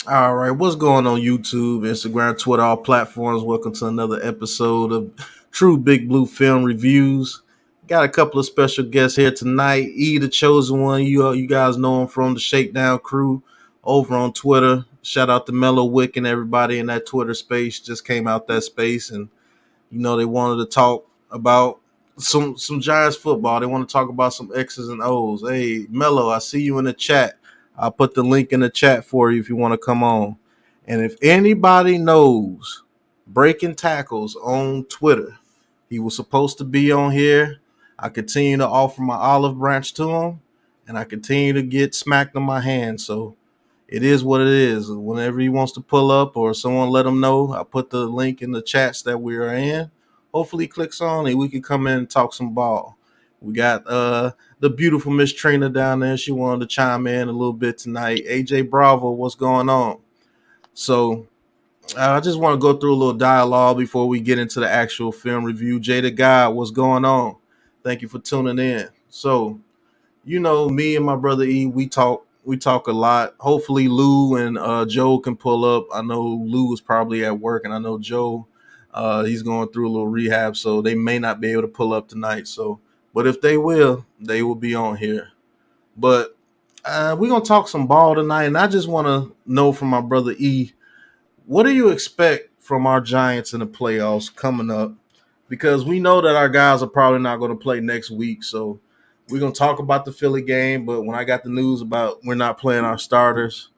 All right, what's going on YouTube, Instagram, Twitter, all platforms? Welcome to another episode of True Big Blue Film Reviews. Got a couple of special guests here tonight. E, the chosen one, you guys know him from the Shakedown Crew over on Twitter. Shout out to Mellow Wick and everybody in that Twitter space. Just came out that space, and they wanted to talk about some Giants football. They want to talk about some X's and O's. Hey, Mello, I see you in the chat. I'll put the link in the chat for you if you want to come on. And if anybody knows Breaking Tackles on Twitter, he was supposed to be on here. I continue to offer my olive branch to him, and I continue to get smacked on my hand. So it is what it is. Whenever he wants to pull up or someone let him know, I put the link in the chats that we are in. Hopefully he clicks on and we can come in and talk some ball. We got the beautiful Miss Trina down there. She wanted to chime in a little bit tonight. AJ Bravo, what's going on? So I just want to go through a little dialogue before we get into the actual film review. Jada God, what's going on? Thank you for tuning in. So me and my brother E, we talk a lot. Hopefully Lou and Joe can pull up. I know Lou is probably at work, and I know Joe, he's going through a little rehab, so they may not be able to pull up tonight. So, but if they will be on here. But we're gonna talk some ball tonight, and I just want to know from my brother E, what do you expect from our Giants in the playoffs coming up? Because we know that our guys are probably not going to play next week. So we're going to talk about the Philly game. But when I got the news about we're not playing our starters,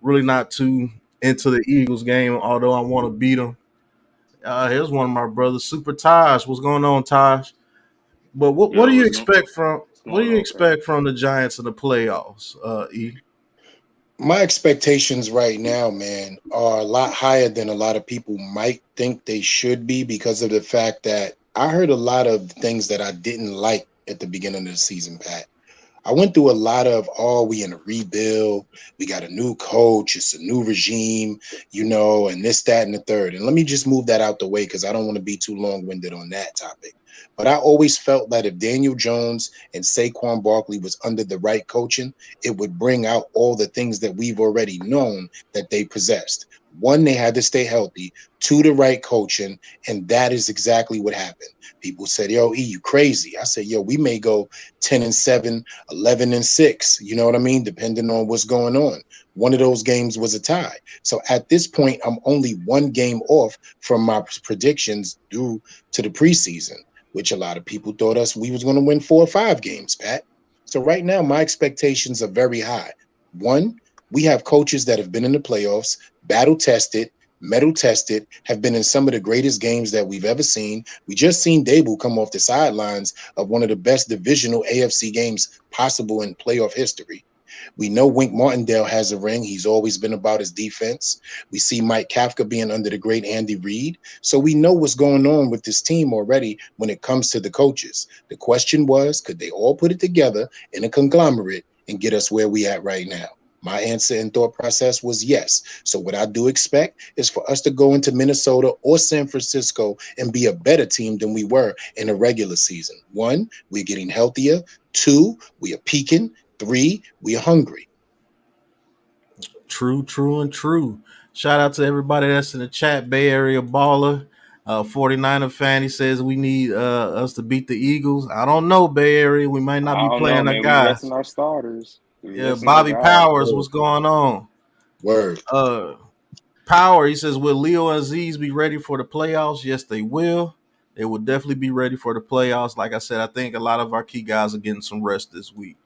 really not too into the Eagles game, although I want to beat them. Here's one of my brothers, Super Taj. What's going on, Taj? But what do Yo, you expect from what's going on, bro? the Giants in the playoffs, E? My expectations right now, man, are a lot higher than a lot of people might think they should be because of the fact that I heard a lot of things that I didn't like at the beginning of the season, Pat. I went through a lot of, oh, we in a rebuild, we got a new coach, it's a new regime, and this, that, and the third. And let me just move that out the way because I don't want to be too long-winded on that topic. But I always felt that if Daniel Jones and Saquon Barkley was under the right coaching, it would bring out all the things that we've already known that they possessed. One, they had to stay healthy. Two, the right coaching. And that is exactly what happened. People said, yo, E, you crazy. I said, yo, we may go 10-7, 11-6, you know what I mean? Depending on what's going on. One of those games was a tie. So at this point, I'm only one game off from my predictions due to the preseason, which a lot of people thought we was going to win 4 or 5 games, Pat. So right now, my expectations are very high. One, we have coaches that have been in the playoffs, battle tested, metal tested, have been in some of the greatest games that we've ever seen. We just seen Dable come off the sidelines of one of the best divisional AFC games possible in playoff history. We know Wink Martindale has a ring. He's always been about his defense. We see Mike Kafka being under the great Andy Reid. So we know what's going on with this team already when it comes to the coaches. The question was, could they all put it together in a conglomerate and get us where we at right now? My answer and thought process was yes. So what I do expect is for us to go into Minnesota or San Francisco and be a better team than we were in the regular season. One, we're getting healthier. Two, we are peaking. Three, we are hungry. True, true, and true. Shout out to everybody that's in the chat. Bay Area baller, 49er fan. He says we need us to beat the Eagles. I don't know, Bay Area. We might not I be don't know, playing our man. We resting guys. our starters. We Yeah, resting our Bobby guys. Powers, Word. what's going on? Word. Uh, Power, he says, will Leo and Aziz be ready for the playoffs? Yes, they will. They will definitely be ready for the playoffs. Like I said, I think a lot of our key guys are getting some rest this week.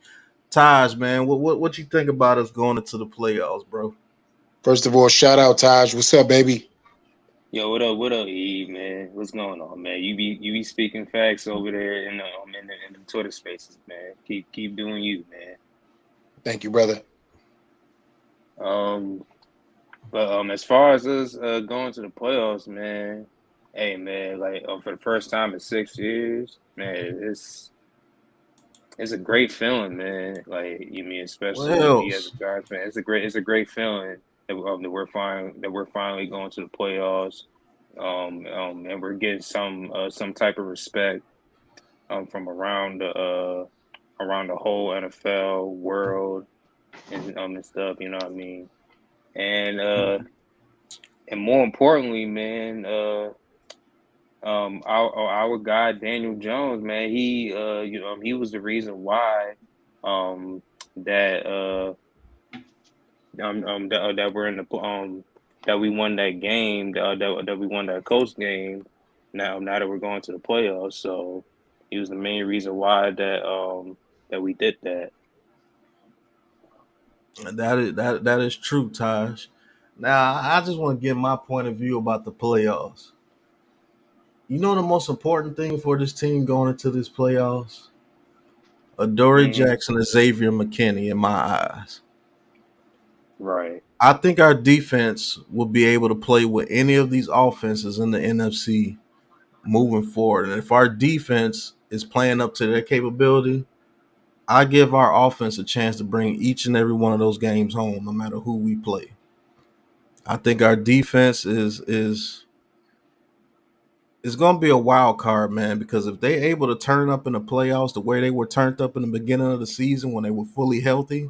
Taj, man, what you think about us going into the playoffs, bro? First of all, shout out Taj. What's up, baby? Yo, what up, Eve, man? What's going on, man? You be speaking facts over there in the Twitter spaces, man. Keep doing you, man. Thank you, brother. Um, but as far as us going to the playoffs, man. Hey, man, like for the first time in 6 years, man, it's a great feeling, man. Like you mean, What especially me as a else? Giants fan, it's a great feeling that we're finally going to the playoffs, and we're getting some type of respect from around the whole NFL world and stuff. You know what I mean? and more importantly, man, our guy Daniel Jones, man, he was the reason why um that that we're in the that we won that game, that we won that Colts game. Now that we're going to the playoffs, so he was the main reason why that we did that. That is true, Taj. Now I just want to give my point of view about the playoffs. You know the most important thing for this team going into this playoffs? Adoree Hmm. Jackson and Xavier McKinney in my eyes. Right. I think our defense will be able to play with any of these offenses in the NFC moving forward. And if our defense is playing up to their capability, I give our offense a chance to bring each and every one of those games home, no matter who we play. I think our defense is going to be a wild card, man, because if they able to turn up in the playoffs the way they were turned up in the beginning of the season when they were fully healthy,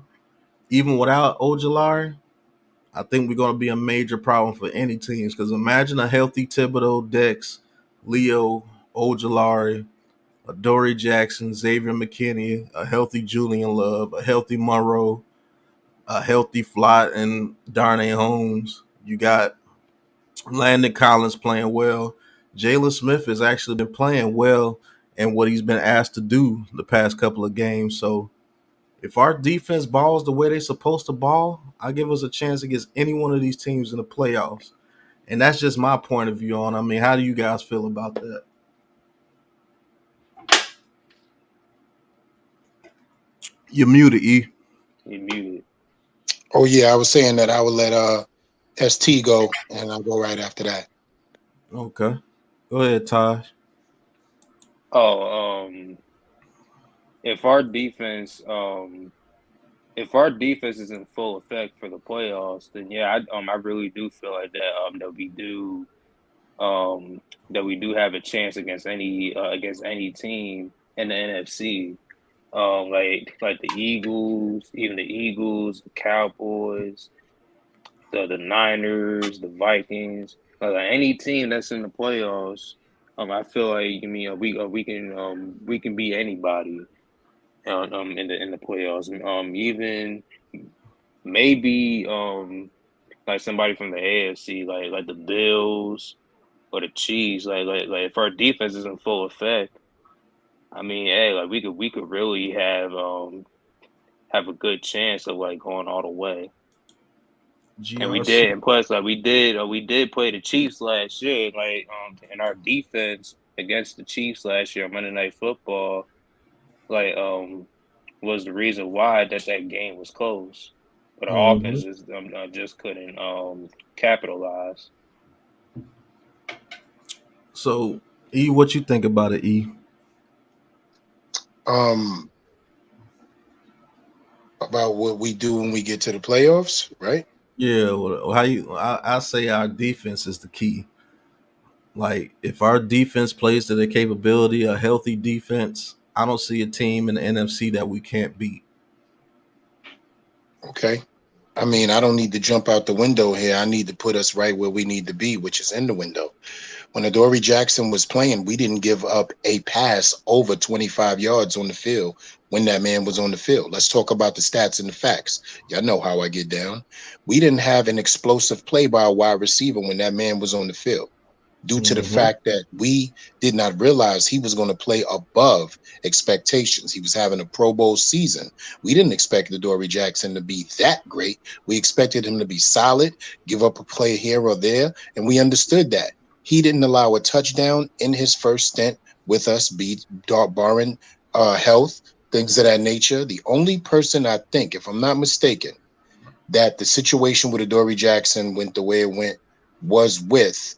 even without Ojolari, I think we're going to be a major problem for any teams. Because imagine a healthy Thibodeau, Dex, Leo, Ojolari, Adoree Jackson, Xavier McKinney, a healthy Julian Love, a healthy Monroe, a healthy Flott, and Darnay Holmes. You got Landon Collins playing well. Jalen Smith has actually been playing well and what he's been asked to do the past couple of games. So if our defense balls the way they're supposed to ball, I give us a chance against any one of these teams in the playoffs. And that's just my point of view on. I mean, how do you guys feel about that? You're muted, E. He muted. Oh yeah, I was saying that I would let ST go, and I'll go right after that. Okay. Go ahead, Taj. Oh, if our defense, if our defense is in full effect for the playoffs, then yeah, I really do feel like um, that we do have a chance against any team in the NFC. Like the Eagles, even the Eagles, the Cowboys, the Niners, the Vikings, like any team that's in the playoffs. I feel like we can beat anybody in the playoffs. Even maybe like somebody from the AFC, like the Bills or the Chiefs. Like if our defense is in full effect, I mean, hey, like we could really have a good chance of like going all the way. And we GRC. did, and plus, like we did play the Chiefs last year. And our defense against the Chiefs last year on Monday Night Football, like was the reason why that game was close. But our Mm-hmm. offense just couldn't capitalize. So, E, what you think about it, E? Um, about what we do when we get to the playoffs, right? Yeah, well, I say our defense is the key. Like, if our defense plays to their capability, a healthy defense, I don't see a team in the NFC that we can't beat. Okay. I mean, I don't need to jump out the window here. I need to put us right where we need to be, which is in the window. When Adoree Jackson was playing, we didn't give up a pass over 25 yards on the field when that man was on the field. Let's talk about the stats and the facts. Y'all know how I get down. We didn't have an explosive play by a wide receiver when that man was on the field, due to the Mm-hmm. fact that we did not realize he was going to play above expectations. He was having a Pro Bowl season. We didn't expect Adoree Jackson to be that great. We expected him to be solid, give up a play here or there, and we understood that. He didn't allow a touchdown in his first stint with us, barring health, things of that nature. The only person I think, if I'm not mistaken, that the situation with Adoree Jackson went the way it went was with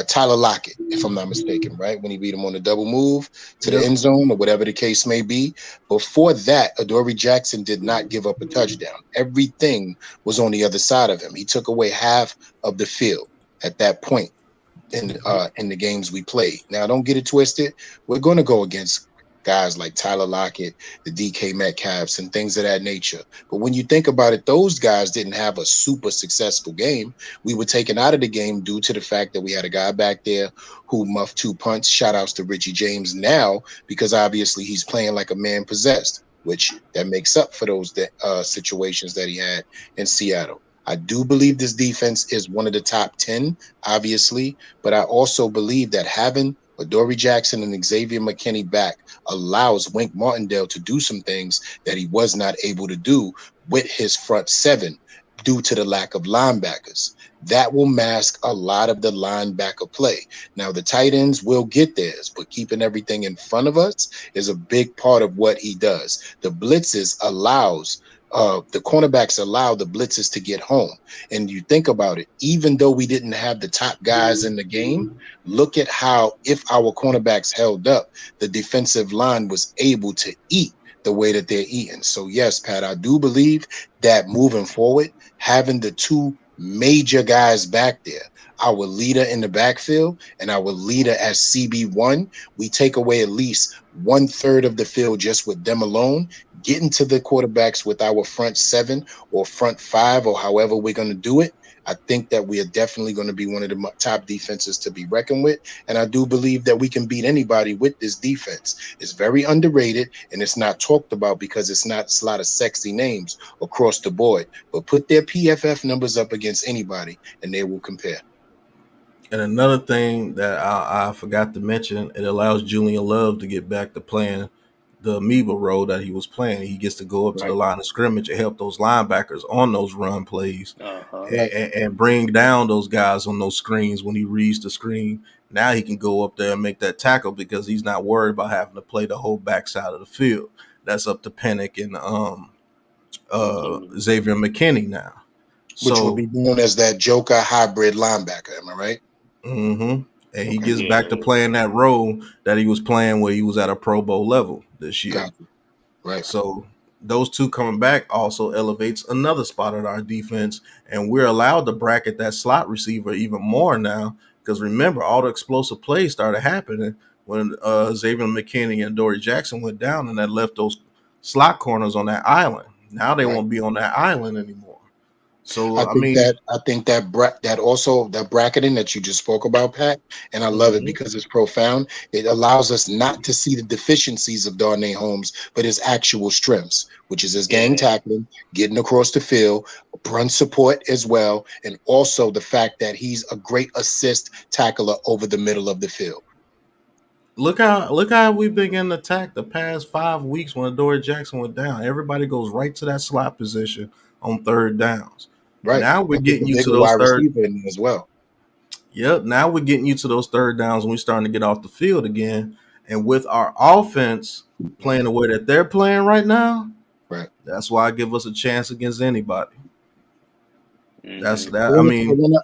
Tyler Lockett, if I'm not mistaken, right? When he beat him on the double move to the Yep. end zone or whatever the case may be. Before that, Adoree Jackson did not give up a touchdown. Everything was on the other side of him. He took away half of the field at that point in the games we played. Now, don't get it twisted. We're going to go against guys like Tyler Lockett, the DK Metcalfs, and things of that nature. But when you think about it, those guys didn't have a super successful game. We were taken out of the game due to the fact that we had a guy back there who muffed 2 punts. Shout outs to Richie James now, because obviously he's playing like a man possessed, which that makes up for those situations that he had in Seattle. I do believe this defense is one of the top 10, obviously, but I also believe that having Adoree Jackson and Xavier McKinney back allows Wink Martindale to do some things that he was not able to do with his front seven due to the lack of linebackers. That will mask a lot of the linebacker play. Now, the tight ends will get theirs, but keeping everything in front of us is a big part of what he does. The blitzes allows the cornerbacks allow the blitzes to get home. And you think about it, even though we didn't have the top guys in the game, look at how, if our cornerbacks held up, the defensive line was able to eat the way that they're eating. So yes, Pat, I do believe that moving forward, having the two major guys back there, our leader in the backfield and our leader as CB1, we take away at least 1/3 of the field just with them alone, getting to the quarterbacks with our front seven or front five or however we're going to do it. I think that we are definitely going to be one of the top defenses to be reckoned with. And I do believe that we can beat anybody with this defense. It's very underrated and it's not talked about because it's a lot of sexy names across the board. But put their PFF numbers up against anybody and they will compare. And another thing that I forgot to mention, it allows Julian Love to get back to playing the amoeba role that he was playing. He gets to go up to the line of scrimmage and help those linebackers on those run plays and bring down those guys on those screens when he reads the screen. Now he can go up there and make that tackle because he's not worried about having to play the whole backside of the field. That's up to Pennick and Xavier McKinney now. Which would be known as that Joker hybrid linebacker. Am I right? Mm-hmm. And he gets back to playing that role that he was playing where he was at a Pro Bowl level this year. Right. So those two coming back also elevates another spot at our defense, and we're allowed to bracket that slot receiver even more now because remember, all the explosive plays started happening when Xavier McKinney and Adoree Jackson went down, and that left those slot corners on that island. Now they won't be on that island anymore. So I think that also that bracketing that you just spoke about, Pat, and I love it because it's profound. It allows us not to see the deficiencies of Darnay Holmes, but his actual strengths, which is his gang tackling, getting across the field, run support as well, and also the fact that he's a great assist tackler over the middle of the field. Look how we've been getting attacked the past 5 weeks when Adoree Jackson went down. Everybody goes right to that slot position on third downs. Right. Now we're getting you to those third as well. Yep. Now we're getting you to those third downs and we're starting to get off the field again. And with our offense playing the way that they're playing right now, that's why I give us a chance against anybody. That's that.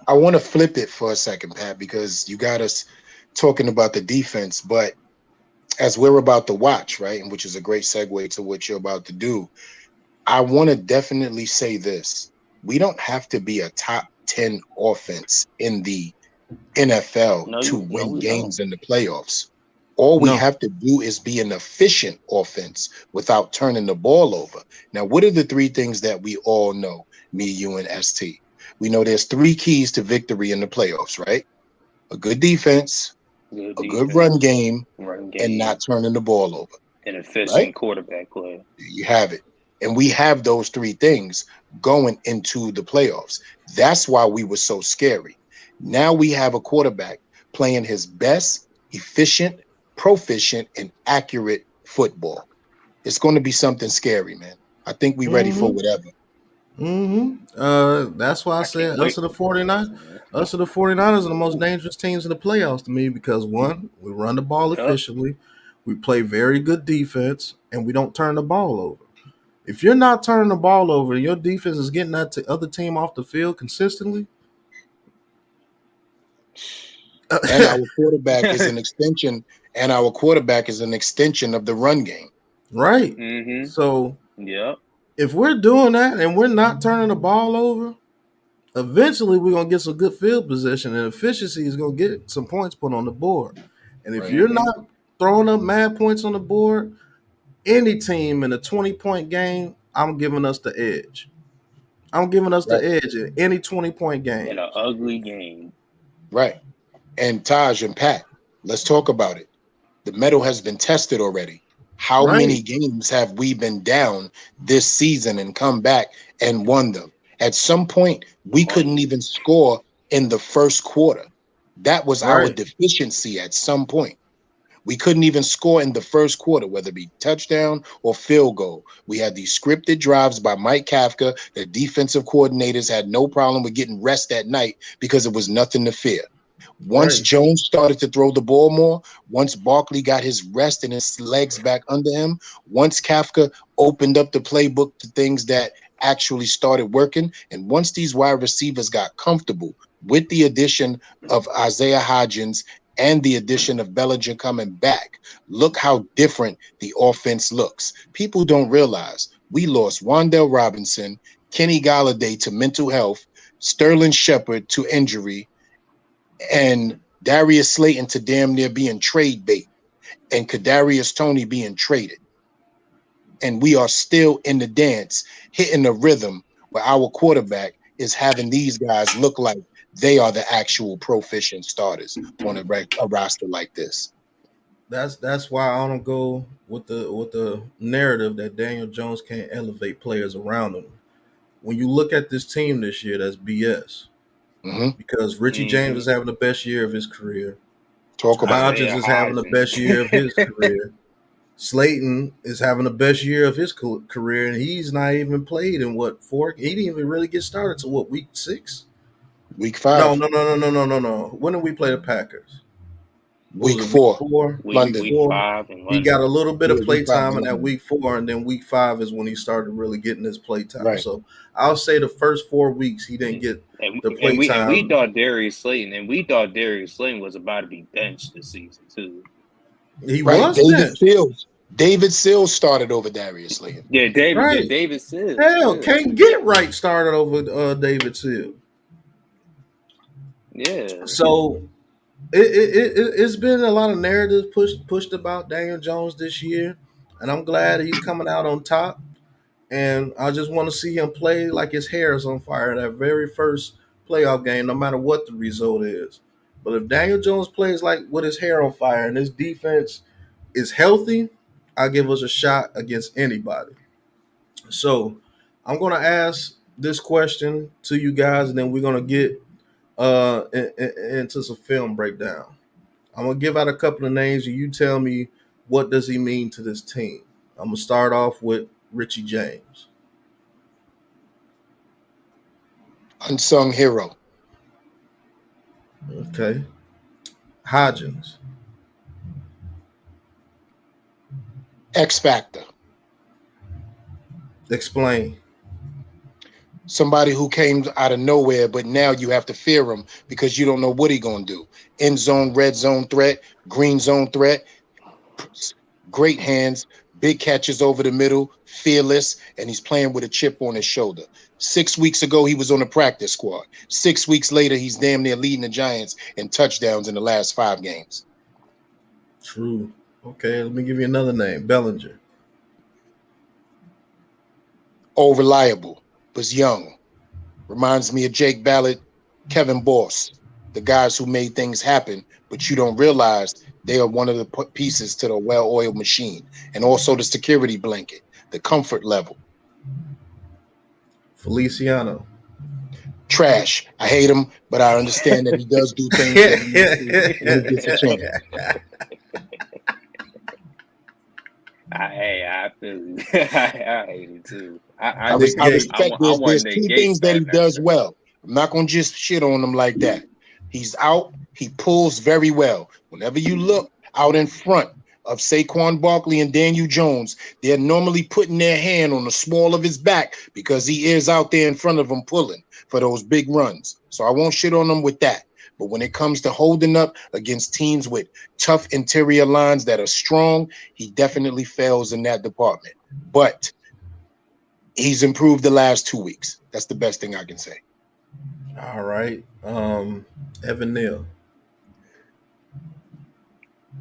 I want to flip it for a second, Pat, because you got us talking about the defense, but as we're about to watch, right, and which is a great segue to what you're about to do, I want to definitely say this. We don't have to be a top 10 offense in the NFL to win games in the playoffs. All we have to do is be an efficient offense without turning the ball over. Now, what are the three things that we all know, me, you, and ST? We know there's 3 keys to victory in the playoffs, right? A good defense, good run game, and not turning the ball over. An efficient quarterback play. You have it. And we have those 3 things going into the playoffs. That's why we were so scary. Now we have a quarterback playing his best, efficient, proficient, and accurate football. It's going to be something scary, man. I think we're ready for whatever. That's why I said us to the 49ers. Us to the 49ers are the most dangerous teams in the playoffs to me because one, we run the ball efficiently, we play very good defense, and we don't turn the ball over. If you're not turning the ball over and your defense is getting that other team off the field consistently, and our quarterback is an extension, of the run game. Right. So if we're doing that and we're not turning the ball over, eventually we're gonna get some good field position and efficiency is gonna get some points put on the board. And if you're not throwing up mad points on the board, any team in a 20-point game, I'm giving us the edge. I'm giving us the Right. edge in any 20-point In an games. ugly game. Right. And Taj and Pat, let's talk about it. The metal has been tested already. How Right. many games have we been down this season and come back and won them? At some point, we couldn't Plenty. even score in the first quarter. That was our Right. deficiency at some point. We couldn't even score in the first quarter, whether it be touchdown or field goal. We had these scripted drives by Mike Kafka. The defensive coordinators had no problem with getting rest at night because it was nothing to fear. Once Right. Jones started to throw the ball more, once Barkley got his rest and his legs back under him, once Kafka opened up the playbook to things that actually started working, and once these wide receivers got comfortable with the addition of Isaiah Hodgins and the addition of Bellinger coming back, look how different the offense looks. People don't realize we lost Wandale Robinson, Kenny Galladay to mental health, Sterling Shepard to injury, and Darius Slayton to damn near being trade bait, and Kadarius Toney being traded. And we are still in the dance, hitting the rhythm where our quarterback is having these guys look like they are the actual proficient starters on a roster like this. That's why I don't go with the narrative that Daniel Jones can't elevate players around him. When you look at this team this year, that's BS. Mm-hmm. Because Richie James Mm-hmm. is having the best year of his career. Talk about it. Hodges Isaiah is having the best Hodgins. year of his career. Slayton is having the best year of his career, and he's not even played in what four? He didn't even really get started to what, week 6? Week No, 5, no, no, no, no, no, no, no. When did we play the Packers? What week was it? Week 4, 4. Week week London. 4. 5 in He got a London. little bit of Yeah, play week 5 time in in that London. week 4, and then week 5 is when he started really getting his play time. Right. So I'll say the first 4 weeks he didn't And, get and the and play we and we time. thought Darius Slayton was about to be benched this season too. He Right. was benched. David Sills started over Darius Slayton. Right. David Sills. Hell, Yeah. can't get right started over David Seal. Yeah. So it's been a lot of narratives pushed about Daniel Jones this year, and I'm glad he's coming out on top. And I just want to see him play like his hair is on fire in that very first playoff game, no matter what the result is. But if Daniel Jones plays like with his hair on fire and his defense is healthy, I'll give us a shot against anybody. So I'm gonna ask this question to you guys, and then we're gonna get into some film breakdown. I'm gonna give out a couple of names, and you tell me what does he mean to this team. I'm gonna start off with Richie James. Unsung hero. Okay, Hodgins. X Factor. Explain. Somebody who came out of nowhere, but now you have to fear him because you don't know what he's going to do. End zone, red zone threat, green zone threat, great hands, big catches over the middle, fearless, and he's playing with a chip on his shoulder. 6 weeks ago, he was on the practice squad. 6 weeks later, he's damn near leading the Giants in touchdowns in the last 5 games. True. Okay, let me give you another name. Bellinger. All reliable, was young. Reminds me of Jake Ballard, Kevin Boss, the guys who made things happen, but you don't realize they are one of the pieces to the well-oiled machine, and also the security blanket, the comfort level. Feliciano. Trash. I hate him, but I understand that he does do things that he needs to when he gets a chance. I feel you. I hate it too. I I Nick just Gates. respect I there's want Nick 2 Gates things that he starting that does second. well. I'm not gonna just shit on him like that. He's out, he pulls very well. Whenever you look out in front of Saquon Barkley and Daniel Jones, they're normally putting their hand on the small of his back because he is out there in front of them pulling for those big runs. So I won't shit on him with that. But when it comes to holding up against teams with tough interior lines that are strong, he definitely fails in that department. But he's improved the last 2 weeks. That's the best thing I can say. All right. Evan Neal.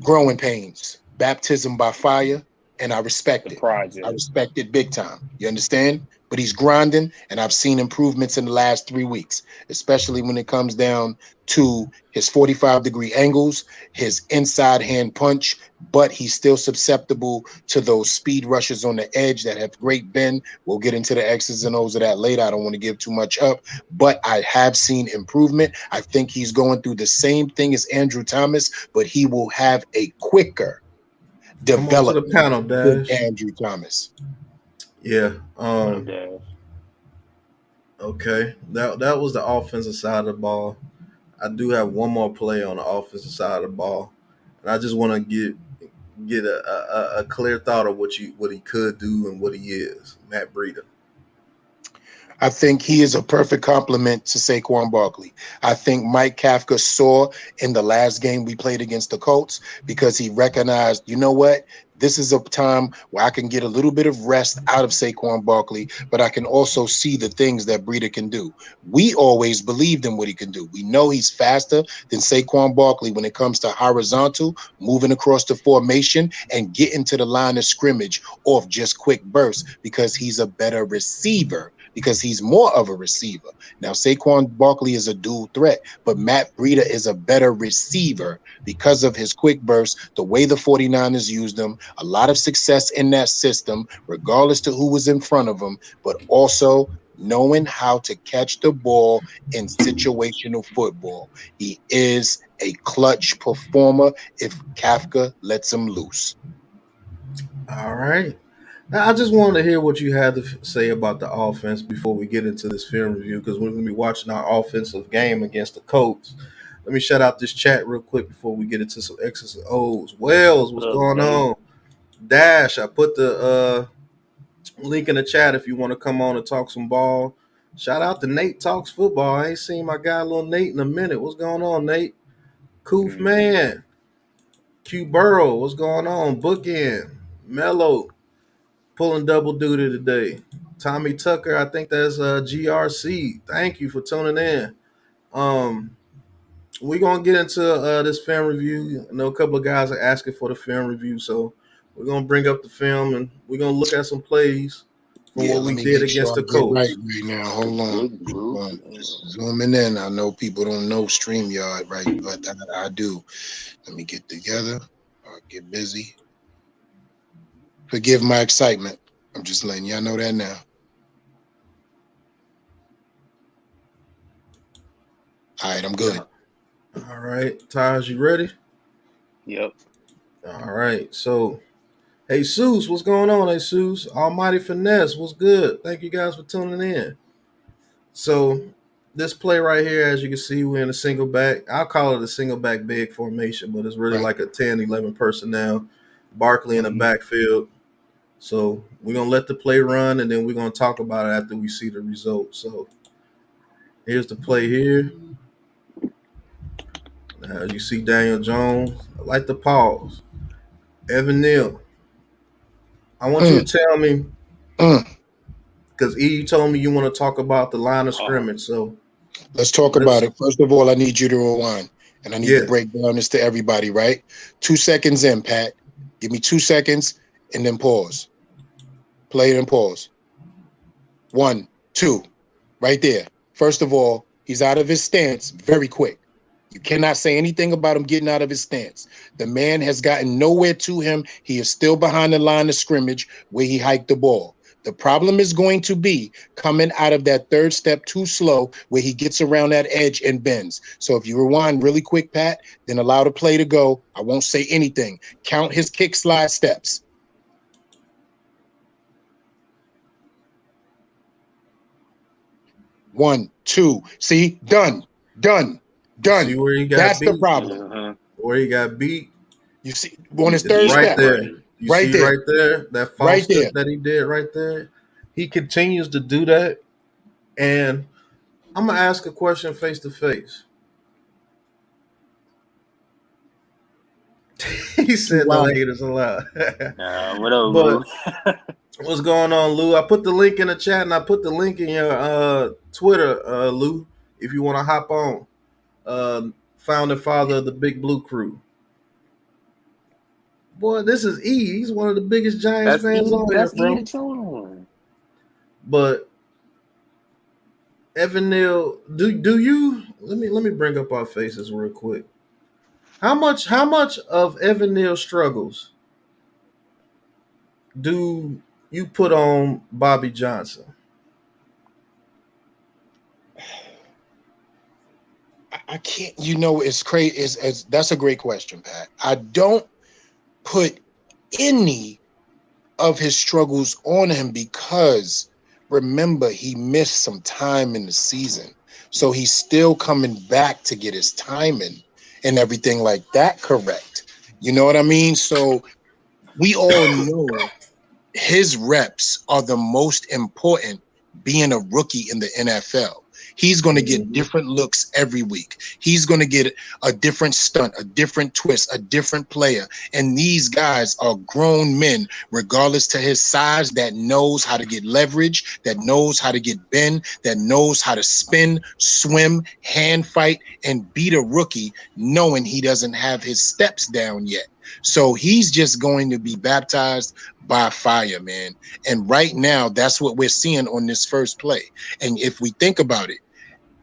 Growing pains. baptism by fire, and I The respect it. I project. respect it big time. You understand? But he's grinding, and I've seen improvements in the last 3 weeks, especially when it comes down to his 45-degree angles, his inside hand punch, but he's still susceptible to those speed rushes on the edge that have great bend. We'll get into the X's and O's of that later. I don't want to give too much up, but I have seen improvement. I think he's going through the same thing as Andrew Thomas, but he will have a quicker Come on to the development panel, than Dash. Andrew Thomas. Yeah. No dash. Okay. That was the offensive side of the ball. I do have one more play on the offensive side of the ball, and I just want to get a clear thought of what he could do and what he is. Matt Breida. I think he is a perfect complement to Saquon Barkley. I think Mike Kafka saw in the last game we played against the Colts because he recognized, you know what? This is a time where I can get a little bit of rest out of Saquon Barkley, but I can also see the things that Breida can do. We always believed in what he can do. We know he's faster than Saquon Barkley when it comes to horizontal, moving across the formation, and getting to the line of scrimmage off just quick bursts because he's a better receiver, because he's more of a receiver. Now, Saquon Barkley is a dual threat, but Matt Breida is a better receiver because of his quick bursts, the way the 49ers used him, a lot of success in that system, regardless to who was in front of him, but also knowing how to catch the ball in situational football. He is a clutch performer if Kafka lets him loose. All right. Now, I just wanted to hear what you had to say about the offense before we get into this film review, because we're going to be watching our offensive game against the Colts. Let me shout out this chat real quick before we get into some X's and O's. Wells, what's What up, going Nate? on? Dash, I put the link in the chat if you want to come on and talk some ball. Shout out to Nate Talks Football. I ain't seen my guy, little Nate, in a minute. What's going on, Nate? Coof Mm-hmm. Man. Q Burrow, what's going on? Bookend. Mello, pulling double duty today. Tommy Tucker, I think that's GRC. Thank you for tuning in. Um, we're gonna get into this film review. I know a couple of guys are asking for the film review, so we're gonna bring up the film and we're gonna look at some plays from Yeah, what let we me did make sure against I the get right Colts. now. Hold on. Big blue. Just zooming in. I know people don't know StreamYard, right? But I do. Let me get together. I'll get busy. Forgive my excitement. I'm just letting y'all know that now. All right, I'm good. All right, Taj, you ready? Yep. All right, so hey, Seuss, what's going on? Hey, Seuss, Almighty Finesse, what's good? Thank you guys for tuning in. So this play right here, as you can see, we're in a single back. I'll call it a single back big formation, but it's really Right. like a 10, 11 personnel. Barkley in the Mhm. backfield. So we're going to let the play run, and then we're going to talk about it after we see the results. So here's the play here. Now you see Daniel Jones. I like the pause. Evan Neal, I want you Mm, to tell me, mm. because E, you told me you want to talk about the line of Oh, scrimmage. So Let's talk about let's, it. First of all, I need you to rewind, and I need to yeah. break down this to everybody, right? 2 seconds in, Pat. Give me 2 seconds and then pause. Play it and pause. 1, 2. Right there. First of all, he's out of his stance very quick. You cannot say anything about him getting out of his stance. The man has gotten nowhere to him. He is still behind the line of scrimmage where he hiked the ball. The problem is going to be coming out of that third step too slow where he gets around that edge and bends. So if you rewind really quick, Pat, then allow the play to go. I won't say anything. Count his kick slide steps. 1, 2. See, done, done, You see done. where he got That's the beat? problem. uh-huh. Where he got beat? You see, on his It's third Yeah, right step, there. right. You right see there, right there that false right there. step that he did right there. He continues to do that, and I'm gonna ask a question face to face. He Too said no wild. haters allowed. What up, Lou? But what's going on, Lou? I put the link in the chat, and I put the link in your Twitter, Lou, if you want to hop on. Founding father of the Big Blue Crew. Boy, this is E. He's one of the biggest Giants fans on here, That's bro. the chosen one. But Evan Neal, do you let me bring up our faces real quick. How much of Evan Neal's struggles do you put on Bobby Johnson? I can't. It's crazy. That's a great question, Pat. I don't put any of his struggles on him because remember he missed some time in the season, so he's still coming back to get his timing and everything like that correct. You know what I mean? So we all know his reps are the most important being a rookie in the NFL. He's going to get different looks every week. He's going to get a different stunt, a different twist, a different player. And these guys are grown men, regardless to his size, that knows how to get leverage, that knows how to get bend, that knows how to spin, swim, hand fight, and beat a rookie, knowing he doesn't have his steps down yet. So he's just going to be baptized by fire, man. And right now, that's what we're seeing on this first play. And if we think about it,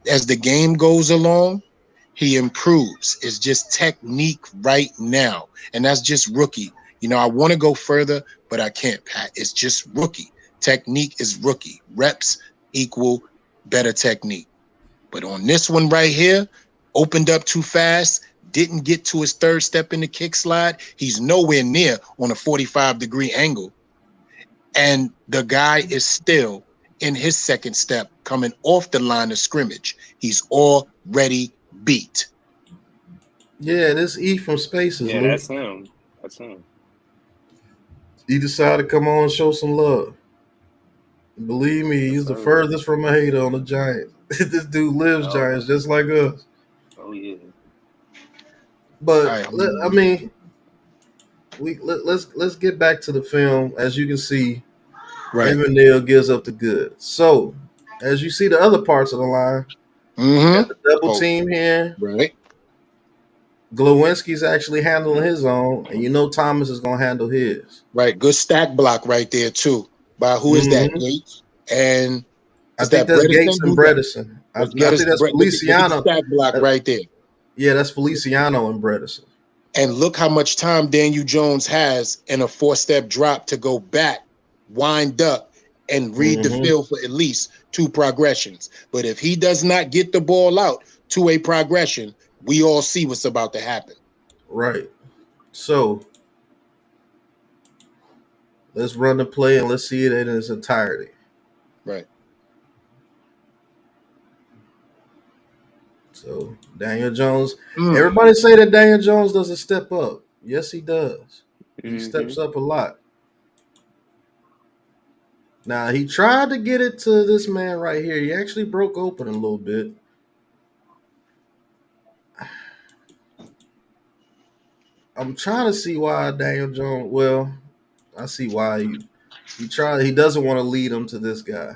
as the game goes along, he improves. It's just technique right now. And that's just rookie. I want to go further, but I can't, Pat. It's just rookie. Technique is rookie. Reps equal better technique. But on this one right here, opened up too fast, didn't get to his third step in the kick slide. He's nowhere near on a 45-degree angle. And the guy is still in his second step coming off the line of scrimmage. He's already beat. Yeah, this E from Spaces, Yeah, Luke. that's him. That's him. He decided to come on and show some love. Believe me, he's the furthest from a hater on the Giants. This dude lives Giants just like us. Oh yeah. But let's get back to the film. As you can see, Evan Neal gives up the goods. So, as you see the other parts of the line, got the double team here. Right. Glowinski's actually handling his own, and Thomas is going to handle his. Right. Good stack block right there, too. By who is that? Gates? And I think that's Gates and Bredesen. I think that's Feliciano. Stack block right there. Yeah, that's Feliciano and Bredesen. And look how much time Daniel Jones has in a 4-step drop to go back, wind up, and read the field for at least 2 progressions. But if he does not get the ball out to a progression, we all see what's about to happen. Right. So let's run the play and let's see it in its entirety. Right. So Daniel Jones, everybody say that Daniel Jones doesn't step up. Yes, he does. He steps up a lot. Now, he tried to get it to this man right here. He actually broke open a little bit. I'm trying to see why Daniel Jones. Well, I see why he doesn't want to lead him to this guy.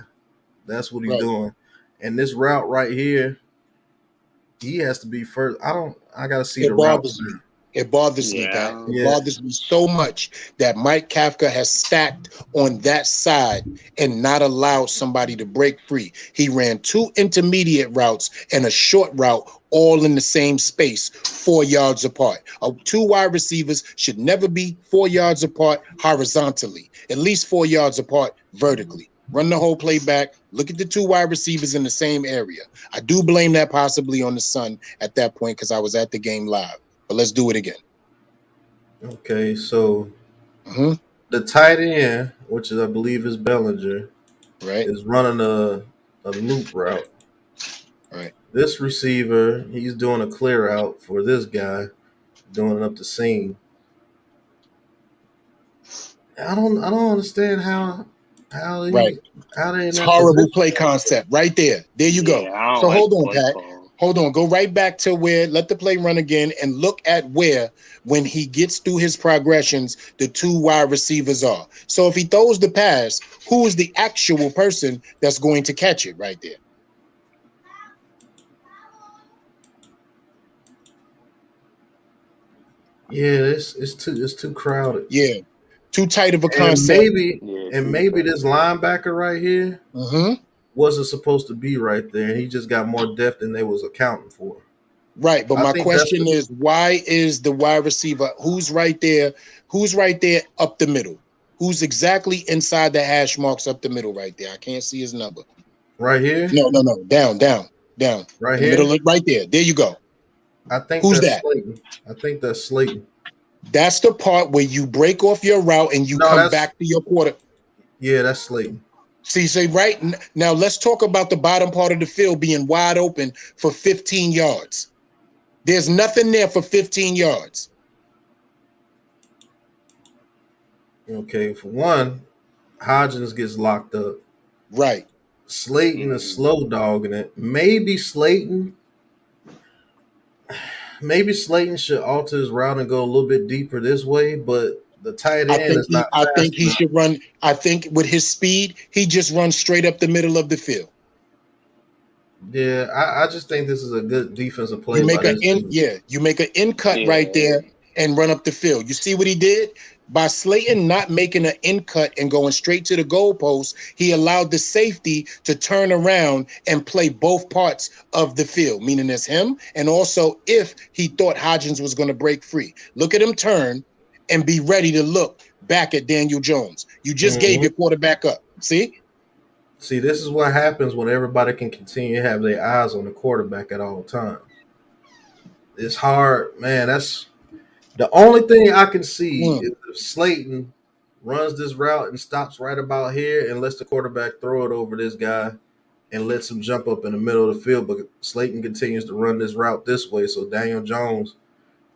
That's what he's doing. And this route right here, he has to be first. I gotta see the route. It bothers me, Pat. It bothers me so much that Mike Kafka has stacked on that side and not allowed somebody to break free. He ran 2 intermediate routes and a short route all in the same space, 4 yards apart. 2 wide receivers should never be 4 yards apart horizontally, at least 4 yards apart vertically. Run the whole play back. Look at the 2 wide receivers in the same area. I do blame that possibly on the son at that point because I was at the game live. But let's do it again. Okay, so the tight end, which is I believe is Bellinger, is running a loop route. Right. This receiver, he's doing a clear out for this guy, doing it up the seam. I don't understand how it's horrible play concept right there. There you go. So hold on, Pat. Hold on. Go right back to where, let the play run again and look at where, when he gets through his progressions, the 2 wide receivers are. So if he throws the pass, who is the actual person that's going to catch it right there? Yeah, it's too crowded. Yeah, too tight of a And concept. maybe Yeah, and too maybe tight. this linebacker right here Mm-hmm. wasn't supposed to be right there, and he just got more depth than they was accounting for. Right, but I my think that's question the is, why is the wide receiver who's right there? Who's right there up the middle? Who's exactly inside the hash marks up the middle right there? I can't see his number. right here, No. Down. right In the middle, here. right there. There you go. I think Who's that's that? Slayton. I think that's Slayton. That's the part where you break off your route and you No, come that's back to your quarter. yeah, that's Slayton. See, right now, let's talk about the bottom part of the field being wide open for 15 yards. There's nothing there for 15 yards. Okay, for one, Hodgins gets locked up. Right. Slayton is slow dogging it. Maybe Slayton should alter his route and go a little bit deeper this way, but the tight end is not I think fast he enough. should run. I think with his speed, he just runs straight up the middle of the field. Yeah, I just think this is a good defensive play You by make an this in, dude. yeah, you make an in cut right Yeah. there and run up the field. You see what he did? By Slayton not making an in cut and going straight to the goalpost, he allowed the safety to turn around and play both parts of the field, meaning it's him. And also, if he thought Hodgins was going to break free, look at him turn and be ready to look back at Daniel Jones. You just gave your quarterback up. See? See, this is what happens when everybody can continue to have their eyes on the quarterback at all times. It's hard, man. That's the only thing I can see is if Slayton runs this route and stops right about here and lets the quarterback throw it over this guy and lets him jump up in the middle of the field. But Slayton continues to run this route this way. So Daniel Jones,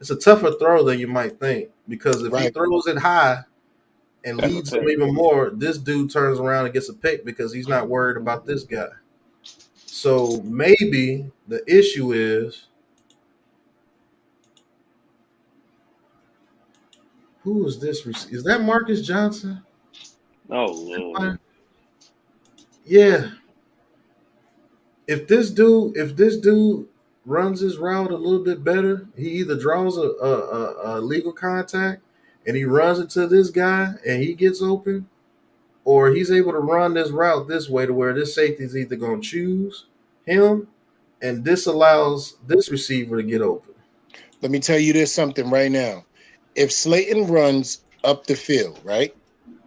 it's a tougher throw than you might think because if he Right. throws it high and That's a leads him pick. even more, this dude turns around and gets a pick because he's not worried about this guy. So maybe the issue is who is this? Is that Marcus Johnson? Oh Lord. Yeah. If this dude runs his route a little bit better, he either draws a legal contact and he runs into this guy and he gets open, or he's able to run this route this way to where this safety is either going to choose him and this allows this receiver to get open. Let me tell you this something right now. If Slayton runs up the field, right?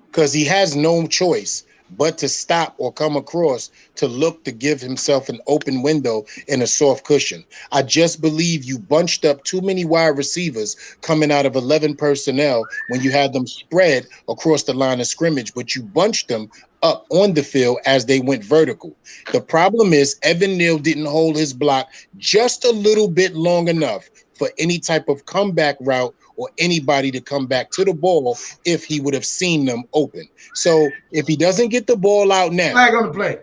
Because he has no choice but to stop or come across to look to give himself an open window and a soft cushion. I just believe you bunched up too many wide receivers coming out of 11 personnel when you had them spread across the line of scrimmage, but you bunched them up on the field as they went vertical. The problem is Evan Neal didn't hold his block just a little bit long enough for any type of comeback route or anybody to come back to the ball if he would have seen them open. So if he doesn't get the ball out now, flag on the play.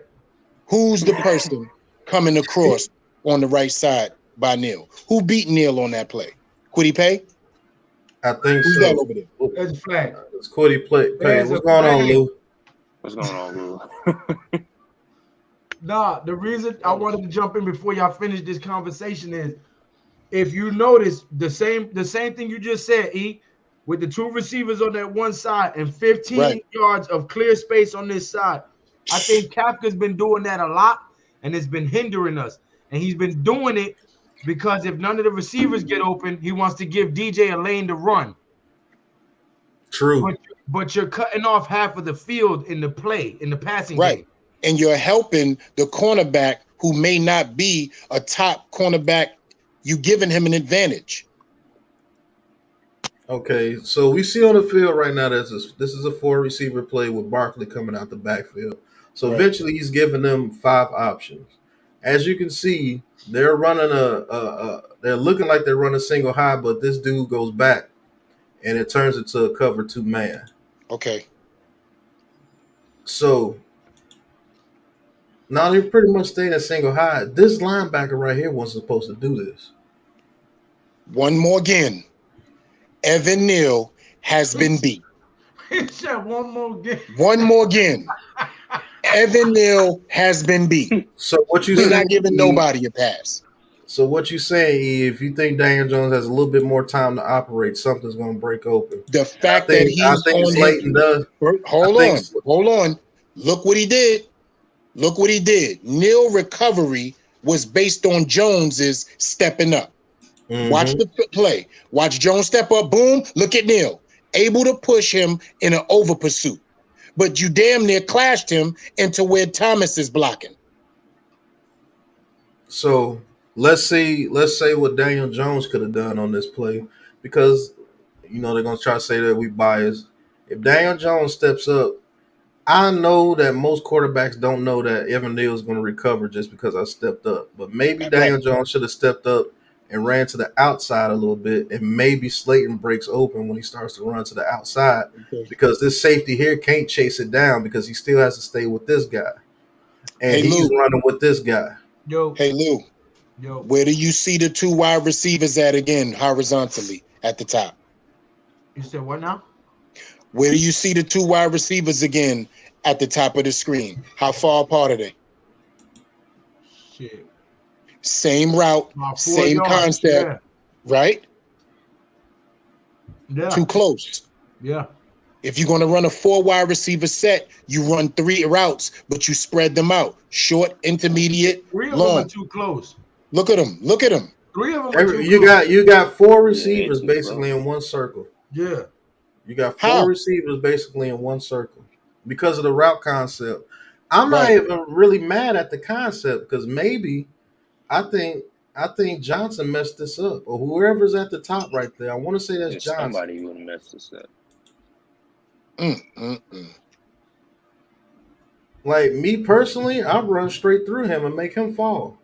who's the person coming across on the right side by Neal? Who beat Neal on that play? Quiddy Pay? I think Who's that so. over there? There's a flag. It's Quiddy Pay. There's What's a going on, flag. Lou? What's going on, Lou? Nah, the reason I wanted to jump in before y'all finish this conversation is if you notice the same thing you just said, E, with the two receivers on that one side and 15 yards of clear space on this side. I think Kafka's been doing that a lot, and it's been hindering us. And he's been doing it because if none of the receivers get open, he wants to give DJ a lane to run. True. But you're cutting off half of the field in the play, in the passing game. And you're helping the cornerback who may not be a top cornerback. You giving him an advantage. Okay, so we see on the field right now that this is a 4-receiver play with Barkley coming out the backfield. So eventually he's giving them 5 options. As you can see, they're running they're looking like they're running single high, but this dude goes back and it turns into a cover 2 man. Okay. So now they're pretty much staying at single high. This linebacker right here wasn't supposed to do this. One more again. Evan Neal has been beat. He said one more game. One more again. Evan Neal has been beat. So what you We're see? not giving nobody a pass. So what you saying, E, if you think Daniel Jones has a little bit more time to operate, something's going to break open. The And fact that I he's think on his Slayton does. hold I think on, hold on. Look what he did. Look what he did. Neil recovery was based on Jones's stepping up. Watch the play. Watch Jones step up. Boom. Look at Neil. Able to push him in an over pursuit. But you damn near clashed him into where Thomas is blocking. So let's say what Daniel Jones could have done on this play, because they're gonna try to say that we biased. If Daniel Jones steps up, I know that most quarterbacks don't know that Evan Neal is going to recover just because I stepped up. But maybe Daniel Jones should have stepped up and ran to the outside a little bit, and maybe Slayton breaks open when he starts to run to the outside, because this safety here can't chase it down because he still has to stay with this guy, and he's running with this guy. Hey Lou, where do you see the two wide receivers at again horizontally at the top? You said what now? Where do you see the two wide receivers again at the top of the screen? How far apart are they? Shit. Same route, same concept, right? Yeah. Too close. Yeah. If you're going to run a 4 wide receiver set, you run 3 routes, but you spread them out. Short, intermediate, 3 of long. them are too close. Look at them. Look at them. 3 of them are too you got 4 receivers basically in one circle. Yeah. You got 4 receivers basically in one circle because of the route concept. I'm not even really mad at the concept, because maybe I think Johnson messed this up, or whoever's at the top right there. I want to say that's Johnson. Somebody would have messed this up. Like me personally, I'd run straight through him and make him fall,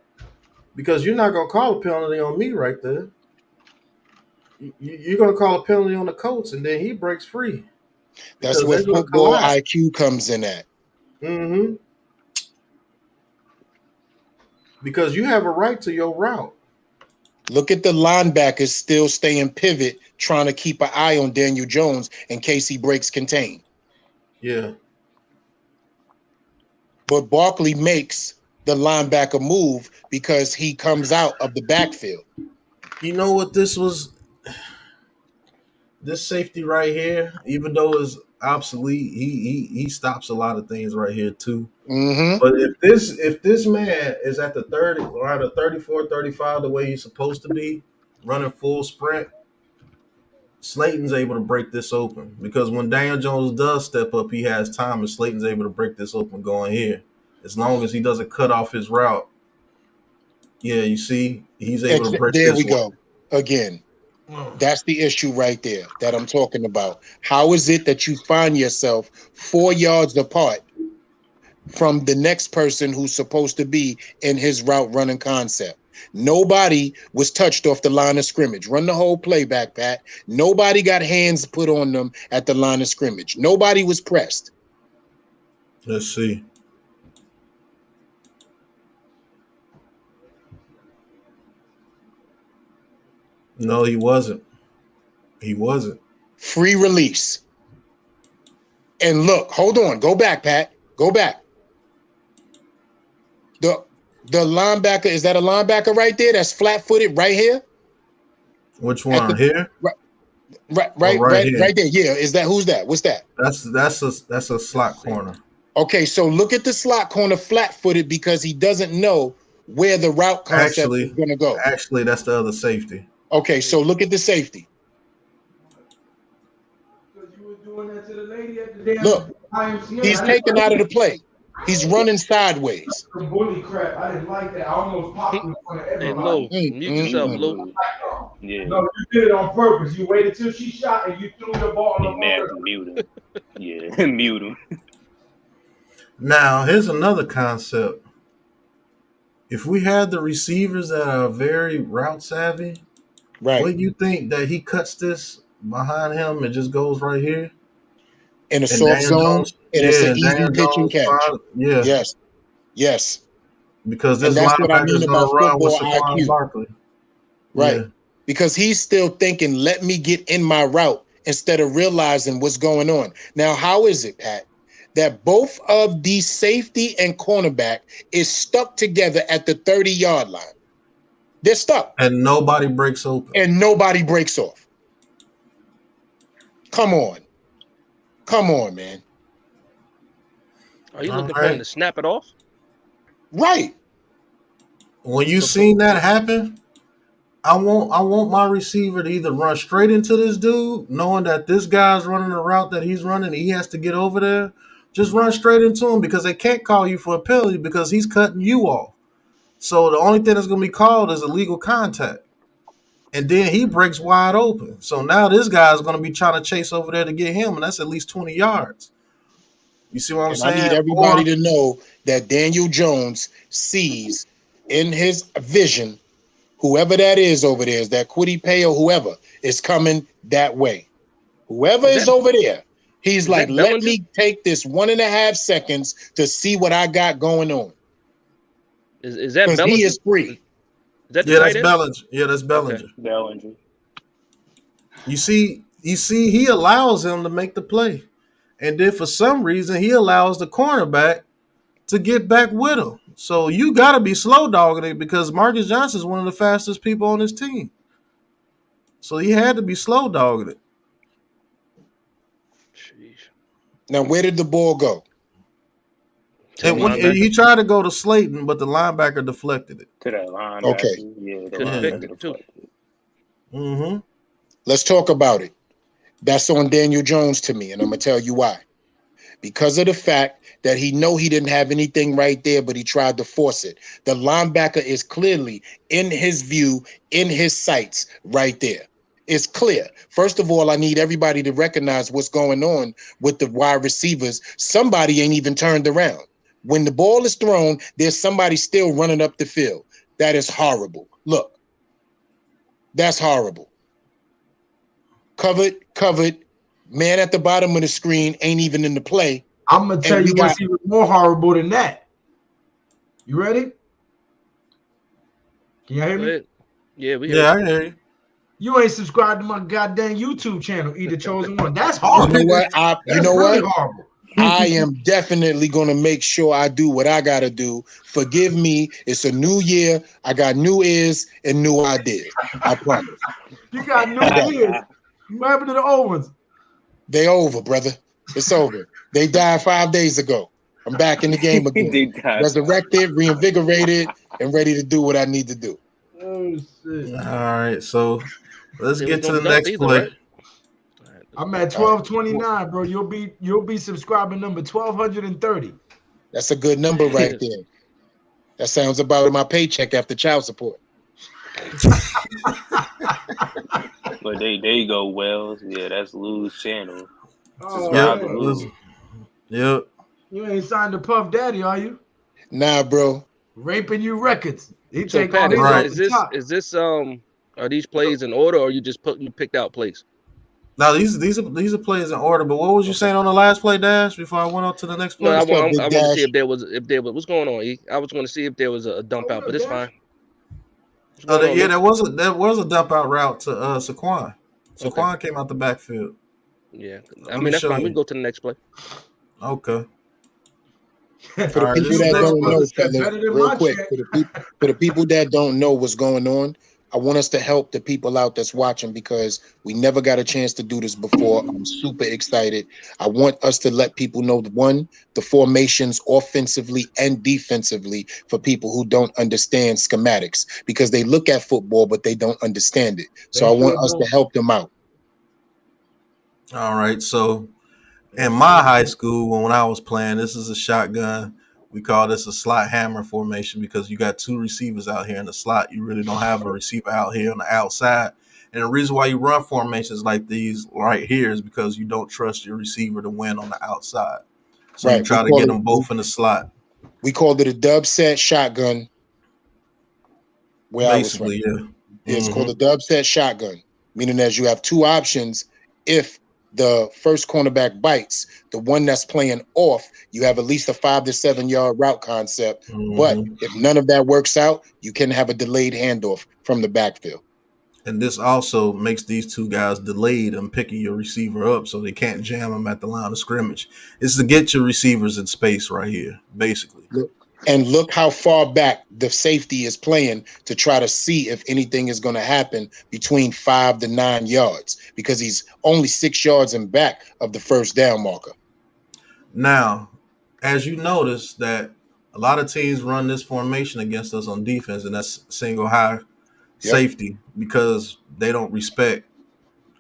because you're not gonna call a penalty on me right there. You're gonna call a penalty on the Colts, and then he breaks free. That's where football IQ comes in at. Mm-hmm. Because you have a right to your route. Look at the linebackers still staying pivot, trying to keep an eye on Daniel Jones in case he breaks contain. Yeah. But Barkley makes the linebacker move because he comes out of the backfield. You know what this was? This safety right here, even though it's obsolete, he stops a lot of things right here too. Mm-hmm. But if this man is at the 30, around the 34, 35, the way he's supposed to be, running full sprint, Slayton's able to break this open, because when Daniel Jones does step up, he has time, and Slayton's able to break this open going here, as long as he doesn't cut off his route. Yeah, you see, he's able to break there this we go again. That's the issue right there that I'm talking about. How is it that you find yourself 4 yards apart from the next person who's supposed to be in his route running concept? Nobody was touched off the line of scrimmage. Run the whole play back, Pat. Nobody got hands put on them at the line of scrimmage. Nobody was pressed. Let's see. No, he wasn't. He wasn't. Free release. And look, hold on. Go back, Pat. Go back. The linebacker, is that a linebacker right there? That's flat-footed right here? Which one? Here? Right here. Right there. Yeah. Is that, who's that? What's that? That's a slot corner. Okay, so look at the slot corner flat-footed because he doesn't know where the route concept is going to go. Actually, that's the other safety. Okay, so look at the safety. Look, he's taken out of the play. He's running sideways. Bully crap. I didn't like that. I almost popped in front of everybody. Hey, Lou, mute yourself, Lou. Yeah. No, you did it on purpose. You waited till she shot and you threw the ball on Man, mute him. Yeah, mute him. Now, here's another concept. If we had the receivers that are very route savvy, right? What do you think that he cuts this behind him and just goes right here in a soft zone, and it's an easy pitch and catch? Yes. Because this linebacker is going to run with Saquon Barkley. Right. Yeah. Because he's still thinking, let me get in my route instead of realizing what's going on. Now, how is it, Pat, that both of the safety and cornerback is stuck together at the 30-yard line? They're stuck. And nobody breaks open. And nobody breaks off. Come on. Come on, man. Are you looking for him to snap it off? Right. When you seen that happen, I want my receiver to either run straight into this dude, knowing that this guy's running the route that he's running, and he has to get over there. Just run straight into him because they can't call you for a penalty because he's cutting you off. So the only thing that's going to be called is illegal contact. And then he breaks wide open. So now this guy's going to be trying to chase over there to get him, and that's at least 20 yards. You see what I'm saying? I need everybody to know that Daniel Jones sees in his vision, whoever that is over there, is that Kwity Paye or whoever is coming that way. Whoever is over there, he's like, let me take this 1.5 seconds to see what I got going on. Is that Bellinger? He is free. Is that that's Bellinger. Yeah, that's Bellinger. Okay. Bellinger. You see, he allows him to make the play. And then for some reason, he allows the cornerback to get back with him. So you got to be slow dogging it because Marcus Johnson is one of the fastest people on his team. So he had to be slow dogging it. Jeez. Now, where did the ball go? And he tried to go to Slayton, but the linebacker deflected it. To that linebacker. Okay. Yeah, the linebacker deflected. Mm-hmm. Let's talk about it. That's on Daniel Jones to me, and I'm going to tell you why. Because of the fact that he didn't have anything right there, but he tried to force it. The linebacker is clearly in his view, in his sights right there. It's clear. First of all, I need everybody to recognize what's going on with the wide receivers. Somebody ain't even turned around. When the ball is thrown, there's somebody still running up the field. That is horrible. Look, that's horrible. Covered. Man at the bottom of the screen ain't even in the play. I'm going to tell you what's even more horrible than that. You ready? Can you hear me? Yeah, I hear you. You ain't subscribed to my goddamn YouTube channel, Either Chosen One. That's horrible. You know what? Really horrible. I am definitely going to make sure I do what I got to do. Forgive me. It's a new year. I got new ears and new ideas. I promise. You got new ears. What happened to the old ones? They over, brother. It's over. They died 5 days ago. I'm back in the game again. Resurrected, reinvigorated, and ready to do what I need to do. Oh, shit. All right, so let's get to the next play. Right? I'm at 1229, bro. You'll be subscriber number 1230. That's a good number right there. That sounds about my paycheck after child support. But there you go, Wells. Yeah, that's Lou's channel. Yep. You ain't signed to Puff Daddy, are you? Nah, bro. Raping you records. He So take Pat, all is this are these plays in order, or you just picked out plays? Now these are plays in order. But what was you saying on the last play, Dash? Before I went on to the next play, No, I want to see if there was what's going on. E? I was going to see if there was a dump out, but it's fine. There was a dump out route to Saquon. Saquon came out the backfield. Yeah, I mean that's fine. We can go to the next play. Okay. For the people that don't know, fellas, real quick, for the people that don't know what's going on, I want us to help the people out that's watching because we never got a chance to do this before. I'm super excited. I want us to let people know, one, the formations offensively and defensively for people who don't understand schematics because they look at football, but they don't understand it. So I want us to help them out. All right. So in my high school, when I was playing, this is a shotgun. We call this a slot hammer formation because you got two receivers out here in the slot. You really don't have a receiver out here on the outside. And the reason why you run formations like these right here is because you don't trust your receiver to win on the outside. So you try to get them both in the slot. We called it a dub set shotgun. Basically, yeah. It's called a dub set shotgun, meaning as you have two options. If the first cornerback bites, the one that's playing off, you have at least a 5 to 7 yard route concept. But if none of that works out, you can have a delayed handoff from the backfield. And this also makes these two guys delayed in picking your receiver up so they can't jam them at the line of scrimmage. It's to get your receivers in space right here, basically. and look how far back the safety is playing to try to see if anything is going to happen between 5 to 9 yards, because he's only 6 yards in back of the first down marker. Now, as you notice that a lot of teams run this formation against us on defense, and that's single high safety, because they don't respect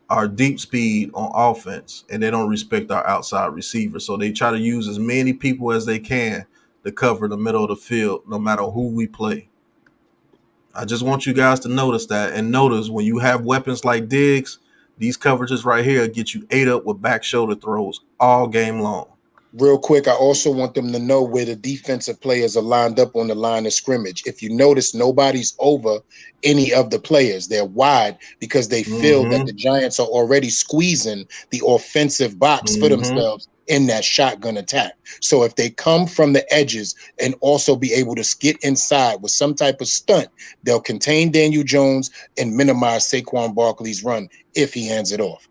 our deep speed on offense and they don't respect our outside receivers. So they try to use as many people as they can to cover the middle of the field, no matter who we play. I just want you guys to notice that, and notice when you have weapons like Diggs, these coverages right here get you ate up with back shoulder throws all game long. Real quick, I also want them to know where the defensive players are lined up on the line of scrimmage. If you notice, nobody's over any of the players. They're wide because they feel that the Giants are already squeezing the offensive box for themselves in that shotgun attack. So if they come from the edges and also be able to get inside with some type of stunt, they'll contain Daniel Jones and minimize Saquon Barkley's run if he hands it off.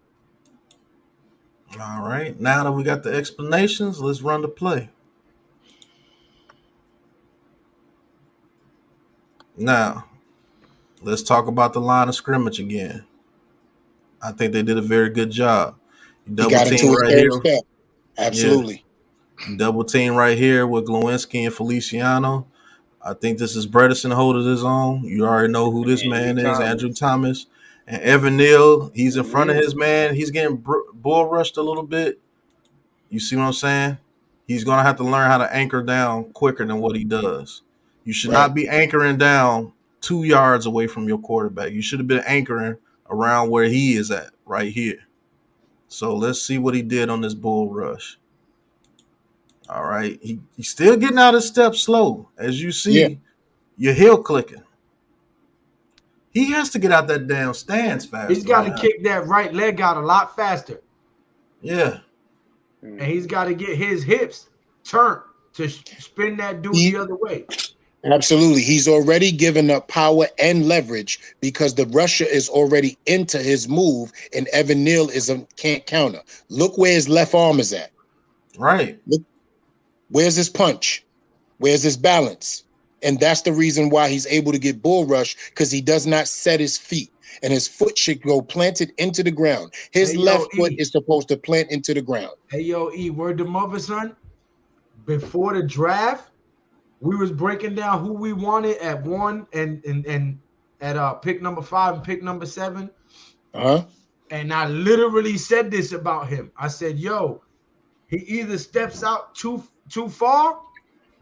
All right, now that we got the explanations, let's run the play. Now, let's talk about the line of scrimmage again. I think they did a very good job. Double team right here. Step. Absolutely. Yeah. Double team right here with Glowinski and Feliciano. I think this is Bredesen holding his own. You already know who this man is, Andrew Thomas. And Evan Neal, he's in front of his man. He's getting bull rushed a little bit. You see what I'm saying? He's going to have to learn how to anchor down quicker than what he does. You should not be anchoring down 2 yards away from your quarterback. You should have been anchoring around where he is at, right here. So let's see what he did on this bull rush. All right. He's still getting out of step slow. As you see, your heel clicking. He has to get out that damn stance faster. He's got to kick that right leg out a lot faster. Yeah. And he's got to get his hips turned to spin that dude the other way. Absolutely. He's already given up power and leverage because the rusher is already into his move and Evan Neal can't counter. Look where his left arm is at. Right. Look, where's his punch? Where's his balance? And that's the reason why he's able to get bull rush, because he does not set his feet. And his foot should go planted into the ground. His left foot is supposed to plant into the ground. Hey, yo, E, word to mother, son. Before the draft, we was breaking down who we wanted at 1 and at pick number 5 and pick number 7. And I literally said this about him. I said, yo, he either steps out too far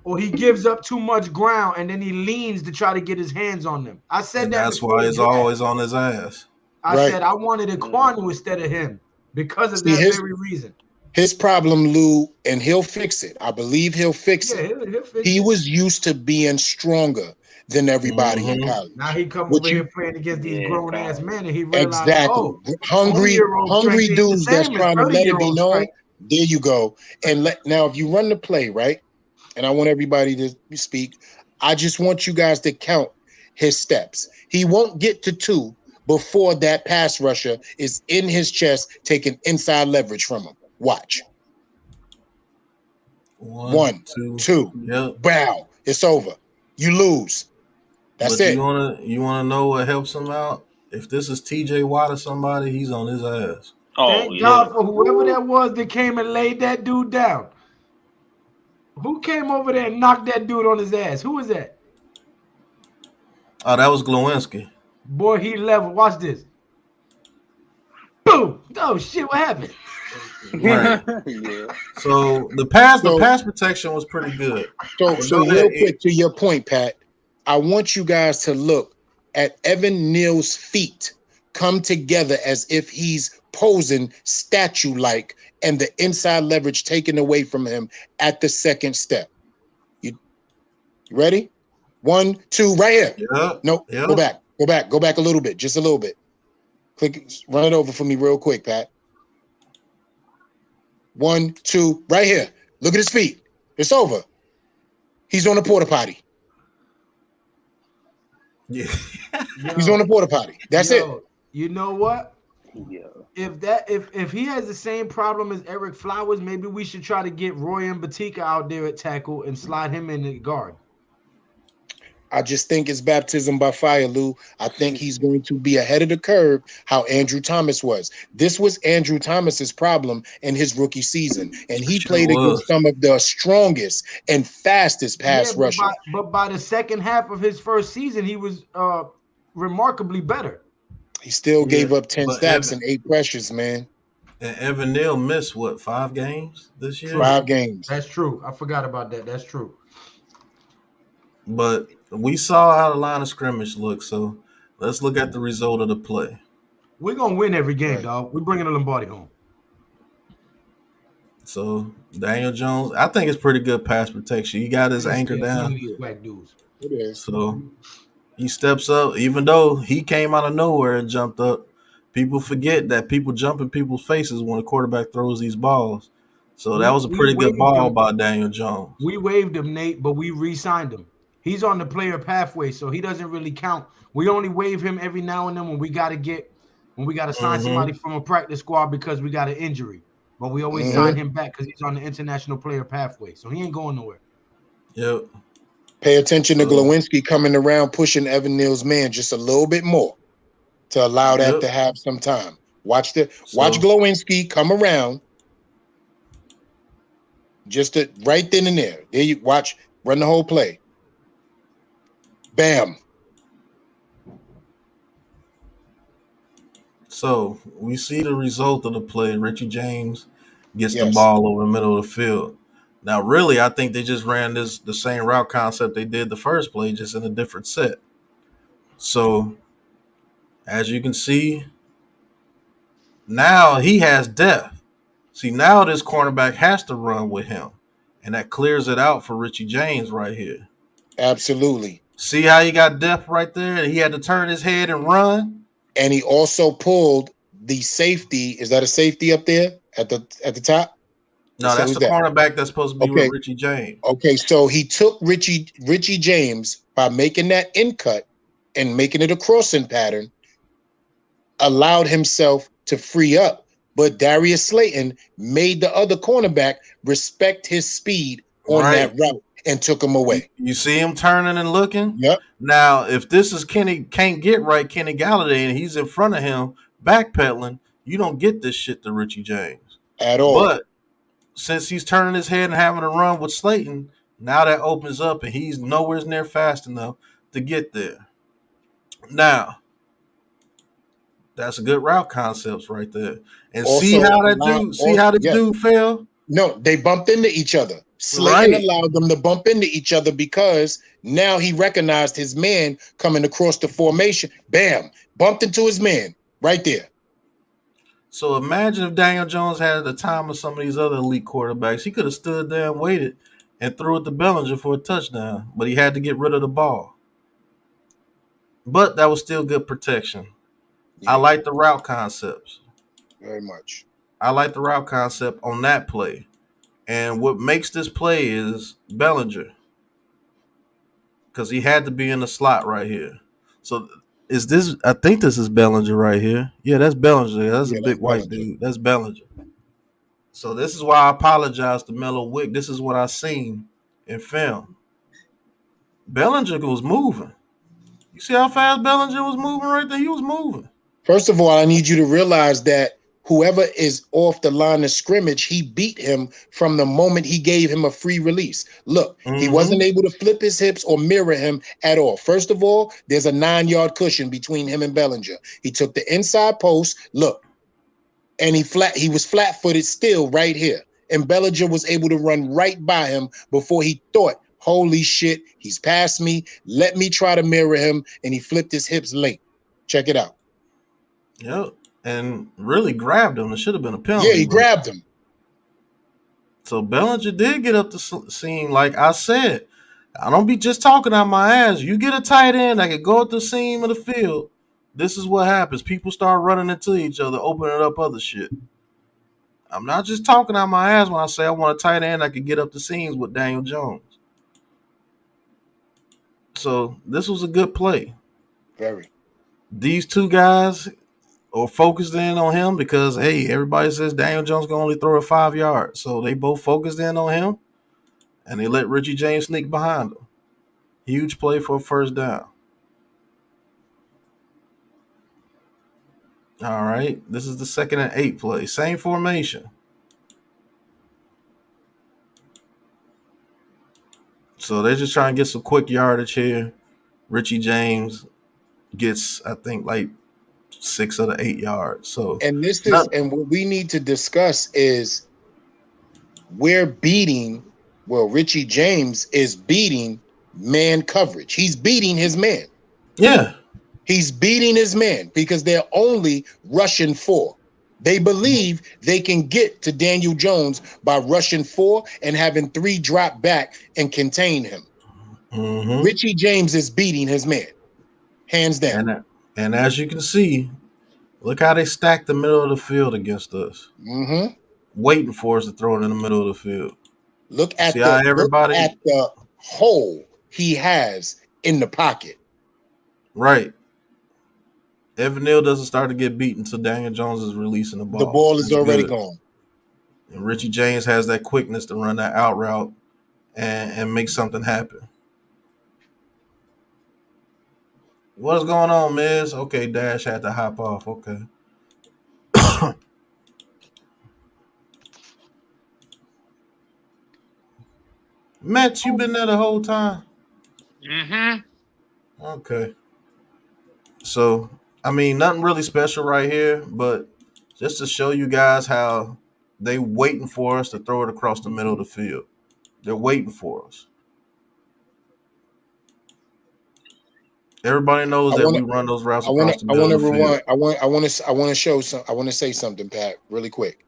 or he gives up too much ground and then he leans to try to get his hands on them. I said and that. That's why he's always on his ass. I said I wanted Ekwonu instead of him because of that very reason. His problem, Lou, and he'll fix it. I believe he'll fix it. He'll fix he it. was used to being stronger than everybody in college. Now he come over here playing against these grown-ass men and he realized, hungry dudes that's trying to let it be known. There you go. And now if you run the play, right, and I want everybody to speak, I just want you guys to count his steps. He won't get to 2 before that pass rusher is in his chest taking inside leverage from him. Watch. 1, 2. Yep. Bow. It's over. You lose. That's it. You wanna know what helps him out? If this is TJ Watt or somebody, he's on his ass. Thank God for whoever that was that came and laid that dude down. Who came over there and knocked that dude on his ass? Who was that? Oh, that was Glowinski. Boy, he leveled. Watch this. Boom. Oh shit, what happened? Right. So the pass protection was pretty good. So real quick to your point, Pat, I want you guys to look at Evan Neal's feet come together as if he's posing statue-like and the inside leverage taken away from him at the second step. You ready? 1, 2, right here. Yeah. No, go back a little bit, just a little bit. Click, run it over for me real quick, Pat. 1, 2, right here. Look at his feet. It's over. He's on the porta potty. Yeah. He's on the porta potty. That's it. You know what? Yeah. If he has the same problem as Eric Flowers, maybe we should try to get Roy and Batika out there at tackle and slide him in the guard. I just think it's baptism by fire, Lou. I think he's going to be ahead of the curve how Andrew Thomas was. This was Andrew Thomas's problem in his rookie season, and he Sure played against was. some of the strongest and fastest pass Yeah, rushers. but by the second half of his first season, he was remarkably better. He still Yeah, gave up 10 but sacks and 8 pressures, man. Evan Neal missed what, 5 games this year? True. 5 games. That's true. I forgot about that. That's true. But we saw how the line of scrimmage looked, so let's look at the result of the play. We're gonna win every game, Right. dog. We're bringing the Lombardi home. So Daniel Jones, I think it's pretty good pass protection. He got his anchor Some down. of these whack dudes. It is. So he steps up, even though he came out of nowhere and jumped up. People forget that people jump in people's faces when a quarterback throws these balls. So that was a We pretty good waived ball him. by Daniel Jones. We waived him, Nate, but we re-signed him. He's on the player pathway, so he doesn't really count. We only waive him every now and then when we got to sign somebody from a practice squad because we got an injury. But we always sign him back because he's on the international player pathway, so he ain't going nowhere. Yep. Pay attention to Glowinski coming around, pushing Evan Neal's man just a little bit more to allow that to have some time. Watch Glowinski come around. Just right then and there. There you watch, run the whole play. Bam. So we see the result of the play. Richie James gets the Yes. ball over the middle of the field. Now, really, I think they just ran the same route concept they did the first play, just in a different set. So, as you can see, now he has depth. See, now this cornerback has to run with him, and that clears it out for Richie James right here. Absolutely. See how he got depth right there? He had to turn his head and run. And he also pulled the safety. Is that a safety up there at the top? No, that's the cornerback that's supposed to be with Richie James. Okay, so he took Richie James by making that in cut and making it a crossing pattern, allowed himself to free up. But Darius Slayton made the other cornerback respect his speed on that route and took him away. You see him turning and looking? Yep. Now, if this is Kenny Galladay, and he's in front of him backpedaling, you don't get this shit to Richie James. At all. But since he's turning his head and having to run with Slayton, now that opens up and he's nowhere near fast enough to get there. Now, that's a good route concepts right there. And also, see how this dude fell? No, they bumped into each other. Slayton allowed them to bump into each other because now he recognized his man coming across the formation. Bam, bumped into his man right there. So imagine if Daniel Jones had the time of some of these other elite quarterbacks. He could have stood there and waited and threw it to Bellinger for a touchdown, but he had to get rid of the ball. But that was still good protection. Yeah. I like the route concepts. Very much. I like the route concept on that play. And what makes this play is Bellinger. Because he had to be in the slot right here. So I think this is Bellinger right here. Yeah, that's Bellinger. That's a big white dude. That's Bellinger. So this is why I apologize to Mellow Wick. This is what I seen in film. Bellinger was moving. You see how fast Bellinger was moving right there? He was moving. First of all, I need you to realize that whoever is off the line of scrimmage, he beat him from the moment he gave him a free release. Look, he wasn't able to flip his hips or mirror him at all. First of all, there's a 9-yard cushion between him and Bellinger. He took the inside post, look, and he was flat-footed still right here. And Bellinger was able to run right by him before he thought, holy shit, he's past me. Let me try to mirror him. And he flipped his hips late. Check it out. Yep. And really grabbed him. It should have been a penalty. Yeah, he grabbed him. So Bellinger did get up the seam. Like I said, I don't be just talking out my ass. You get a tight end that can go at the seam of the field. This is what happens. People start running into each other, opening up other shit. I'm not just talking out my ass when I say I want a tight end that can get up the seams with Daniel Jones. So this was a good play. Very. These two guys, or focused in on him because hey, everybody says Daniel Jones can only throw it 5 yards, so they both focused in on him, and they let Richie James sneak behind him. Huge play for a first down. All right, this is the 2nd and 8 play. Same formation. So they're just trying to get some quick yardage here. Richie James gets, I think, like 6 of the 8 yards. So, And what we need to discuss is Richie James is beating man coverage. He's beating his man. yeah. He's beating his man because they're only rushing 4. They believe they can get to Daniel Jones by rushing 4 and having 3 drop back and contain him. Mm-hmm. Richie James is beating his man, hands down. And as you can see, look how they stacked the middle of the field against us, waiting for us to throw it in the middle of the field. Look at everybody the hole he has in the pocket. Right. Evan Neal doesn't start to get beat until Daniel Jones is releasing the ball. The ball is already gone. And Richie James has that quickness to run that out route and make something happen. What's going on, Miz? Okay, Dash had to hop off. Okay. Matt, you been there the whole time? Mm-hmm. Okay. So, I mean, nothing really special right here, but just to show you guys how they waiting for us to throw it across the middle of the field. They're waiting for us. Everybody knows that we run those routes across the middle of the field. I want to say something, Pat, really quick.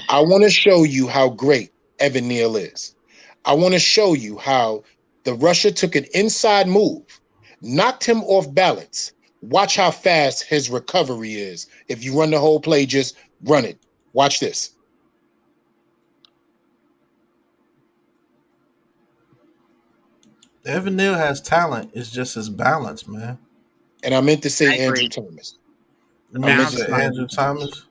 I want to show you how great Evan Neal is. I want to show you how the rusher took an inside move, knocked him off balance. Watch how fast his recovery is. If you run the whole play, just run it. Watch this. Evan Neal has talent. It's just his balance, man. And I meant to say Andrew Thomas. Andrew Thomas?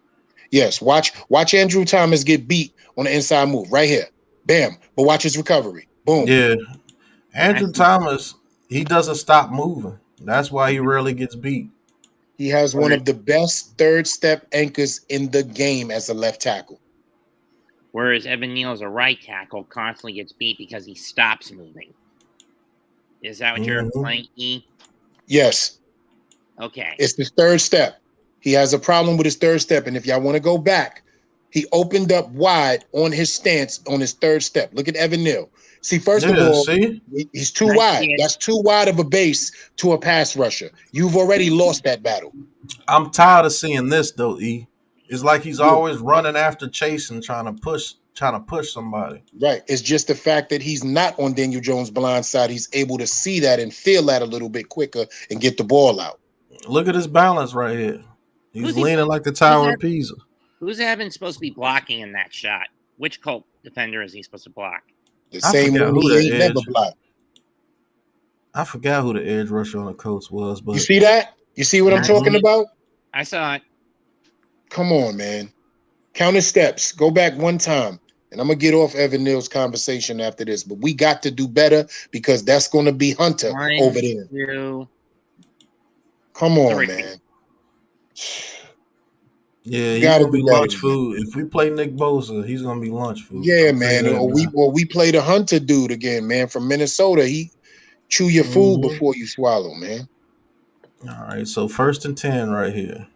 Yes, watch Andrew Thomas get beat on the inside move right here. Bam. But watch his recovery. Boom. Yeah. Andrew Thomas, he doesn't stop moving. That's why he rarely gets beat. He has one of the best third step anchors in the game as a left tackle. Whereas Evan Neal as a right tackle constantly gets beat because he stops moving. Is that what you're implying, E? Yes. Okay. It's his third step. He has a problem with his third step. And if y'all want to go back, he opened up wide on his stance on his third step. Look at Evan Neal. See, first of all, he's too wide. That's too wide of a base to a pass rusher. You've already lost that battle. I'm tired of seeing this, though, E. It's like he's always running after chasing, trying to push somebody. Right. It's just the fact that he's not on Daniel Jones' blind side. He's able to see that and feel that a little bit quicker and get the ball out. Look at his balance right here. He's leaning like the Tower of Pisa. Who's Evan supposed to be blocking in that shot? Which Colt defender is he supposed to block? The same one he ain't never blocked. I forgot who the edge rusher on the Colts was. But you see that? You see what I'm talking about? I saw it. Come on, man. Count his steps. Go back one time. And I'm going to get off Evan Neal's conversation after this. But we got to do better because that's going to be Hunter over there. 2. Come on, man. Yeah, he's going to be lunch food. If we play Nick Bosa, he's going to be lunch food. Yeah, man. Or we play the Hunter dude again, man, from Minnesota. He chew your food before you swallow, man. All right, so 1st and 10 right here.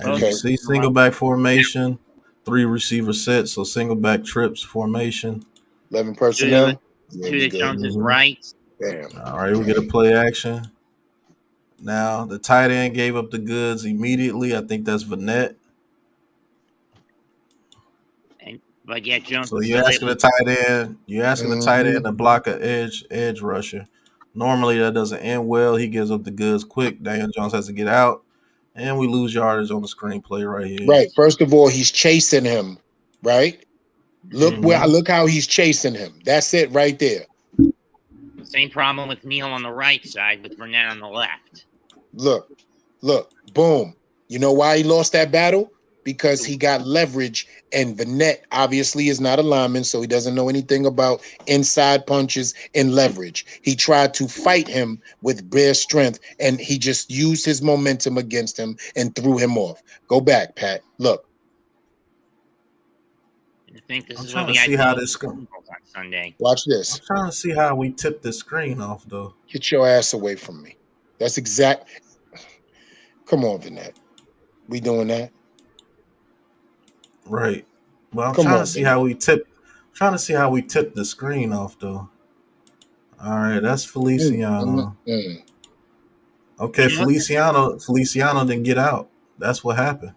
Okay. See, single back formation, 3 receiver sets, so single back trips formation. 11 personnel. Two to Jones' right. Damn. All right, we get a play action. Now, the tight end gave up the goods immediately. I think that's Vanette. But yeah, Jones. So you're asking the tight end. You're asking the tight end to block an edge rusher. Normally that doesn't end well. He gives up the goods quick. Daniel Jones has to get out, and we lose yardage on the screenplay right here. Right. First of all, he's chasing him. Right. Look how he's chasing him. That's it right there. Same problem with Neal on the right side with Burnett on the left. Look, boom. You know why he lost that battle? Because he got leverage, and Vanette obviously is not a lineman, so he doesn't know anything about inside punches and leverage. He tried to fight him with bare strength, and he just used his momentum against him and threw him off. Go back, Pat. Look. I think this I'm is what trying we to got see to how do this goes. on Sunday. Watch I'm this. trying to see how we tip the screen off, though. Get your ass away from me. That's exact. Come on, Vanette. We doing that? Right. But I'm Come trying to on, see Vanette. how we tip. Trying to see how we tip the screen off, though. All right, that's Feliciano. Okay, You know what? Feliciano didn't get out. That's what happened.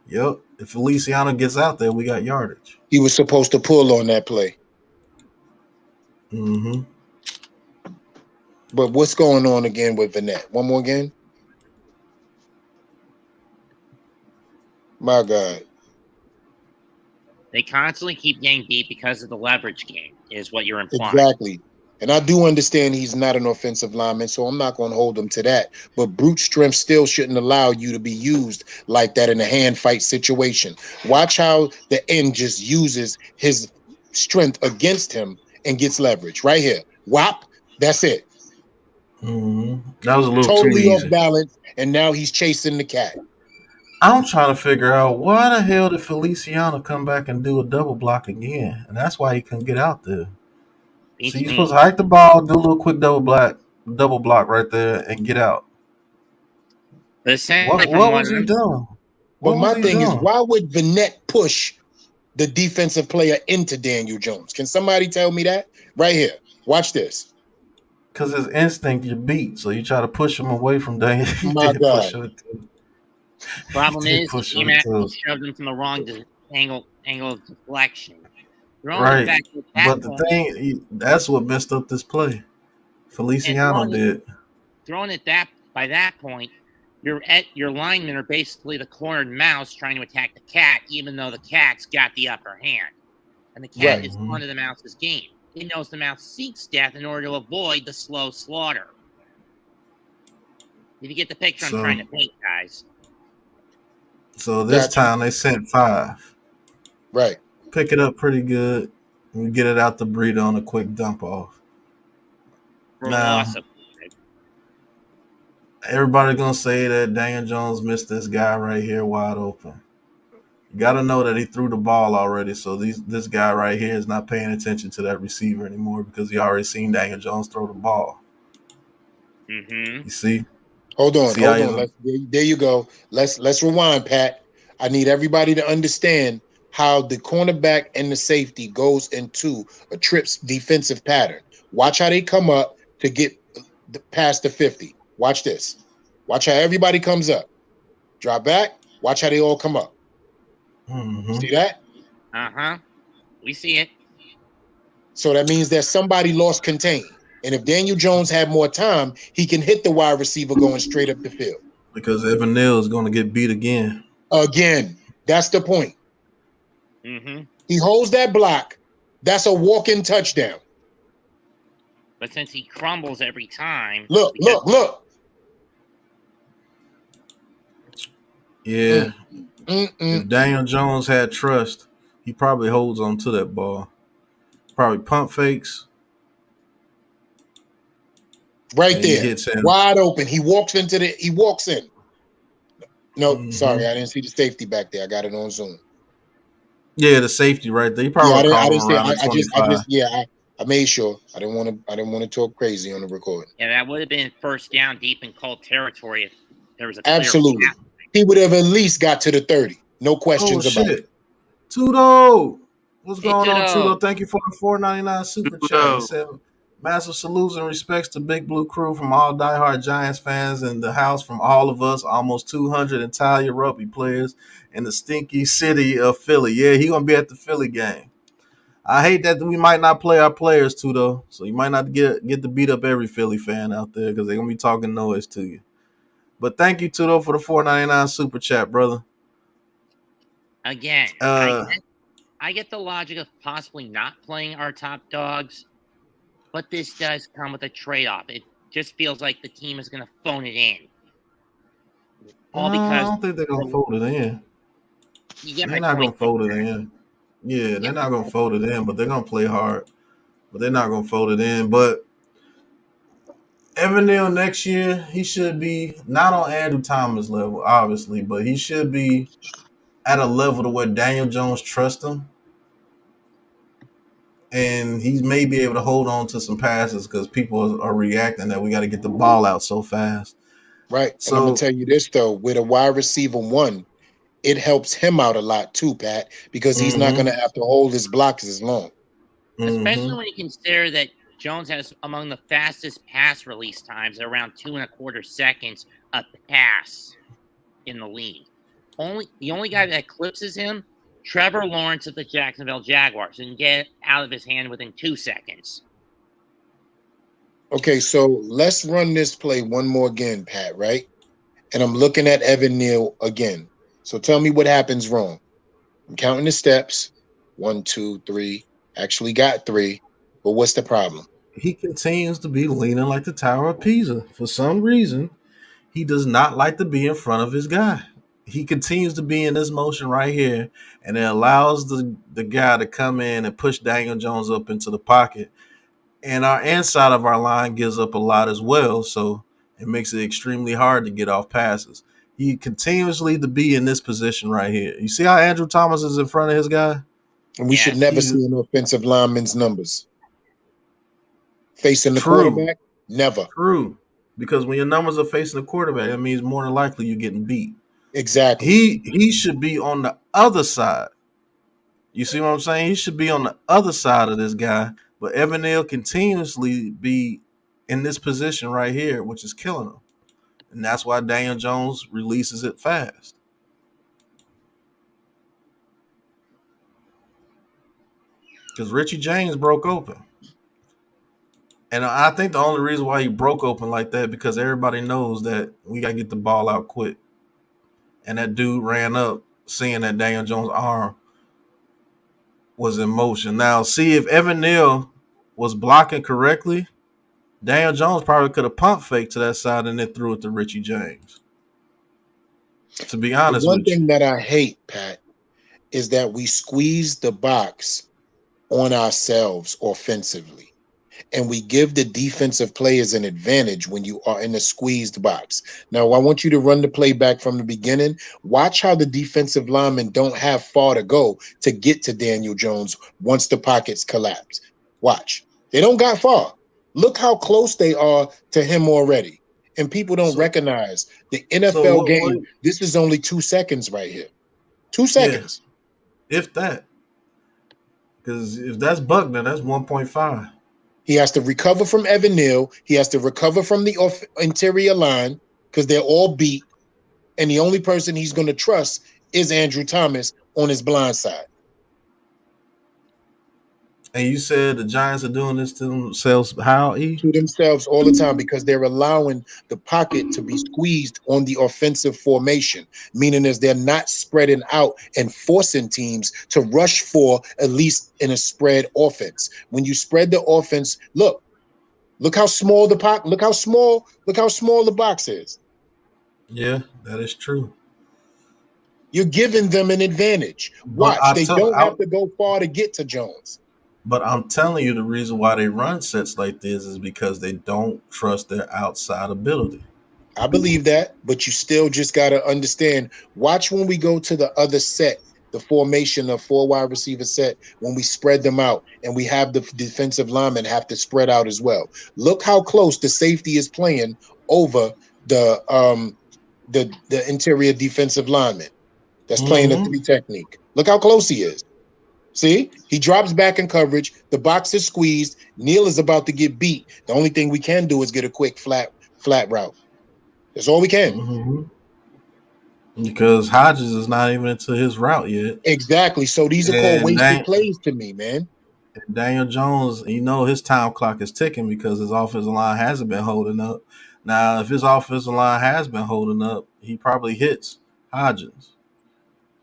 Yep. If Feliciano gets out there, we got yardage. He was supposed to pull on that play. Mm-hmm. But what's going on again with Vanette? One more again? My God. They constantly keep getting beat because of the leverage game, is what you're implying. Exactly. And I do understand he's not an offensive lineman, so I'm not going to hold him to that. But brute strength still shouldn't allow you to be used like that in a hand fight situation. Watch how the end just uses his strength against him and gets leverage. Right here. Whop. That's it. Mm-hmm. That was a little too Totally off easy. balance, and now he's chasing the cat. I'm trying to figure out why the hell did Feliciano come back and do a double block again, and that's why he couldn't get out there. So you're supposed to hike the ball, do a little quick double block right there, and get out. What was he doing? But What was my he thing is, doing? why would Vanette push the defensive player into Daniel Jones? Can somebody tell me that? Right here. Watch this. Because his instinct, you beat, so you try to push him away from Daniel. He My did God. push him. Problem He did is, the push game him actually too. shoved him from the wrong angle of deflection. Throwing it Right. back at that But the point, thing, that's what messed up this play. Feliciano did. throwing it by that point, your linemen are basically the cornered mouse trying to attack the cat, even though the cat's got the upper hand. And the cat Right. is part of the mouse's game. It knows the mouse seeks death in order to avoid the slow slaughter. If you get the picture I'm trying to paint, guys. So this Gotcha. time they sent 5. Right. Pick it up pretty good. We get it out the breeder on a quick dump off. Now, everybody's gonna say that Daniel Jones missed this guy right here wide open. You got to know that he threw the ball already, so this guy right here is not paying attention to that receiver anymore because he already seen Daniel Jones throw the ball. Mm-hmm. You see? Hold on. There you go. Let's rewind, Pat. I need everybody to understand how the cornerback and the safety goes into a trips defensive pattern. Watch how they come up to get past the 50. Watch this. Watch how everybody comes up. Drop back. Watch how they all come up. Mm-hmm. See that? Uh-huh. We see it. So that means that somebody lost contain. And if Daniel Jones had more time, he can hit the wide receiver going straight up the field. Because Evan Neal is going to get beat again. Again. That's the point. Mm-hmm. He holds that block. That's a walk-in touchdown. But since he crumbles every time... Look. Yeah. If Daniel Jones had trust, he probably holds on to that ball. Probably pump fakes. Right there. Wide open. He walks in. No, sorry. I didn't see the safety back there. I got it on Zoom. Yeah, the safety right there. He probably caught him around the 25. I made sure. I didn't want to talk crazy on the recording. Yeah, that would have been first down deep in Colt territory if there was a Absolutely. He would have at least got to the 30. No questions about it. Tudo! What's going on, Tudo? Thank you for the $4.99 super chat. He said, massive salutes and respects to Big Blue Crew from all diehard Giants fans in the house, from all of us, almost 200 Italia rugby players in the stinky city of Philly. Yeah, he going to be at the Philly game. I hate that we might not play our players, Tudo, so you might not get to beat up every Philly fan out there because they're going to be talking noise to you. But thank you, Tudo, for the $4.99 super chat, brother. Again, I get the logic of possibly not playing our top dogs, but this does come with a trade-off. It just feels like the team is going to phone it in. All I because don't think they're gonna fold it in. you get They're my not gonna point. fold it in. Yeah, they're not gonna fold it in, but they're gonna play hard. But they're not gonna fold it in. But Evan Neal next year, he should be not on Andrew Thomas level, obviously, but he should be at a level to where Daniel Jones trusts him, and he may be able to hold on to some passes because people are reacting that we got to get the ball out so fast. Right. And I'm gonna So, tell you this though, with a wide receiver one, it helps him out a lot too, Pat, because he's not mm-hmm, gonna have to hold his blocks as long. Especially mm-hmm. when you consider that Jones has among the fastest pass release times at around 2.25 seconds a pass in the league. The only guy that eclipses him, Trevor Lawrence of the Jacksonville Jaguars, and get it out of his hand within 2 seconds. Okay, so let's run this play one more again, Pat, right? And I'm looking at Evan Neal again. So tell me what happens wrong. I'm counting the steps. 1, 2, 3. Actually got 3. But what's the problem? He continues to be leaning like the Tower of Pisa. For some reason, he does not like to be in front of his guy. He continues to be in this motion right here, and it allows the guy to come in and push Daniel Jones up into the pocket. And our inside of our line gives up a lot as well, so it makes it extremely hard to get off passes. He continuously to be in this position right here. You see how Andrew Thomas is in front of his guy? And we should Yes. never He's see an offensive lineman's numbers. Facing the true, quarterback? Never. true. Because when your numbers are facing the quarterback, that means more than likely you're getting beat. Exactly. He should be on the other side. You see what I'm saying? He should be on the other side of this guy, but Evan Neal continuously be in this position right here, which is killing him. And that's why Daniel Jones releases it fast. Because Richie James broke open. And I think the only reason why he broke open like that because everybody knows that we got to get the ball out quick. And that dude ran up seeing that Daniel Jones' arm was in motion. Now, see if Evan Neal was blocking correctly, Daniel Jones probably could have pump faked to that side and then threw it to Richie James. To be The honest one with you. thing that I hate, Pat, is that we squeeze the box on ourselves offensively. And we give the defensive players an advantage when you are in a squeezed box. Now, I want you to run the play back from the beginning. Watch how the defensive linemen don't have far to go to get to Daniel Jones once the pockets collapse. Watch. They don't got far. Look how close they are to him already. And people don't So, recognize the so NFL what game. This is only 2 seconds right here. 2 yeah, seconds. if that. Because if that's Buckner, that's 1.5. He has to recover from Evan Neal. He has to recover from the interior line because they're all beat. And the only person he's going to trust is Andrew Thomas on his blind side. And you said the Giants are doing this to themselves. How, E? To themselves all the time because they're allowing the pocket to be squeezed on the offensive formation, meaning as they're not spreading out and forcing teams to rush for at least in a spread offense. When you spread the offense, look how small the pocket, look how small the box is. Yeah, that is true. You're giving them an advantage. But Watch, they don't have to go far to get to Jones. But I'm telling you, the reason why they run sets like this is because they don't trust their outside ability. I believe that, but you still just got to understand. Watch when we go to the other set, the formation of 4 wide receiver set, when we spread them out and we have the defensive linemen have to spread out as well. Look how close the safety is playing over the interior defensive lineman that's playing a 3 technique. Look how close he is. See, he drops back in coverage. The box is squeezed. Neal is about to get beat. The only thing we can do is get a quick flat route. That's all we can. Mm-hmm. Because Hodges is not even into his route yet. Exactly. So these are called wasted plays to me, man. Daniel Jones, his time clock is ticking because his offensive line hasn't been holding up. Now, if his offensive line has been holding up, he probably hits Hodges.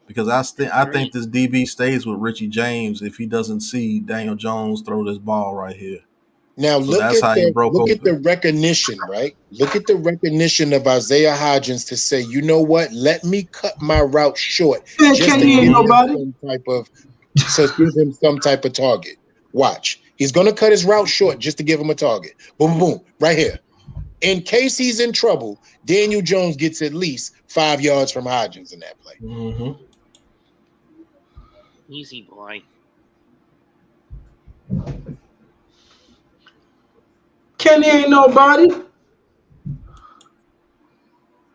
Because I think this DB stays with Richie James if he doesn't see Daniel Jones throw this ball right here. Now So that's how he broke look at the open. recognition, right? Look at the recognition of Isaiah Hodgins to say, you know what? Let me cut my route short Man, just to Kenny ain't give him nobody. some type of target. Watch, he's gonna cut his route short just to give him a target. Boom, boom, boom, right here. In case he's in trouble, Daniel Jones gets at least 5 yards from Hodgins in that play. Mm-hmm. Easy boy. Kenny ain't nobody.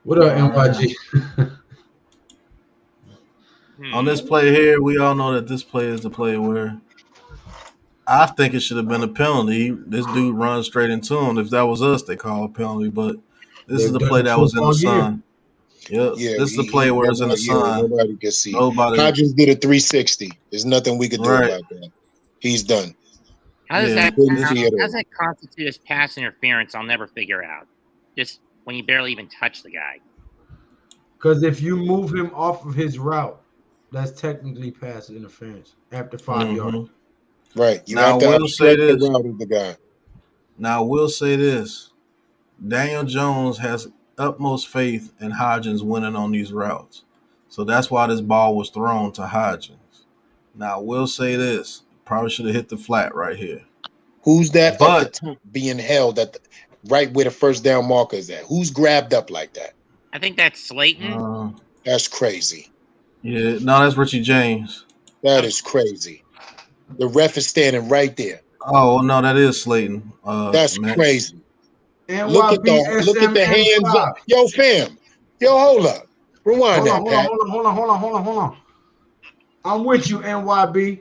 What up, NYG? On this play here, we all know that this play is a play where I think it should have been a penalty. This dude runs straight into him. If that was us, they call a penalty. But this is They've the done play it that so was in the all year. sun. Yep. Yeah, This is the play where it's in the sun. nobody can see. Nobody. Hodgins did a 360. There's nothing we could do Right. about that. He's done. How does Yeah, that Didn't see it how all. does that constitute as pass interference? I'll never figure out. Just when you barely even touch the guy. Because if you move him off of his route, that's technically pass interference after 5 yards. Mhm. Right. You Now, have to I will say obstruct the this. route of the guy. Now, I will say this. Daniel Jones has utmost faith in Hodgins winning on these routes. So that's why this ball was thrown to Hodgins. Now, I will say this. Probably should have hit the flat right here. Who's that up the But top being held right where the first down marker is at? Who's grabbed up like that? I think that's Slayton. That's crazy. yeah, no, that's Richie James. That is crazy. The ref is standing right there. Oh no, that is Slayton. That's Max. crazy. NYB Look at the hands up. Yo, fam. Yo, hold up. Rewind Hold that, on, Pat. hold on. I'm with you, NYB.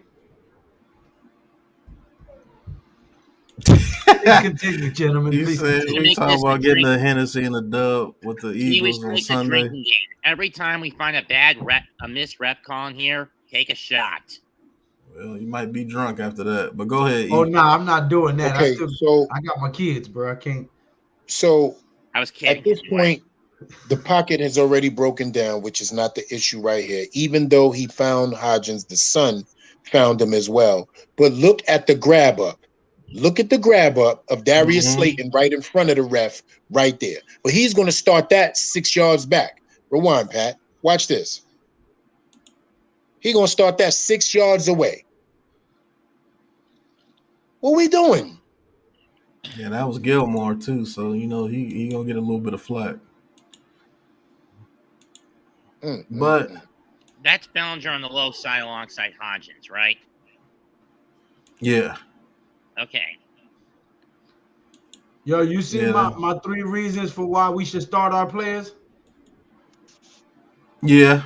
Please continue, gentlemen. He Please said continue. we talking about getting the Hennessy and the dub with the Eagles on Sunday. Drinking game. Every time we find a missed ref call in here, take a shot. Well, you might be drunk after that, but go ahead. Oh no, I'm not doing that. Okay, I got my kids, bro. I can't. So I was kidding. at this point, the pocket has already broken down, which is not the issue right here. Even though he found Hodgins, the son found him as well. But look at the grab up. Look at the grab up of Darius Slayton right in front of the ref right there. But he's going to start that 6 yards back. Rewind, Pat. Watch this. He's going to start that 6 yards away. What we doing? Yeah, that was Gilmore too, so you know he gonna get a little bit of flack. But that's Bellinger on the low side alongside Hodgins, right? Yeah. Okay. Yo, you see my 3 reasons for why we should start our players? Yeah.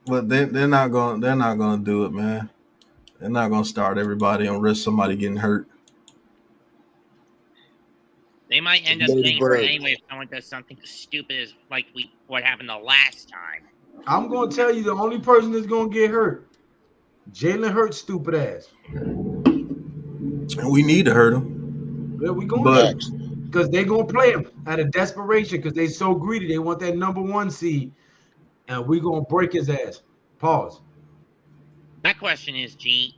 But they're not gonna do it, man. They're not gonna start everybody and risk somebody getting hurt. They might end up getting hurt anyway if someone does something as stupid as what happened the last time. I'm gonna tell you the only person that's gonna get hurt. Jalen Hurts, stupid ass. And we need to hurt him. Yeah, we gonna because they gonna play him out of desperation because they so greedy. They want that number 1 seed, and we gonna break his ass. Pause. My question is, G,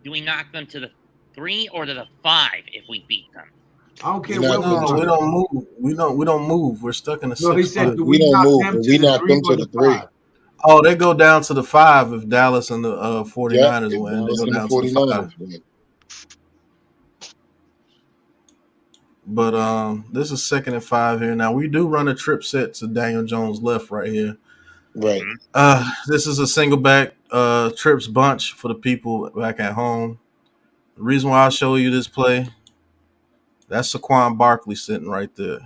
do we knock them to the 3 or to the 5 if we beat them? I don't care we don't move. We don't move. We're stuck in the 6. No, he said, we don't move. We knock them to the 3. Oh, they go down to the 5 if Dallas and the 49ers win. They go down to the 5. But this is 2nd and 5 here. Now we do run a trip set to Daniel Jones left right here. Right. This is a single back trips bunch for the people back at home. The reason why I show you this play, that's Saquon Barkley sitting right there.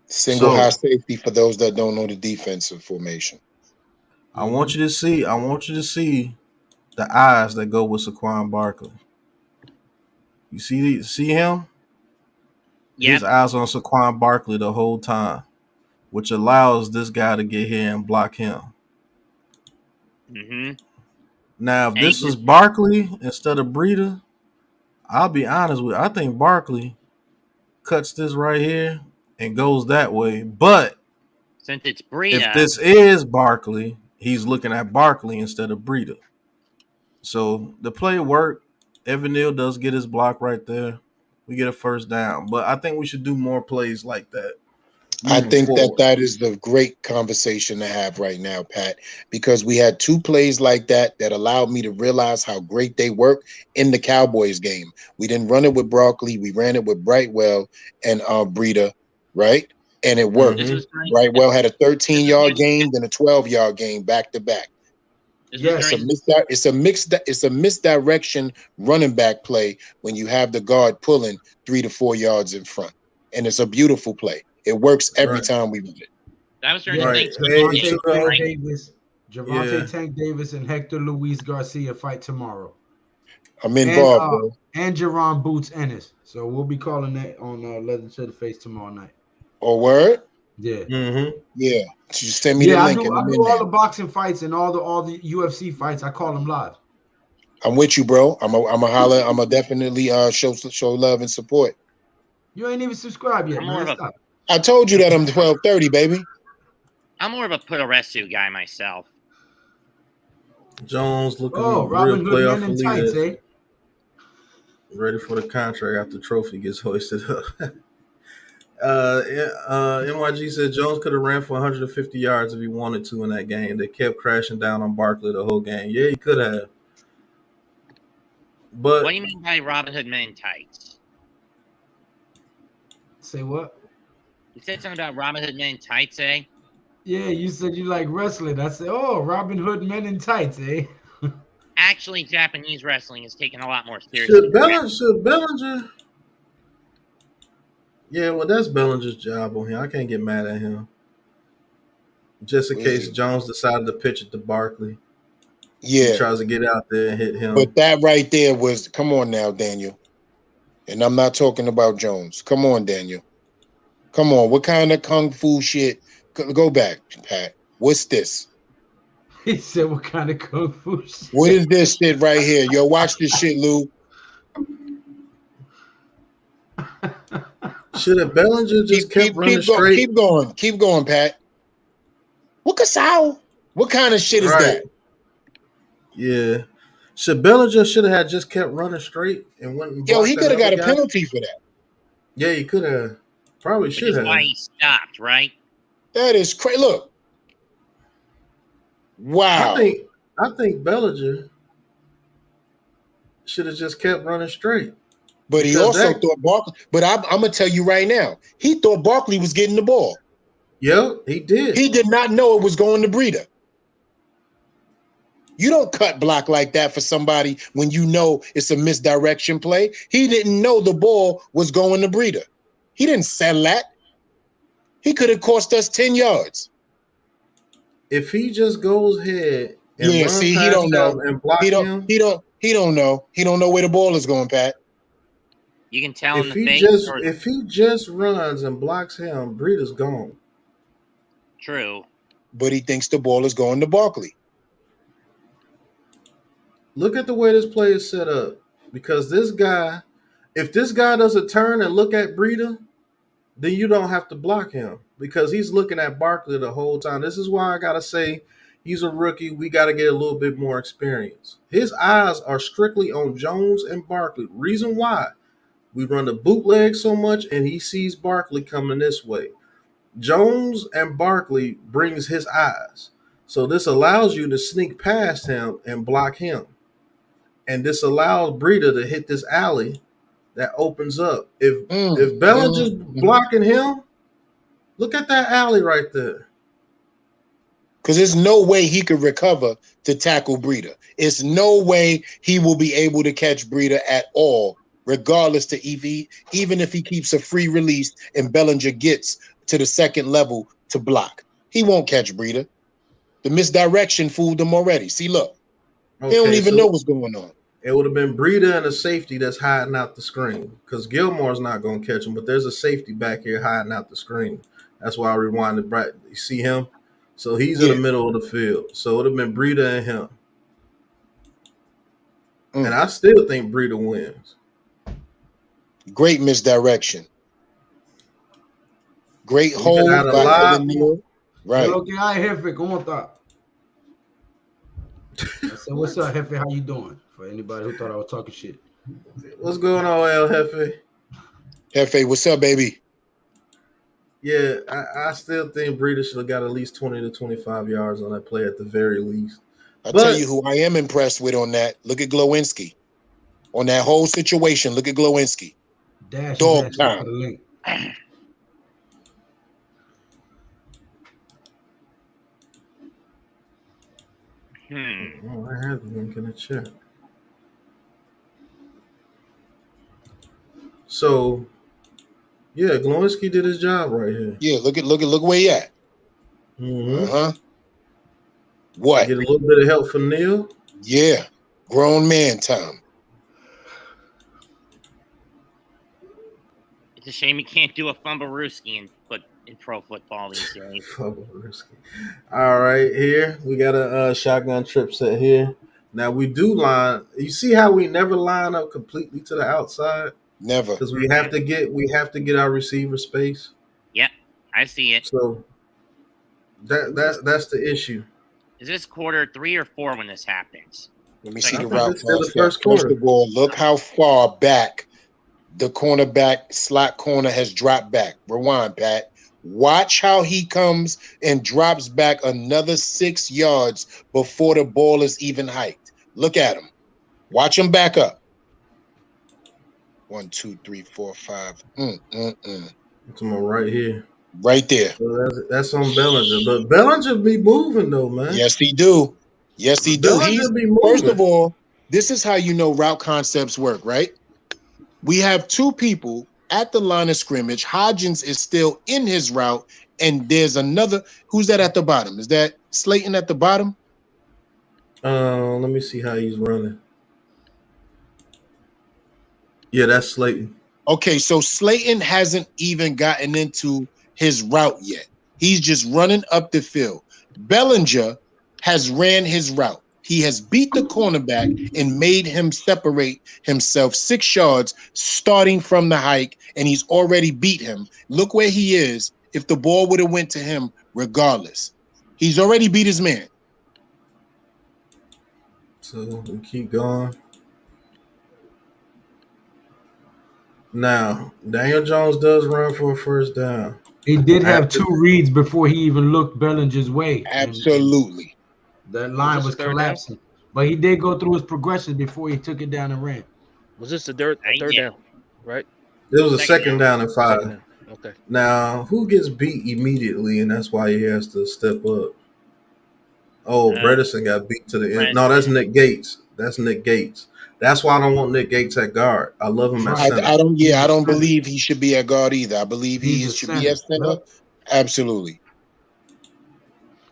Single high safety for those that don't know the defensive formation. I want you to see the eyes that go with Saquon Barkley. You see him? Yep. His eyes on Saquon Barkley the whole time, which allows this guy to get here and block him. Mm-hmm. Now, if this was Barkley instead of Breida, I'll be honest with you, I think Barkley cuts this right here and goes that way. But since it's Breida, if this is Barkley, he's looking at Barkley instead of Breida. So the play worked. Evan Neal does get his block right there. We get a first down, but I think we should do more plays like that I moving think that forward. that is the great conversation to have right now, Pat, because we had 2 plays like that allowed me to realize how great they work in the Cowboys game. We didn't run it with Broccoli. We ran it with Brightwell and Breida, right? And it worked. This Mhm. was during, Brightwell had a this was 13-yard during, game, then a 12-yard game back to back. this was Yes. during It's a misdirection running back play when you have the guard pulling 3 to 4 yards in front. And it's a beautiful play. It works every Right. time we run it. that was during Yeah, Right. Thanksgiving Hey, Day, so, Tank right? Davis, Javante Yeah. Tank Davis, and Hector Luis Garcia fight tomorrow, I'm and involved, bro. Jerron Boots Ennis. So we'll be calling that on Leather to the Face tomorrow night. Or word? Yeah, Mm-hmm. Yeah. Just send me the I link do. and I I'm do in all there. the boxing fights and all the UFC fights. I call them live. I'm with you, bro. I'm a holler. I'm a definitely show love and support. You ain't even subscribed yet, I'm more man. of a Stop. I told you that I'm 12:30, baby. I'm more of a Puttaresu guy myself. Jones looking Oh, real Robin Hood Men playoff in elite. tights, eh? Ready for the contract after the trophy gets hoisted up. NYG said Jones could have ran for 150 yards if he wanted to in that game. They kept crashing down on Barkley the whole game. Yeah, he could have. But What do you mean by Robin Hood Men in tights? Say what? You said something about Robin Hood Men in tights, eh? Yeah, you said you like wrestling. I said, oh, Robin Hood Men in tights, eh? Actually, Japanese wrestling is taken a lot more seriously. should Bellinger? Yeah, well, that's Bellinger's job on him. I can't get mad at him. Just in case Jones decided to pitch it to Barkley. He Yeah. tries to get out there and hit him. But that right there was, come on now, Daniel. And I'm not talking about Jones. Come on, Daniel. Come on. What kind of kung fu shit? Go back, Pat. What's this? He said, what kind of kung fu shit? What is this shit right here? Yo, watch this shit, Lou. Should have Bellinger just kept running straight? Keep going, Pat. What kind of shit is that? Yeah. Should Bellinger should have just kept running straight and went and Yo, blocked he that could have got other a guy? penalty for that. Yeah, he could have. Probably Which should is have. why he stopped, right? That is crazy. Look. Wow. I think Bellinger should have just kept running straight. But he also thought Barkley. But I'm gonna tell you right now, he thought Barkley was getting the ball. Yep, he did. He did not know it was going to Breida. You don't cut block like that for somebody when you know it's a misdirection play. He didn't know the ball was going to Breida. He didn't settle that. He could have cost us 10 yards. If he just goes ahead and Yeah, runs see, he past don't know. him and block He don't him, he don't know. He don't know where the ball is going, Pat. You can tell in if the he face. just runs and blocks him, Breida's gone. True. But he thinks the ball is going to Barkley. Look at the way this play is set up. Because this guy, if this guy doesn't turn and look at Breida, then you don't have to block him because he's looking at Barkley the whole time. This is why I got to say he's a rookie. We got to get a little bit more experience. His eyes are strictly on Jones and Barkley. Reason why? We run the bootleg so much and he sees Barkley coming this way. Jones and Barkley brings his eyes. So this allows you to sneak past him and block him. And this allows Breida to hit this alley that opens up. If Bellinger's blocking him, look at that alley right there. Because there's no way he could recover to tackle Breida. It's no way he will be able to catch Breida at all, regardless to even if he keeps a free release and Bellinger gets to the second level to block. He won't catch Breida. The misdirection fooled him already. See, look. They don't even know what's going on. It would have been Breida and a safety that's hiding out the screen because Gilmore's not going to catch him, but there's a safety back here hiding out the screen. That's why I rewinded back. You see him? So he's in the middle of the field. So it would have been Breida and him. And I still think Breida wins. Great misdirection. Great hold by Evan Neal. Right. Okay, hi, Hefe. ¿Cómo está? I said, what's up, Hefe? How you doing? For anybody who thought I was talking shit. What's going on, El Jefe? Hefe, what's up, baby? Yeah, I still think Breida should have got at least 20 to 25 yards on that play at the very least. I'll tell you But who I am impressed with on that. Look at Glowinski. On that whole situation, look at Glowinski. Dash is Dog asking for time. the link. oh, I have the link in the chat. So yeah, Glowinski did his job right here. Yeah, look where he at. Mm-hmm. What? Get a little bit of help from Neil. Yeah, grown man time. It's a shame you can't do a fumblerooski in pro football these days. All right, here we got a shotgun trip set here. Now we do line. You see how we never line up completely to the outside Never. because we have to get our receiver space. Yep, I see it. So that's the issue. Is this quarter 3 or 4 when this happens? Let me I see the think route. this is the first quarter. of all, look how far back the cornerback slot corner has dropped back. Rewind, Pat. Watch how he comes and drops back another 6 yards before the ball is even hiked. Look at him. Watch him back up. 1, 2, 3, 4, 5. Come on, right here. Right there. So that's on Bellinger, but Bellinger be moving though, man. Yes, he do. Yes, he do. Bellinger be moving. First of all, this is how you know route concepts work, right? We have two people at the line of scrimmage. Hodgins is still in his route, and there's another. Who's that at the bottom? Is that Slayton at the bottom? Let me see how he's running. Yeah, that's Slayton. Okay, so Slayton hasn't even gotten into his route yet. He's just running up the field. Bellinger has ran his route. He has beat the cornerback and made him separate himself 6 yards starting from the hike, and he's already beat him. Look where he is if the ball would have went to him regardless. He's already beat his man. So we keep going. Now, Daniel Jones does run for a first down. He did have 2 reads before he even looked Bellinger's way. Absolutely. That line was collapsing. But he did go through his progressions before he took it down and ran. Was this the third down, right? It was a second down and 5. Down. Okay. Now, who gets beat immediately, and that's why he has to step up? Oh, Bredesen got beat to the end. No, that's Nick Gates. That's Nick Gates. That's why I don't want Nick Gates at guard. I love him at center. I don't believe he should be at guard either. I believe he should be at center. Absolutely.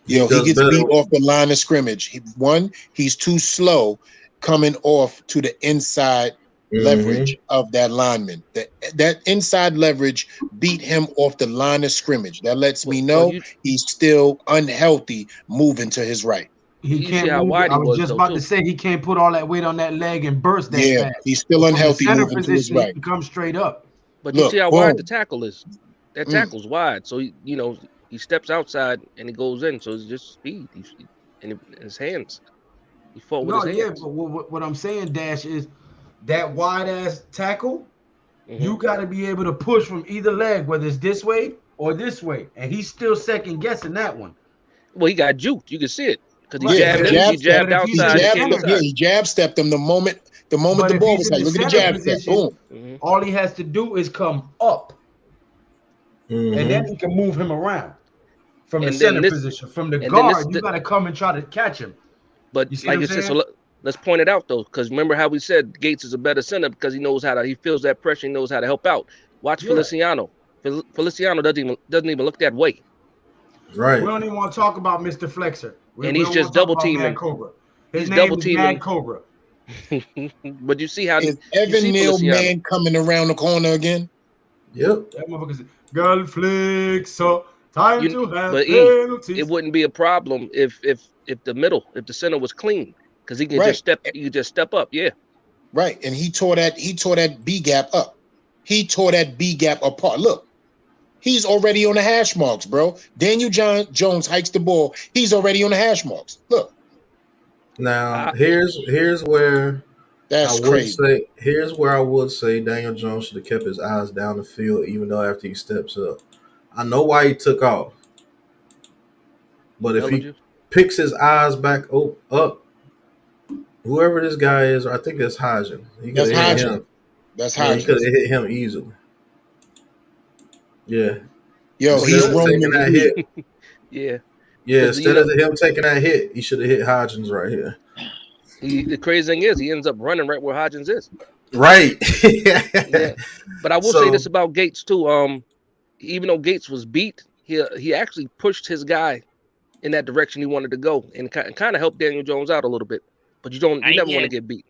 He gets beat off the line of scrimmage. He's too slow coming off to the inside leverage of that lineman. That inside leverage beat him off the line of scrimmage. That lets me know he's still unhealthy moving to his right. He can't move. I was just about to say he can't put all that weight on that leg and burst that fast. He's still unhealthy moving to his right. He comes straight up. But you see how wide the tackle is. That tackle's wide, so he steps outside and he goes in. So it's just speed and his hands. He fought with his hands. But what I'm saying, Dash, is that wide ass tackle. You got to be able to push from either leg, whether it's this way or this way, and he's still second guessing that one. Well, he got juked. You can see it. Because he jabbed outside. He jab stepped him the moment the ball was like, look at the jab step. Boom. All he has to do is come up. And then he can move him around from the center position. From the guard, you got to come and try to catch him. But like you said, so let's point it out, though, because remember how we said Gates is a better center because he feels that pressure, he knows how to help out. Watch Feliciano. Feliciano doesn't even look that way. Right. We don't even want to talk about Mr. Flexer. And he's just double teaming. His name is Mad Cobra. But you see how is Evan Neal man coming around the corner again? Yep. That motherfucker Girl Flexer. Time to have penalties. It wouldn't be a problem if the center was clean. Because he can just step up, Right. And he tore that B gap up. He tore that B gap apart. Look. He's already on the hash marks, bro. Daniel Jones hikes the ball. He's already on the hash marks. Look. Now, here's where That's crazy. Here's where I would say Daniel Jones should have kept his eyes down the field, even though after he steps up. I know why he took off, but if he picks his eyes back up, whoever this guy is, I think that's Hodgins. He could have hit him. That's Yeah, Hodgins. he could have hit him easily. Yeah. Yo, he's roaming that hit. Yeah. Yeah, instead of him taking that hit, he should have hit Hodgins right here. The crazy thing is, he ends up running right where Hodgins is. Right. Yeah. But I will say this about Gates too. Even though Gates was beat, he actually pushed his guy in that direction he wanted to go, and kind of helped Daniel Jones out a little bit. But you never want to get beat.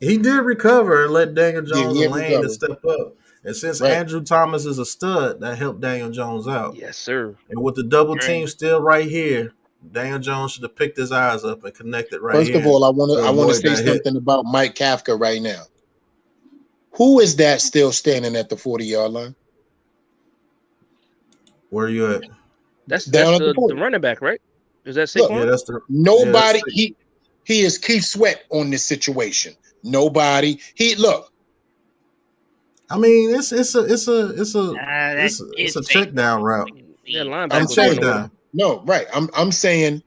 He did recover and let Daniel Jones a lane to step up. And since Andrew Thomas is a stud, that helped Daniel Jones out. Yes, sir. And with the double team still right here, Daniel Jones should have picked his eyes up and connected right First here. of all, I want to say something about Mike Kafka right now. Who is that still standing at the 40-yard line? Where are you at? That's the running back, right? Is that Saquon? Yeah, that's the nobody. He is Keith Sweat on this situation. Nobody. I mean, it's a check down route. Yeah, I'm saying I'm saying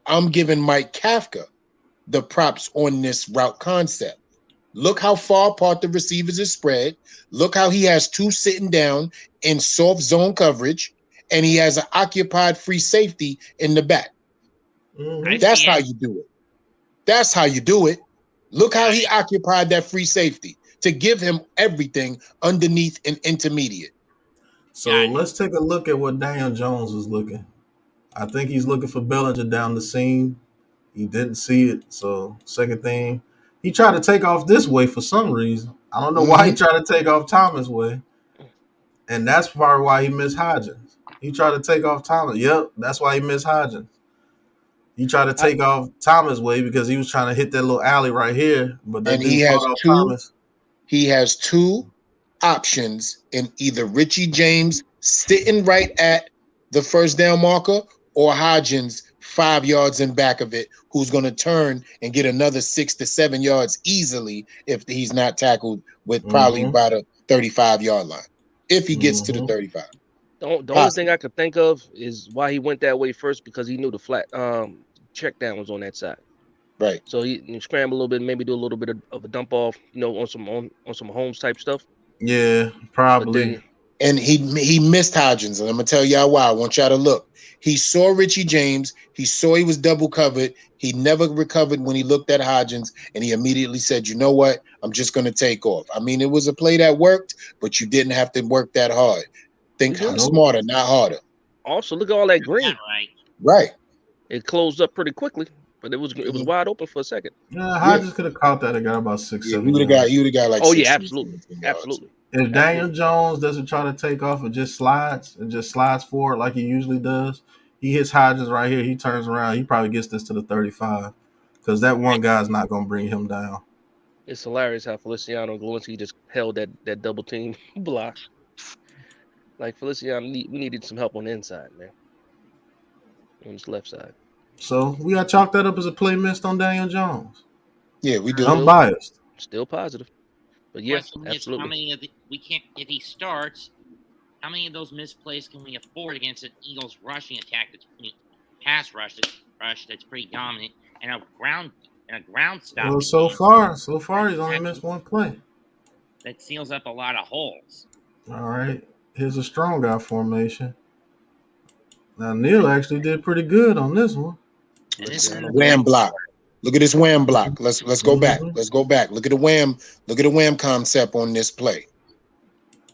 I'm giving Mike Kafka the props on this route concept. Look how far apart the receivers is spread. Look how he has two sitting down in soft zone coverage, and he has an occupied free safety in the back. Mm-hmm. That's how you do it. That's how you do it. Look how he occupied that free safety to give him everything underneath and intermediate. So let's take a look at what Daniel Jones is looking. I think he's looking for Bellinger down the seam. He didn't see it. So second thing, he tried to take off this way for some reason. I don't know why he tried to take off Thomas' way. And that's probably why he missed Hodgins. He tried to take off Thomas. Yep, that's why he missed Hodgins. He tried to take off Thomas' way because he was trying to hit that little alley right here. But then he has two options in either Richie James sitting right at the first down marker or Hodgins 5 yards in back of it, who's going to turn and get another 6 to 7 yards easily if he's not tackled with probably about a 35-yard line, if he gets to the 35. The only thing I could think of is why he went that way first, because he knew the flat check down was on that side. Right. So he scrambled a little bit, maybe do a little bit of a dump off, on some Holmes type stuff. Yeah, probably. And he missed Hodgins, and I'm gonna tell y'all why. I want y'all to look. He saw Richie James. He saw he was double covered. He never recovered when he looked at Hodgins, and he immediately said, "You know what? I'm just gonna take off." I mean, it was a play that worked, but you didn't have to work that hard. Think smarter, not harder. Also, look at all that green. Right. It closed up pretty quickly, but it was wide open for a second. Yeah, Hodgins could have caught that and got about 6, 7. You would have got like. Oh yeah, absolutely. If Daniel Jones doesn't try to take off and just slides forward like he usually does, he hits Hodgins right here. He turns around. He probably gets this to the 35 because that one guy's not going to bring him down. It's hilarious how Feliciano Golinski just held that double team block. Like Feliciano, we needed some help on the inside, man. On his left side. So we got to chalk that up as a play missed on Daniel Jones. Yeah, we do. Unbiased. Still positive. But yes, absolutely. How many of if he starts, how many of those missed plays can we afford against an Eagles rushing attack pass rush that's pretty dominant and a ground stop? Well, so far he's only missed one play. That seals up a lot of holes. All right. Here's a strong guy formation. Now Neil actually did pretty good on this one. Wham block. Look at this wham block. Let's go back. Let's go back. Look at the wham. Look at the wham concept on this play.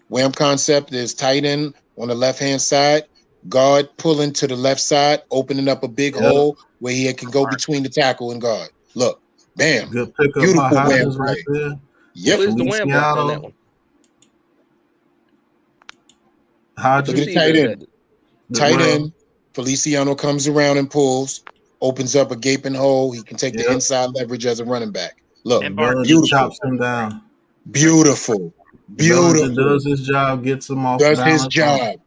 Wham concept is tight end on the left-hand side, guard pulling to the left side, opening up a big hole where he can go between the tackle and guard. Look, bam. Good pickup. Beautiful wham right there. Yep. Where's the wham block on that one? Look at the tight end. Tight end. Feliciano comes around and pulls. Opens up a gaping hole. He can take the inside leverage as a running back. Look, beautiful. Chops him down. Beautiful. Does his job, gets him off. Does his job.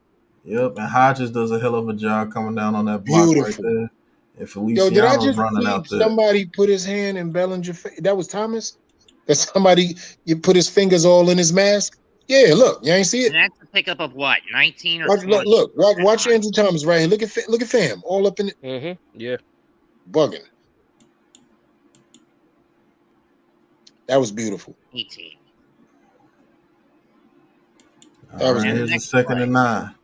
Yep, and Hodges does a hell of a job coming down on that block right there. And Yo, did I Feliciano's just running see out there. somebody put his hand in Bellinger's face? That was Thomas? That somebody, you put his fingers all in his mask? Yeah, look, you ain't see it? And that's a pickup of what, 19 or Watch, 20? look, watch Andrew Thomas right here. Look at fam, all up in it. Yeah. Bugging. That was beautiful. 18. All right, here's the second and 9.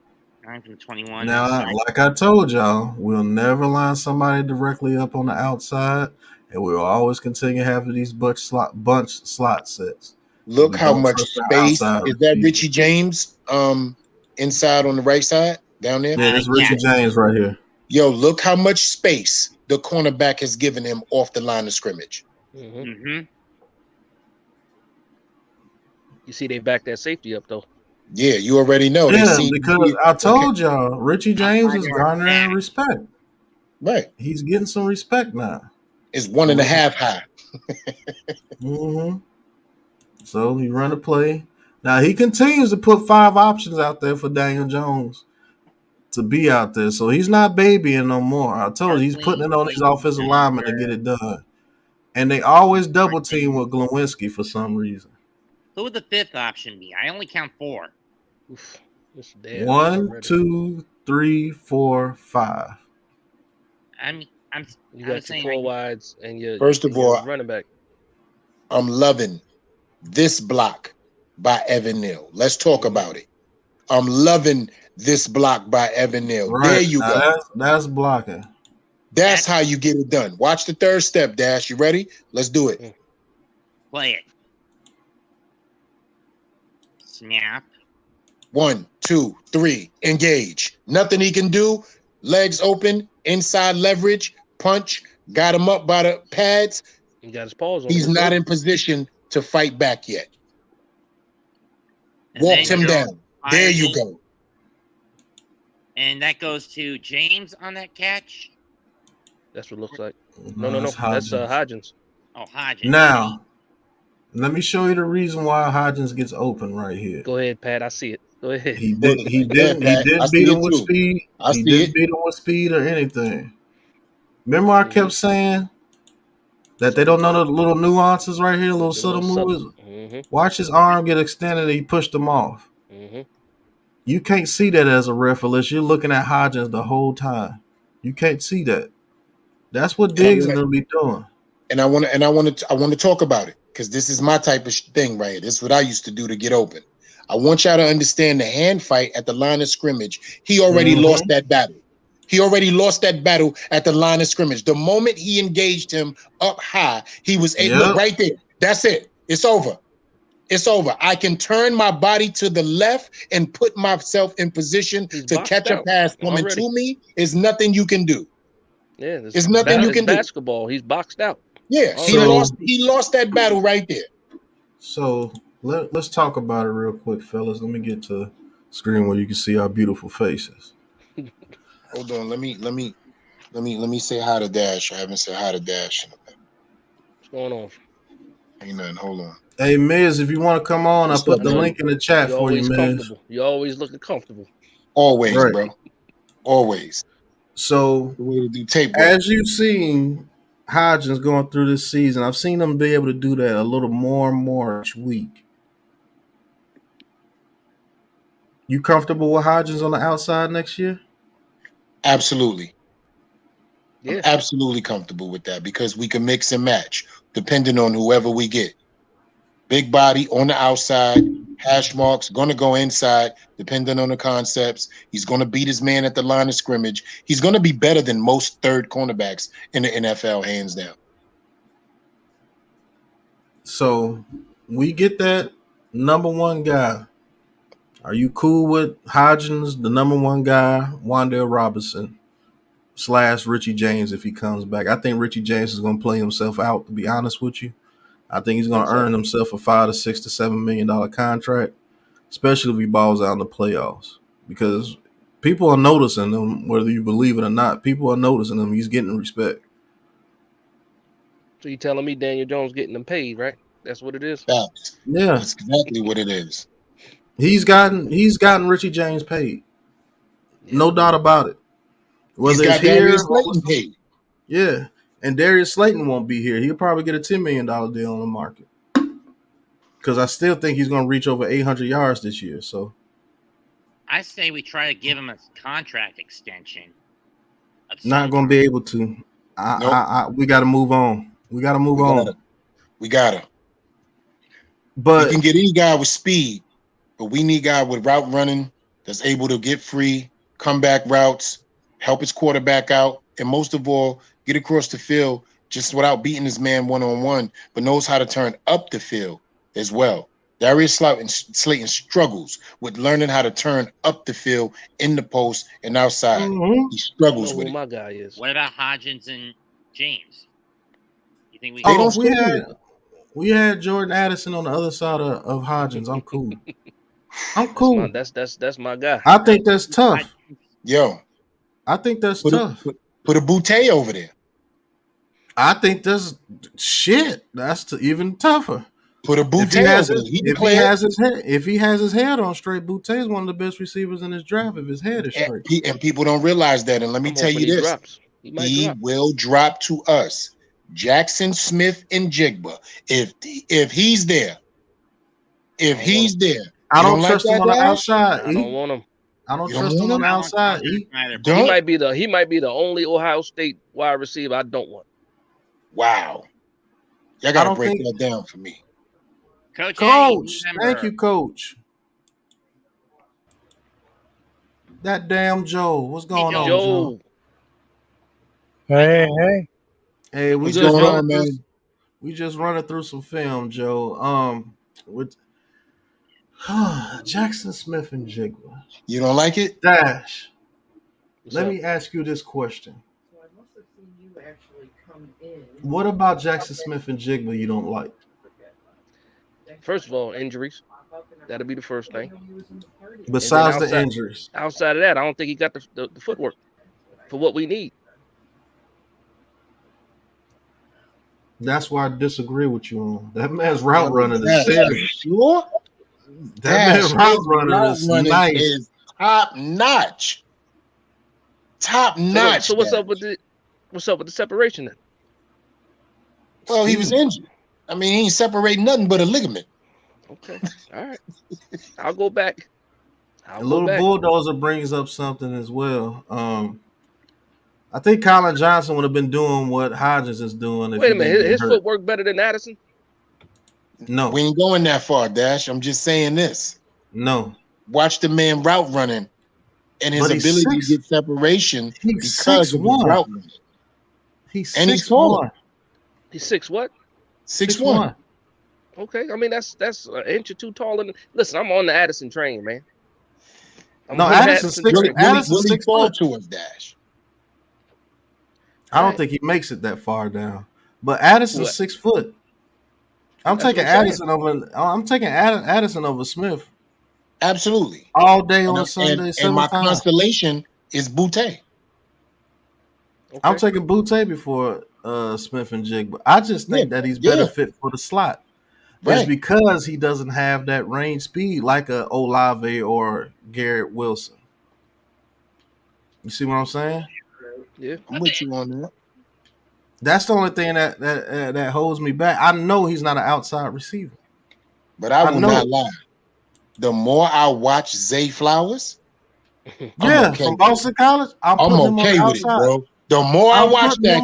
9 from 21. Now, like I told y'all, we'll never line somebody directly up on the outside, and we'll always continue having these bunch slot sets. Look how much space is that Richie James inside on the right side down there? Yeah, that's Richie James right here. Yo, look how much space the cornerback has given him off the line of scrimmage. You see they backed that safety up though. Yeah, you already know. Yeah, because I told y'all, Richie James is garnering respect. Right. He's getting some respect now. It's 1.5 high. So he run a play. Now he continues to put 5 options out there for Daniel Jones to be out there. So he's not babying no more. I told you, he's putting it on these offensive linemen to get it done. And they always double team with Glowinski for some reason. Who would the 5th option be? I only count 4. Oof, 1, 2, 3, 4, 5. You got your 4 wides and your First of all, running back. I'm loving this block by Evan Neal. Let's talk about it. I'm loving this block by Evan Neal. Right. There you go. That's blocking. That's how you get it done. Watch the third step, Dash. You ready? Let's do it. Play it. Snap. 1, 2, 3. Engage. Nothing he can do. Legs open. Inside leverage. Punch. Got him up by the pads. He got his paws on. He's not in position to fight back yet. Walked him down. There you go. And that goes to James on that catch. That's what it looks like. No. That's Hodgins. Oh, Hodgins. Now, let me show you the reason why Hodgins gets open right here. Go ahead, Pat. I see it. Go ahead. He didn't beat him with speed. He didn't beat him with speed or anything. Remember I kept saying that they don't know the little nuances right here, little subtle moves. Watch his arm get extended and he pushed him off. You can't see that as a ref unless you're looking at Hodgins the whole time. You can't see that. That's what Diggs is gonna be doing. And I want to talk about it because this is my type of thing right here. This is what I used to do to get open. I want y'all to understand the hand fight at the line of scrimmage. He already lost that battle. He already lost that battle at the line of scrimmage. The moment he engaged him up high, he was able. Look right there. That's it. It's over. It's over. I can turn my body to the left and put myself in position to catch a pass coming to me. There's nothing you can do. Yeah, there's nothing you can do. Basketball. He's boxed out. Yeah, he lost that battle right there. So let's talk about it real quick, fellas. Let me get to the screen where you can see our beautiful faces. Hold on, let me say hi to Dash. I haven't said hi to Dash in a minute. What's going on? Ain't nothing. Hold on. Hey Miz, if you want to come on, I put the link in the chat for you, Miz. You're always looking comfortable. Always, bro. Always. So the way to do tape work. As you've seen Hodgins going through this season, I've seen them be able to do that a little more and more each week. You comfortable with Hodgins on the outside next year? Absolutely. Yeah. I'm absolutely comfortable with that because we can mix and match depending on whoever we get. Big body on the outside, hash marks, going to go inside, depending on the concepts. He's going to beat his man at the line of scrimmage. He's going to be better than most third cornerbacks in the NFL, hands down. So we get that number one guy. Are you cool with Hodgins, the number one guy, Wan'Dale Robinson / Richie James if he comes back? I think Richie James is going to play himself out, to be honest with you. I think he's going to earn himself a $5 to $6 to $7 million contract, especially if he balls out in the playoffs, because people are noticing him, whether you believe it or not. People are noticing him. He's getting respect. So you telling me Daniel Jones getting them paid, right? That's what it is. Yeah, that's exactly what it is. He's gotten Richie James paid, no doubt about it. Whether he's got Darius Slayton paid. Yeah, and Darius Slayton won't be here. He'll probably get a $10 million deal on the market because I still think he's going to reach over 800 yards this year. So I say we try to give him a contract extension. Not going to be able to. We got to move on. We got to move on. We gotta. But you can get any guy with speed, but we need a guy with route running that's able to get free, comeback routes, help his quarterback out, and most of all, get across the field just without beating his man one-on-one, but knows how to turn up the field as well. Darius Slayton struggles with learning how to turn up the field in the post and outside. Mm-hmm. He struggles with it. My guy is. What about Hodgins and James? You think we had Jordan Addison on the other side of Hodgins. I'm cool. I'm cool. That's my guy. I think that's tough. Yo, I think that's tough. Put a Boutte over there. I think that's shit. That's even tougher. Put a Boutte if he has his head on straight, Boutte is one of the best receivers in his draft if his head is straight. And people don't realize that. And let me tell you this: he will drop to us. Jackson Smith and Jigba. If he's there, I don't trust him on the outside. I don't want him. I don't trust him on the outside. He might be the only Ohio State wide receiver I don't want. Wow, y'all gotta break that down for me. Coach, thank you, Coach. That damn Joe. What's going on, Joe? Hey, we just running through some film, Joe. With Jackson Smith and Jigba. You don't like it? Dash. Let me ask you this question. So I must have seen you actually come in. What about Jackson Smith and Jigba you don't like? First of all, injuries. That'll be the first thing. Besides the injuries. Outside of that, I don't think he got the footwork for what we need. That's why I disagree with you on that man's route running is serious. Sure. That man's route running is top notch. Top notch. So what's up with the separation then? Well, he was injured. I mean, he ain't separating nothing but a ligament. Okay. All right. I'll go back. Bulldozer brings up something as well. I think Colin Johnson would have been doing what Hodgins is doing. Wait a minute, his footwork better than Addison? No. We ain't going that far, Dash. I'm just saying this. No. Watch the man route running and his ability to get separation because of his route running. He's taller. He's 6 what? 6'1". Okay, I mean that's an inch or two taller. Listen, I'm on the Addison train, man. Addison's 6 foot to us, Dash. I don't think he makes it that far down. But Addison's 6 foot. I'm taking Addison over Smith. Absolutely. All day on Sunday. And my constellation is Boutte. Okay. I'm taking Boutte before Smith and Jigba. I just think that he's better fit for the slot. Right. It's because he doesn't have that range speed like a Olave or Garrett Wilson. You see what I'm saying? Yeah, I'm with you on that. That's the only thing that holds me back. I know he's not an outside receiver. But I will not lie. The more I watch Zay Flowers, from Boston College, I'm okay with it, bro. The more I watch that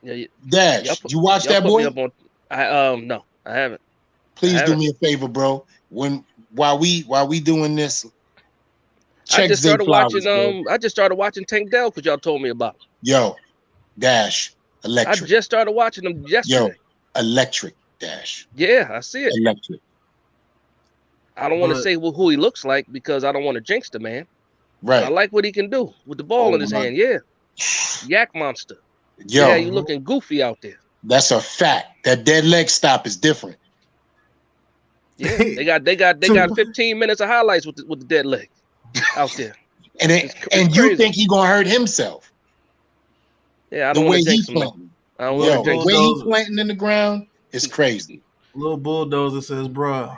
kid, Dash, you watch that boy? No, I haven't. Please do me a favor, bro. While we doing this, I just started watching Tank Dell because y'all told me about it. Yo, Dash, electric. I just started watching him yesterday. Yo, electric, Dash. Yeah, I see it. Electric. I don't want to say who he looks like because I don't want to jinx the man. Right. I like what he can do with the ball in his hand. Yeah. Yak monster. Yo, yeah, you looking goofy out there. That's a fact. That dead leg stop is different. Yeah, they got 15 minutes of highlights with the dead leg out there. and you think he gonna hurt himself? Yeah, I don't want to jinx him. I don't want to jinx him. The way he's planting in the ground is crazy. Little bulldozer says, "Bro,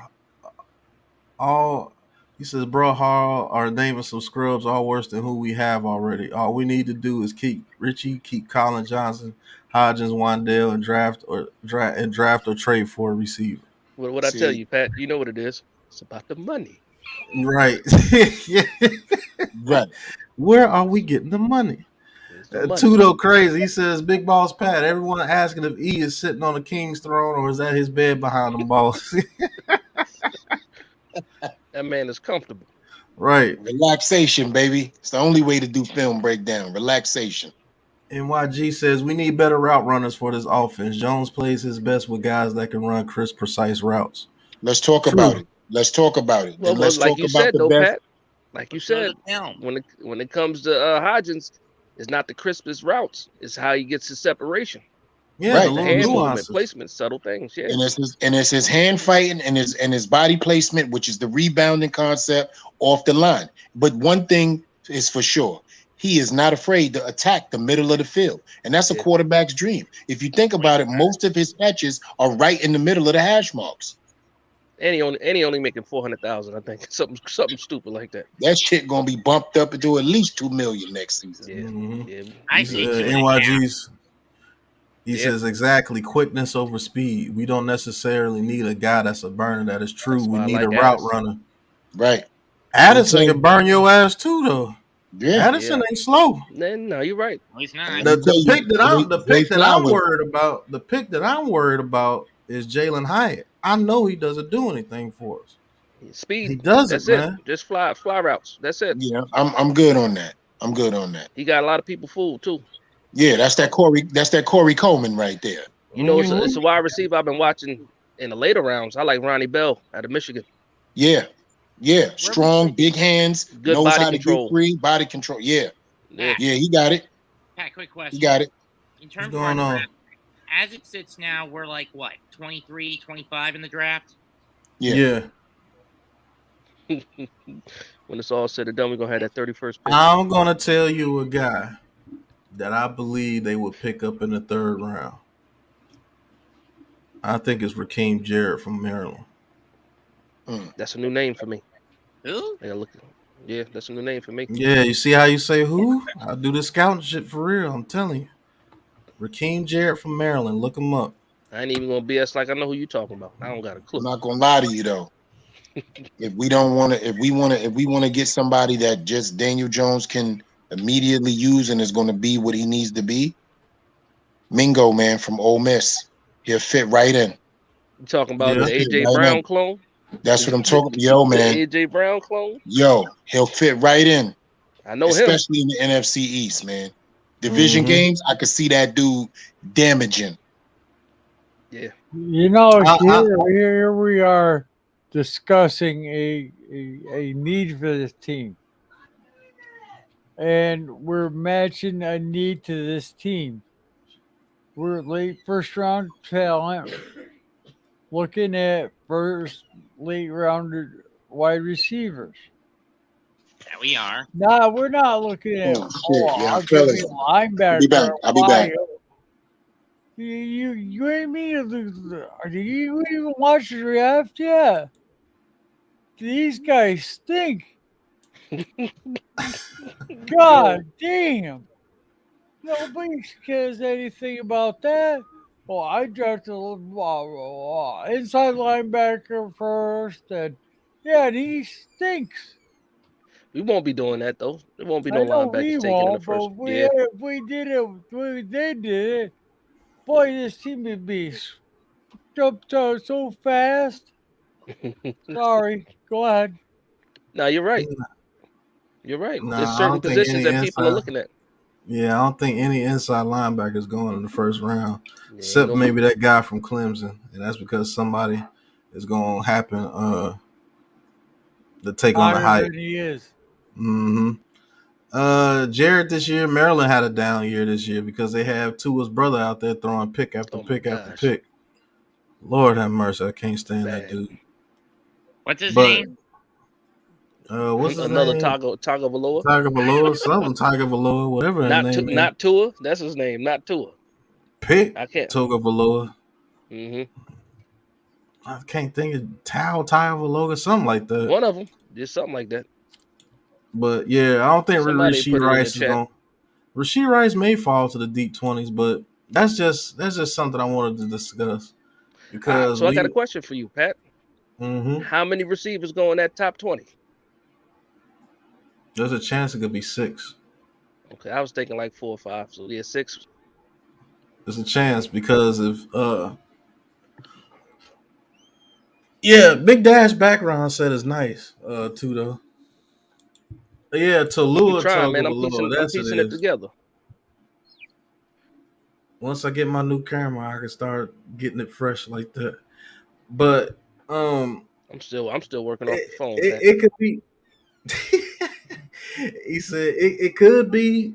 He says, "Bro, how are naming some scrubs all worse than who we have already? All we need to do is keep Richie, keep Colin Johnson, Hodgins, Wandale, and draft or trade for a receiver." What I tell See, you, Pat, you know what it is. It's about the money. Right. Yeah. right. Where are we getting the money? It's the money. Tudo crazy. He says, "Big Boss Pat." Everyone asking if E is sitting on the king's throne or is that his bed behind them balls. That man is comfortable. Right. Relaxation, baby. It's the only way to do film breakdown. Relaxation. NYG says we need better route runners for this offense. Jones plays his best with guys that can run crisp, precise routes. Let's talk about it. Let's talk about it. Well, Then let's like talk you about said the though, best. Pat. Like you said, when it comes to Hodgins, it's not the crispest routes. It's how he gets his separation. Yeah, Right. the The little hand movement, nuances. placement, subtle things. Yeah. And it's his hand fighting and his body placement, which is the rebounding concept off the line. But one thing is for sure. He is not afraid to attack the middle of the field. And that's a quarterback's dream. If you think about it, most of his catches are right in the middle of the hash marks. And he only making 400,000, I think. Something stupid like that. That shit gonna be bumped up into at least $2 million next season. Yeah. Mhm. Yeah. I say NYG's. He says exactly quickness over speed. We don't necessarily need a guy that's a burner. That is true. That's We why I need like a route Addison. runner. Right. Addison can burn your ass too, though. Yeah. Addison ain't slow. No, you're right. No, he's not. The pick that I'm Flowers. worried about. The pick that I'm worried about is Jalen Hyatt. I know he doesn't do anything for us. Speed. He doesn't, That's man. it. Just fly routes. That's it. Yeah, I'm good on that. I'm good on that. He got a lot of people fooled too. Yeah, that's that Corey Coleman right there. You know, it's a wide receiver I've been watching in the later rounds. I like Ronnie Bell out of Michigan. Yeah. Strong, big hands, good knows body how control. to get free, body control. Yeah, he got it. Pat, quick question. He got it. In terms of our draft, as it sits now, we're like what, 23, 25 in the draft? Yeah. When it's all said and done, we're gonna have that 31st pick. I'm gonna tell you a guy that I believe they would pick up in the 3rd round. I think it's Rakeem Jarrett from Maryland. That's a new name for me. Who? Yeah, that's a new name for me. Yeah, you see how you say who? I do this scouting shit for real. I'm telling you. Rakeem Jarrett from Maryland. Look him up. I ain't even gonna BS like I know who you talking about. I don't got a clue. I'm not gonna lie to you though. If we want to get somebody that just Daniel Jones can immediately use and is going to be what he needs to be, Mingo, man, from Ole Miss, he'll fit right in. You talking about the AJ Brown clone? That's what I'm talking. Yo, man, the AJ Brown clone. Yo, he'll fit right in. I know especially him. in the NFC East, man. Division games, I could see that dude damaging. Yeah. You know, here we are discussing a need for this team. And we're matching a need to this team. We're late first round talent, looking at late round wide receivers. Yeah, we are. Nah, we're not looking at linebacker. I'll be back. You ain't mean do you even watch the draft? Yeah. These guys stink. God damn. Nobody cares anything about that. Well, I drafted inside linebacker first, and he stinks. We won't be doing that though. There won't be no linebackers taken in the first. If we did it, boy, this team would be jumped so fast. Sorry, go ahead. No, you're right. You're right. Nah, there's certain positions that people are looking at. Yeah, I don't think any inside linebacker is going in the first round, except maybe that guy from Clemson, and that's because somebody is going to happen to take on the hype. He is. Jared this year, Maryland had a down year this year because they have Tua's brother out there throwing pick after pick after pick. Lord have mercy, I can't stand that dude. What's his name? What's his Another name? Tagovailoa. Tagovailoa, whatever his name is. Not Tua. That's his name. Not Tua. Pick. I can't. Tagovailoa. I can't think of Tagovailoa, something like that. One of them. Just something like that. But yeah, I don't think Somebody Rasheed put it in the Rice is chat. going. Rasheed Rice may fall to the deep 20s, but that's just something I wanted to discuss because So I got a question for you, Pat. How many receivers go in that top 20? There's a chance it could be 6. Okay, I was thinking like 4 or 5. So yeah, 6. There's a chance because if yeah, Big Dash background set is nice too though. Yeah, I'm Tallulah trying, man. I'm Tagovailoa, that's piecing it it is. together. Once I get my new camera, I can start getting it fresh like that. But I'm still working off the phone, Pat. it could be. He said it could be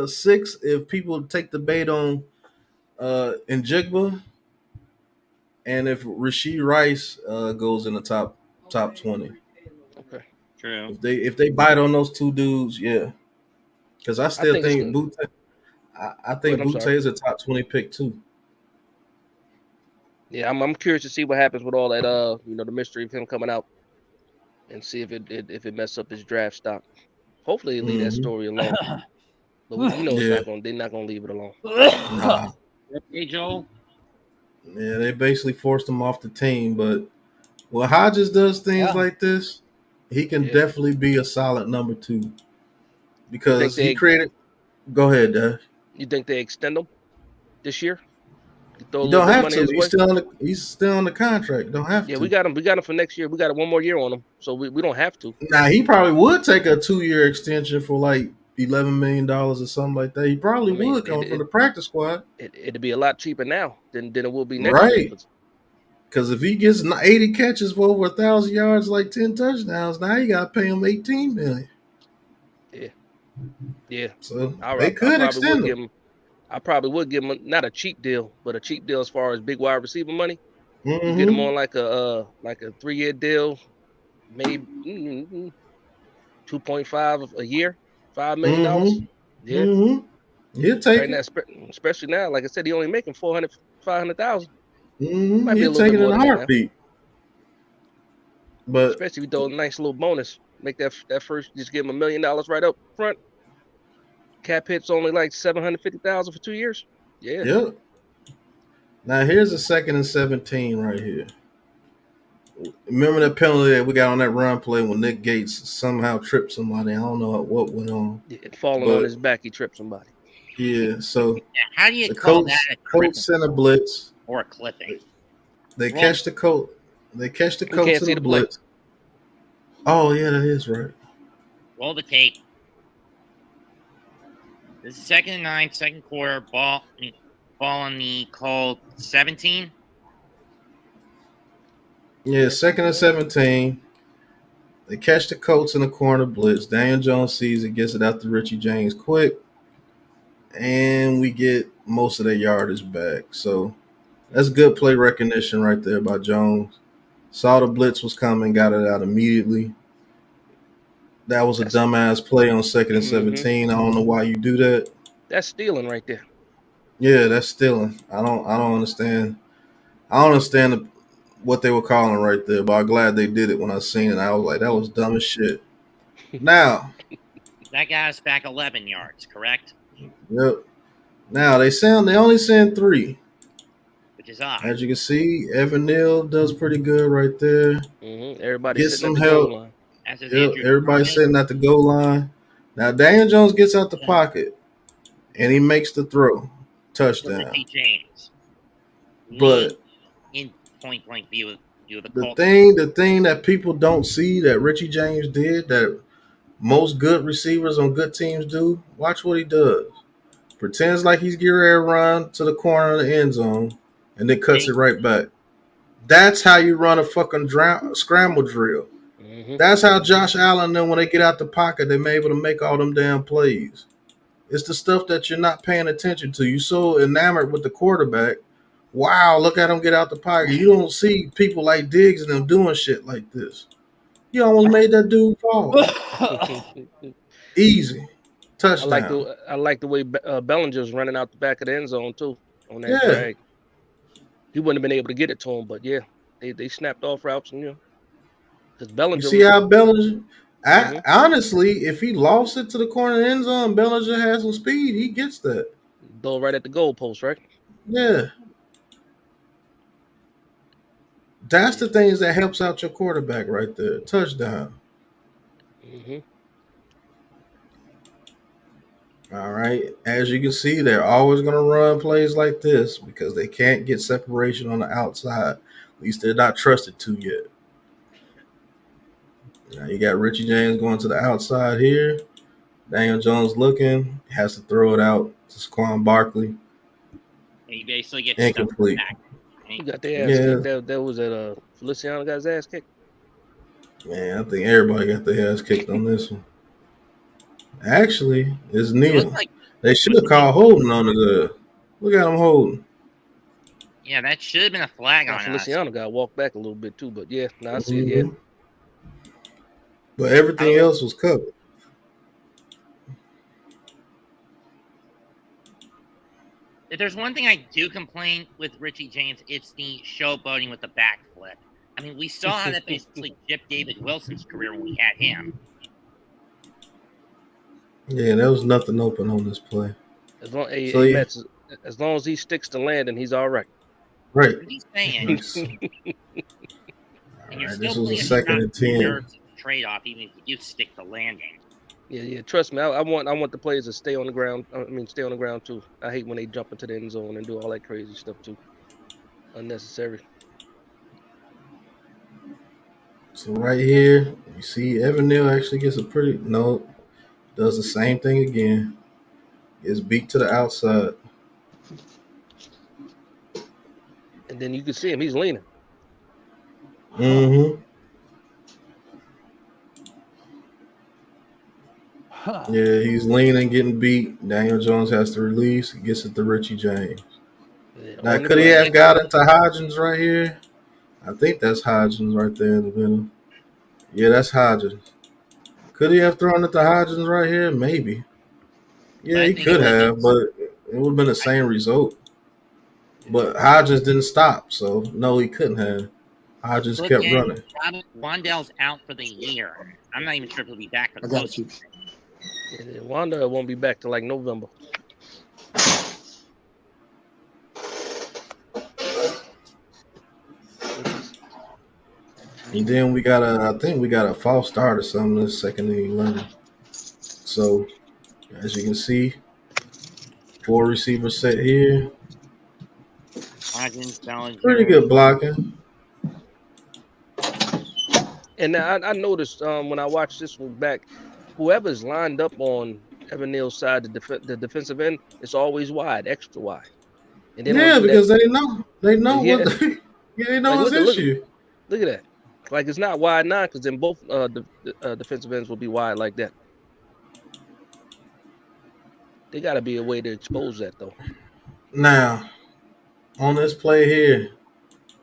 6 if people take the bait on Njigba, and if Rasheed Rice goes in the top 20. Okay, true. If they bite on those two dudes, yeah. Because I still think it's think good. I think I'm Butte sorry. is a top 20 pick too. Yeah, I'm curious to see what happens with all that the mystery of him coming out, and see if it messes up his draft stock. Hopefully they leave that story alone. But Yeah. they're not gonna leave it alone. Nah. Hey, Joel. Yeah, they basically forced him off the team, but well, Hodges does things like this. He can definitely be a solid number 2 because he created. Go ahead, Dash. You think they extend him this year? You throw a You little don't bit of have money to. his way. He's still on the contract. Don't have Yeah, to. we got him for next year. We got one more year on him, so we don't have to. Now he probably would take a 2-year extension for like $11 million or something like that. He probably would coming from the practice squad. It'd be a lot cheaper now than it will be next year. Right. Because if he gets 80 catches for over 1,000 yards, like 10 touchdowns, now you got to pay him $18 million. Yeah. So they could extend him. I probably would give him not a cheap deal, but a cheap deal as far as big wide receiver money. Mm-hmm. You get him on like a 3-year deal, maybe 2.5 a year, $5 million. Mm-hmm. Yeah. Mm-hmm. He'll take it. Especially now, like I said, he only making 500,000. Mm-hmm. Might be a He'll little take bit it more in a than that now. heartbeat. But especially if you throw a nice little bonus, make that first, just give him $1 million right up front. Cap hit's only like 750,000 for 2 years. Yeah. Yep. Now here's a 2nd and 17 right here. Remember that penalty that we got on that run play when Nick Gates somehow tripped somebody? I don't know what went on. Falling on his back, he tripped somebody. Yeah, so how do you the call that a Colts sent a blitz. Or a clipping? They catch the Colts. They catch the Colts in a blitz. Oh yeah, that is right. Roll the tape. This is 2nd and 9, second quarter, ball on the Colts 17. Yeah, 2nd and 17. They catch the Colts in the corner blitz. Daniel Jones sees it, gets it out to Richie James quick, and we get most of their yardage back. So that's good play recognition right there by Jones. Saw the blitz was coming, got it out immediately. That was a dumbass play on 2nd and 17. I don't know why you do that. That's stealing right there. Yeah, that's stealing. I don't understand. I don't understand what they were calling right there, but I'm glad they did it when I seen it. I was like, that was dumb as shit. Now that got us back 11 yards, correct? Yep. Now they only send 3. Which is odd. As you can see, Evan Neal does pretty good right there. Everybody Get some help. Yep, everybody's sitting at the goal line. Now Daniel Jones gets out the pocket and he makes the throw. Touchdown. Richie James. But in point blank view of the Colts. The thing that people don't see that Richie James did that most good receivers on good teams do, watch what he does. Pretends like he's getting ready to run to the corner of the end zone and then cuts it right back. That's how you run a fucking scramble drill. That's how Josh Allen, then when they get out the pocket, they're able to make all them damn plays. It's the stuff that you're not paying attention to. You're so enamored with the quarterback. Wow, look at him get out the pocket. You don't see people like Diggs and them doing shit like this. You almost made that dude fall. Easy. Touchdown. I like the way Bellinger's running out the back of the end zone too on that drag. He wouldn't have been able to get it to him, but yeah, they snapped off routes and Bellinger. You see how Bellinger? Honestly, if he lost it to the corner of the end zone, Bellinger has some speed. He gets that. Go right at the goalpost, right? Yeah. That's the things that helps out your quarterback right there. Touchdown. All right. As you can see, they're always going to run plays like this because they can't get separation on the outside. At least they're not trusted to yet. Now you got Richie James going to the outside here. Daniel Jones looking. Has to throw it out to Saquon Barkley. He basically gets incomplete. Stuck back. He got their ass kicked. That was at Feliciano got his ass kicked. Man, I think everybody got their ass kicked on this one. Actually, it's Neil. They should have called holding on it. Look at him holding. Yeah, that should have been a flag on Feliciano got walked back a little bit too, but yeah, I see it. Yeah, but everything else was covered. If there's one thing I do complain with Richie James, it's the showboating with the backflip. I mean, we saw how that basically gypped David Wilson's career when we had him. Yeah, there was nothing open on this play. As long as he sticks to landing, he's all right. Right. He's saying. And you're still this was a 2nd and 10. Trade-off, even if you do stick to landing. Yeah. Trust me, I want the players to stay on the ground. Stay on the ground too. I hate when they jump into the end zone and do all that crazy stuff too. Unnecessary. So right here, you see Evan Neal actually gets a does the same thing again. Gets beat to the outside. And then you can see him, he's leaning. Yeah, he's leaning, getting beat. Daniel Jones has to release. He gets it to Richie James. Now, could he have got it to Hodgins right here? I think that's Hodgins right there in the middle. Yeah, that's Hodgins. Could he have thrown it to Hodgins right here? Maybe. Yeah, he could have, but it would have been the same result. But Hodgins didn't stop, so no, he couldn't have. Hodgins kept running. Wandell's out for the year. I'm not even sure if he'll be back for the postseason. Yeah, Wanda won't be back till like November. And then I think we got a false start or something this 2nd and 11. So as you can see, 4 receivers set here. Pretty good blocking. And I noticed when I watched this one back, whoever's lined up on Evan Neal's side, the defensive end, it's always wide, extra wide. And because they know they know his issue. Look at that. Like it's not wide now because then both defensive ends will be wide like that. There got to be a way to expose that though. Now, on this play here,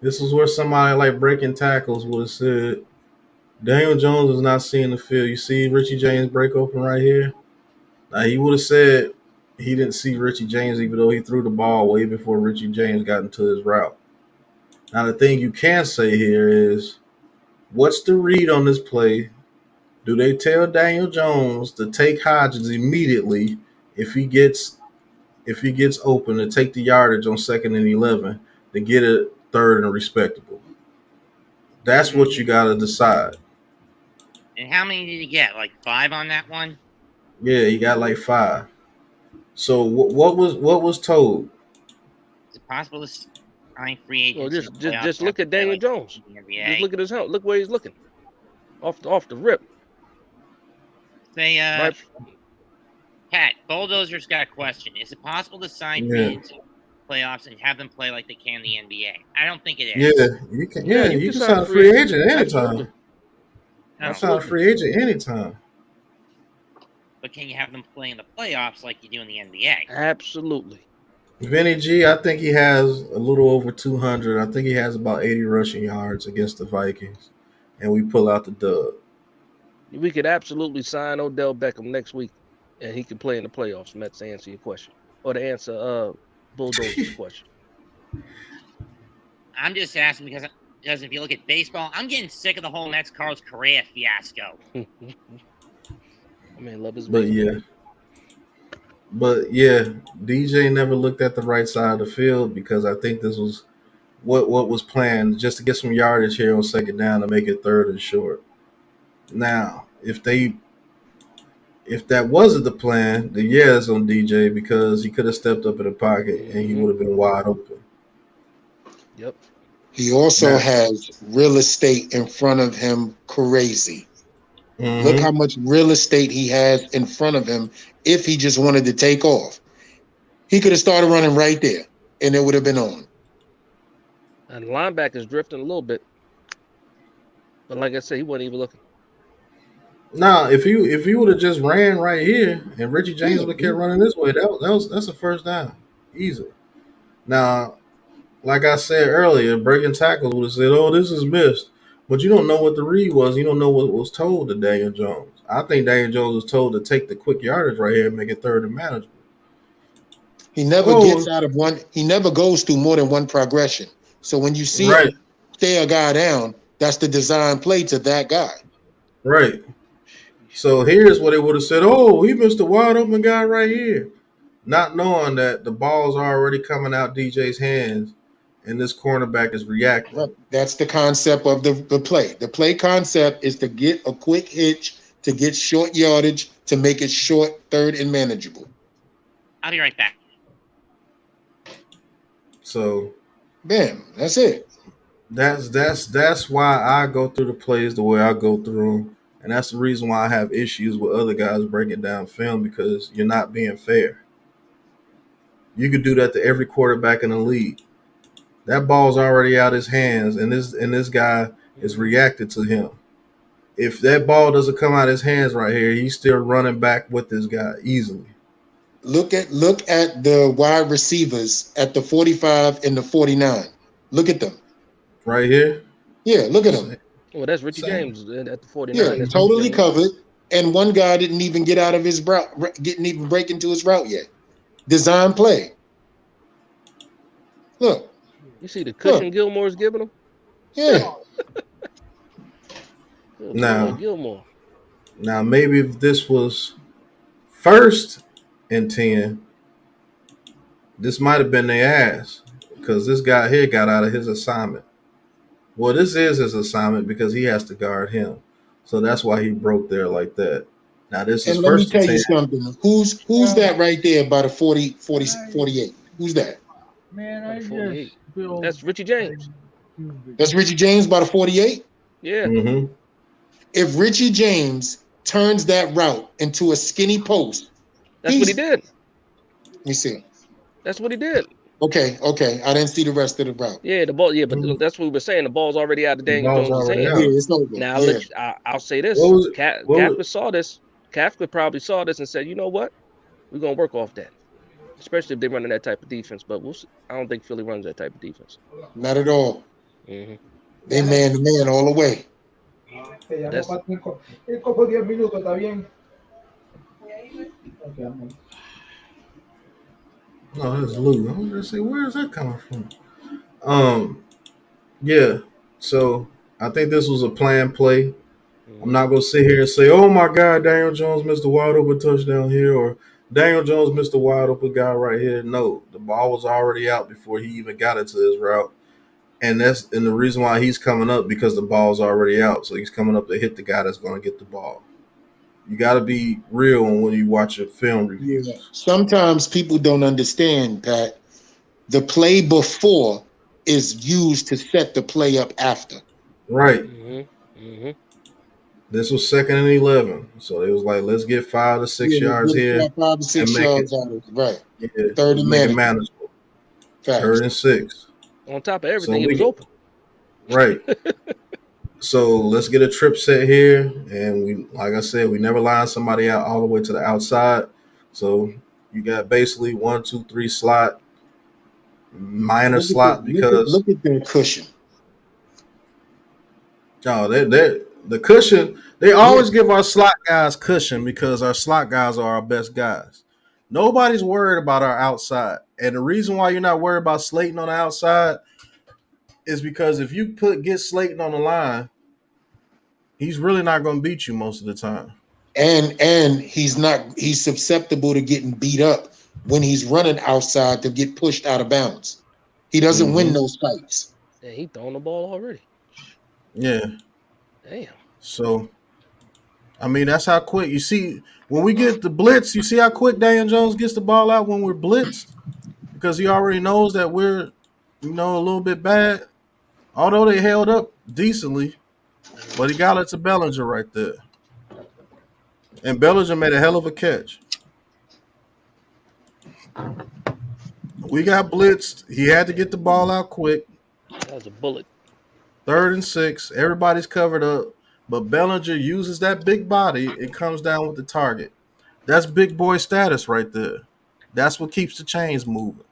this is where somebody like breaking tackles would have said, Daniel Jones is not seeing the field. You see Richie James break open right here? Now, he would have said he didn't see Richie James even though he threw the ball way before Richie James got into his route. Now, the thing you can say here is, what's the read on this play? Do they tell Daniel Jones to take Hodgins immediately if he gets open to take the yardage on 2nd and 11 to get it 3rd and respectable? That's what you got to decide. And how many did he get? Like 5 on that one? Yeah, he got like 5. So what was told? Is it possible to sign free agents? Well, just look at Daniel Jones. Just look at his help. Look where he's looking. Off the rip. Say, Pat, Bulldozer's got a question. Is it possible to sign free agents in playoffs and have them play like they can in the NBA? I don't think it is. Yeah, you can. Yeah, you can sign a free agent anytime. You sign a free agent anytime. But can you have them play in the playoffs like you do in the NBA? Absolutely. Vinny G, I think he has a little over 200. I think he has about 80 rushing yards against the Vikings, and we pull out the dub. We could absolutely sign Odell Beckham next week, and he could play in the playoffs. And that's to answer your question, or to answer Bulldozer's question. I'm just asking because Because if you look at baseball, I'm getting sick of the whole Mets Carlos Correa fiasco. I mean, love his But baseball. yeah, DJ never looked at the right side of the field because I think this was what was planned, just to get some yardage here on second down to make it third and short. Now, if that wasn't the plan, then yeah, it's on DJ because he could have stepped up in the pocket and he would have been wide open. Yep. He also has real estate in front of him, crazy. Look how much real estate he has in front of him if he just wanted to take off. He could have started running right there, and it would have been on. And the linebacker's drifting a little bit. But like I said, he wasn't even looking. Nah, if you would have just ran right here and Richie James would have kept running this way, that's a first down. Easy. Now, like I said earlier, breaking tackles would have said, "Oh, this is missed," but you don't know what the read was. You don't know what was told to Daniel Jones. I think Daniel Jones was told to take the quick yardage right here and make it third and manageable. He never gets out of one. He never goes through more than one progression. So when you see him stay a guy down, that's the design play to that guy. Right. So here's what they would have said: "Oh, he missed a wide open guy right here," not knowing that the ball's already coming out DJ's hands, and this cornerback is reacting. Right. That's the concept of the play. The play concept is to get a quick hitch, to get short yardage, to make it short, third, and manageable. I'll be right back. So, bam, that's it. That's why I go through the plays the way I go through them. And that's the reason why I have issues with other guys breaking down film, because you're not being fair. You could do that to every quarterback in the league. That ball's already out his hands, and this guy is reacting to him. If that ball doesn't come out his hands right here, he's still running back with this guy easily. Look at the wide receivers at the 45 and the 49. Look at them. Right here? Yeah, look at them. Well, that's Richie James at the 49. Yeah, totally covered. And one guy didn't even get out of his route, didn't even break into his route yet. Design play. Look. You see the cushion Gilmore's giving him? Yeah. Gilmore. Now, maybe if this was first and 10, this might have been their ass, because this guy here got out of his assignment. Well, this is his assignment because he has to guard him. So that's why he broke there like that. Now, this is first and 10. Let me tell you something. Who's that right there by the 48? Who's that? Man, that's Richie James. That's Richie James by the 48? Yeah. Mm-hmm. If Richie James turns that route into a skinny post, that's what he did. Let me see. That's what he did. Okay. I didn't see the rest of the route. Yeah, the ball. Yeah, but that's what we were saying. The ball's already out of Daniel Jones' hands. Yeah, it's over. Now, I'll say this. Kafka saw this. Kafka probably saw this and said, "You know what? We're gonna work off that." Especially if they're running that type of defense, but we'll see. I don't think Philly runs that type of defense. Not at all. Mm-hmm. They man to man all the way. No, that's Lou. I was gonna say, where is that coming from? Yeah. So I think this was a planned play. I'm not gonna sit here and say, "Oh my God, Daniel Jones missed a wide open touchdown here," or "Daniel Jones missed a wide open guy right here." No, the ball was already out before he even got into his route, and the reason why he's coming up, because the ball's already out, so he's coming up to hit the guy that's going to get the ball. You got to be real when you watch a film review. Yeah. Sometimes people don't understand that the play before is used to set the play up after. Right. Mm-hmm. Mm-hmm. This was 2nd and 11, so it was like, let's get 5 to 6 yards here. 5 to 6 yards out of it. Right. Yeah, third and manageable. Third and 6. On top of everything, it was open. Right. So let's get a trip set here, and we, like I said, we never line somebody out all the way to the outside. So you got basically 1, 2, 3 slot, minor slot, because look at their cushion. Oh, the cushion. They always give our slot guys cushion because our slot guys are our best guys. Nobody's worried about our outside, and the reason why you're not worried about Slayton on the outside is because if you get Slayton on the line, he's really not going to beat you most of the time. And he's susceptible to getting beat up when he's running outside to get pushed out of bounds. He doesn't win those fights. Yeah, he throwing the ball already. Yeah. Damn. So, I mean, that's how quick. You see, when we get the blitz, you see how quick Daniel Jones gets the ball out when we're blitzed? Because he already knows that we're, a little bit bad. Although they held up decently, but he got it to Bellinger right there. And Bellinger made a hell of a catch. We got blitzed. He had to get the ball out quick. That was a bullet. 3rd and 6. Everybody's covered up. But Bellinger uses that big body and comes down with the target. That's big boy status right there. That's what keeps the chains moving.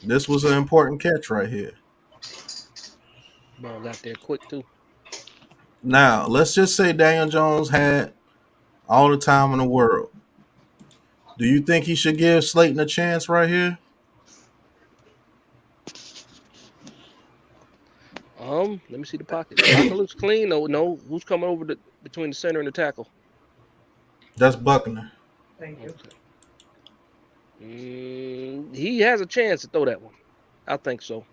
This was an important catch right here. Ball got there quick, too. Now, let's just say Daniel Jones had all the time in the world. Do you think he should give Slayton a chance right here? Let me see the pocket. The pocket looks clean. No. Who's coming over between the center and the tackle? That's Buckner. Thank you. He has a chance to throw that one. I think so.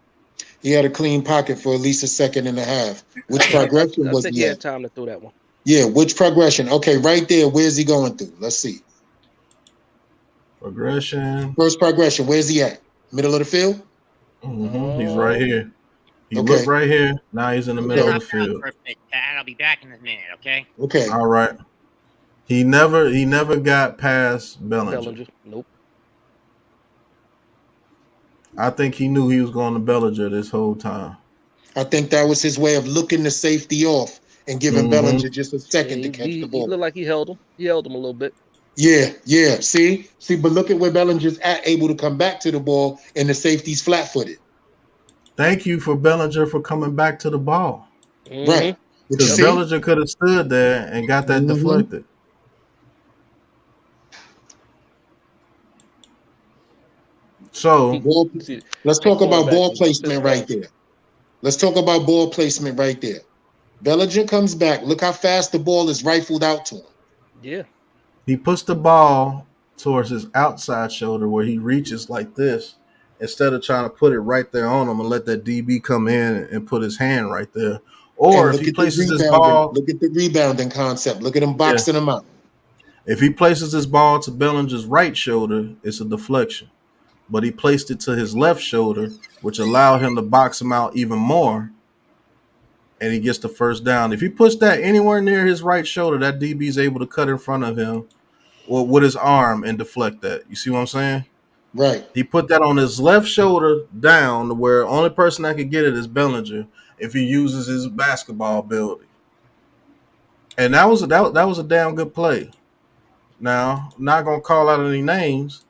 He had a clean pocket for at least a second and a half. Which progression was I think he he at? had time to throw that one. Yeah, which progression? Okay, right there. Where's he going through? Let's see. Progression. First progression. Where's he at? Middle of the field? He's right here. He looked right here. Now he's in the middle of the field. I'll be back in a minute, okay? Okay. All right. He never got past Bellinger. Nope. I think he knew he was going to Bellinger this whole time. I think that was his way of looking the safety off and giving Bellinger just a second to catch the ball. He looked like he held him. He held him a little bit. Yeah. See, but look at where Bellinger's able to come back to the ball, and the safety's flat-footed. Thank you for Bellinger for coming back to the ball. Right. Because Bellinger could have stood there and got that deflected. So let's talk about ball placement right there. Let's talk about ball placement right there. Bellinger comes back. Look how fast the ball is rifled out to him. Yeah. He puts the ball towards his outside shoulder where he reaches like this instead of trying to put it right there on him and let that DB come in and put his hand right there. Or if he places his ball. Look at the rebounding concept. Look at him boxing him out. If he places his ball to Bellinger's right shoulder, it's a deflection. But he placed it to his left shoulder, which allowed him to box him out even more, and he gets the first down. If he puts that anywhere near his right shoulder, that DB is able to cut in front of him with his arm and deflect that. You see what I'm saying? Right. He put that on his left shoulder down to where the only person that could get it is Bellinger if he uses his basketball ability. And that was a damn good play. Now, I'm not going to call out any names,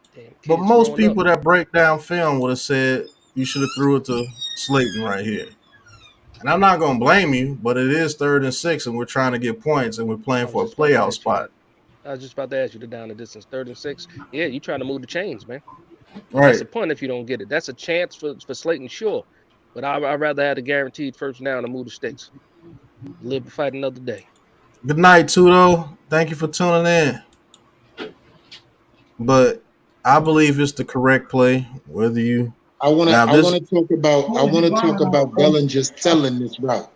but most people that break down film would have said you should have threw it to Slayton right here. And I'm not going to blame you, but it is 3rd and 6, and we're trying to get points, and we're playing for a playoff spot. I was just about to ask you to down the distance. 3rd and 6. Yeah, you're trying to move the chains, man. Right. That's a punt if you don't get it. That's a chance for Slayton, sure. But I'd rather have a guaranteed first down and move the sticks. Live to fight another day. Good night, Tudo. Thank you for tuning in. But I believe it's the correct play. Whether you, I want to talk about Bellinger selling this route.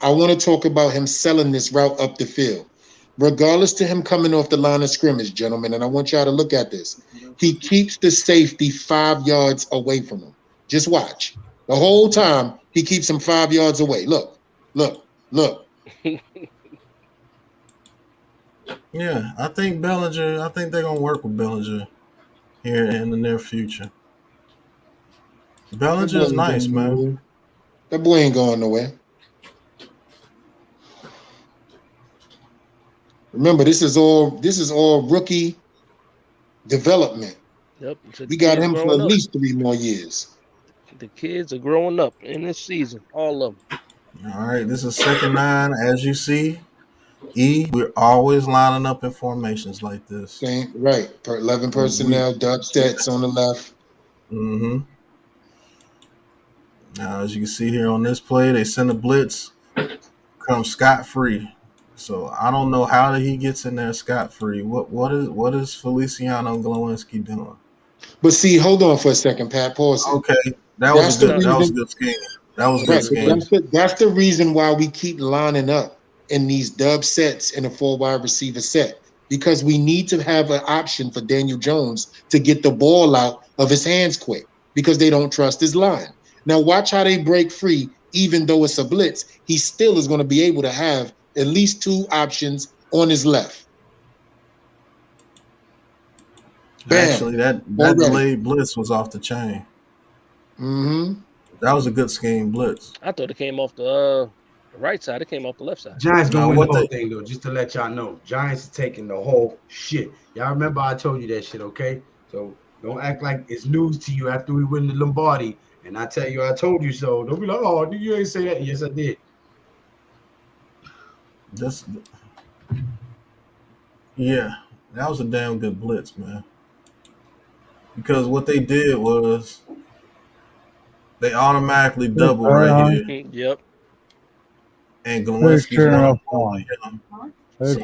I want to talk about him selling this route up the field, regardless to him coming off the line of scrimmage, gentlemen. And I want y'all to look at this. He keeps the safety 5 yards away from him. Just watch. The whole time he keeps him 5 yards away. Look. Yeah, I think they're going to work with Bellinger here in the near future. Bellinger is nice, man. That boy ain't going nowhere. Remember, this is all rookie development. Yep. We got him for at least 3 more years. The kids are growing up in this season, all of them. All right, this is 2nd 9. As you see, we're always lining up in formations like this. Right. 11 personnel, dub sets on the left. Now, as you can see here on this play, they send a blitz, come scot-free. So I don't know how he gets in there scot-free. What is Feliciano Glowinski doing? But see, hold on for a second, Pat. Pause it. Okay, that was That's a the reason. good scheme. That was a good Right, but scheme. that's the reason why we keep lining up in these dub sets in a 4 wide receiver set, because we need to have an option for Daniel Jones to get the ball out of his hands quick, because they don't trust his line. Now watch how they break free. Even though it's a blitz, he still is going to be able to have at least 2 options on his left. Bam. Actually, that delayed blitz was off the chain. Mm-hmm. That was a good scheme blitz. I thought it came off the right side. It came off the left side. Giants gonna win the whole thing though. Just to let y'all know, Giants is taking the whole shit. Y'all remember I told you that shit, okay? So don't act like it's news to you after we win the Lombardi, and I tell you I told you so. Don't be like, oh, you ain't say that. Yes, I did. Yeah, that was a damn good blitz, man. Because what they did was they automatically double right here. Yep. And Glowinski's one on him. So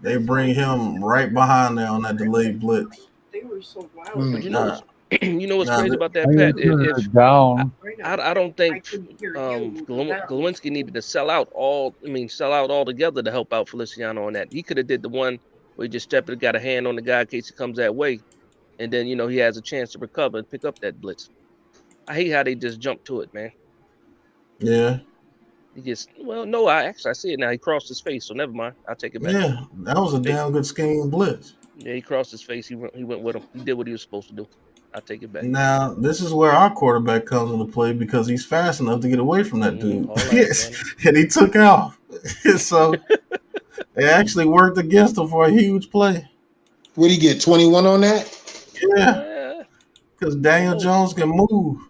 they bring him right behind there on that delayed blitz. They were so wild. But you know what's crazy about that, Pat? I don't think Glowinski needed to sell out altogether to help out Feliciano on that. He could have did the one where he just stepped and got a hand on the guy in case he comes that way, and then he has a chance to recover and pick up that blitz. I hate how they just jump to it, man. Yeah. I see it now. He crossed his face, so never mind. I'll take it back. Yeah, that was a damn good scheme blitz. Yeah, he crossed his face. He went with him. He did what he was supposed to do. I'll take it back. Now, this is where our quarterback comes into play, because he's fast enough to get away from that dude. And he took off. So it actually worked against him for a huge play. What did he get, 21 on that? Yeah. Because Daniel Jones can move.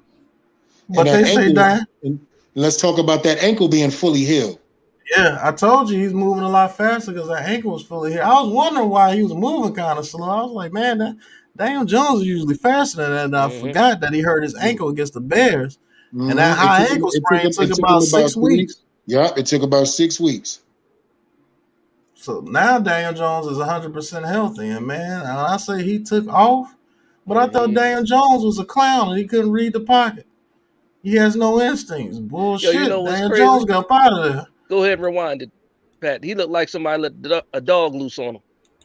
But they say that. Let's talk about that ankle being fully healed. Yeah, I told you he's moving a lot faster because that ankle was fully healed. I was wondering why he was moving kind of slow. I was like, man, Daniel Jones is usually faster than that. And I forgot that he hurt his ankle against the Bears. Mm-hmm. And that high ankle sprain took about 6 weeks. Yeah, it took about 6 weeks. So now Daniel Jones is 100% healthy. And, man, I say he took off. But I thought Daniel Jones was a clown and he couldn't read the pocket. He has no instincts. Bullshit. Daniel Jones got up out of there. Go ahead and rewind it, Pat. He looked like somebody let a dog loose on him.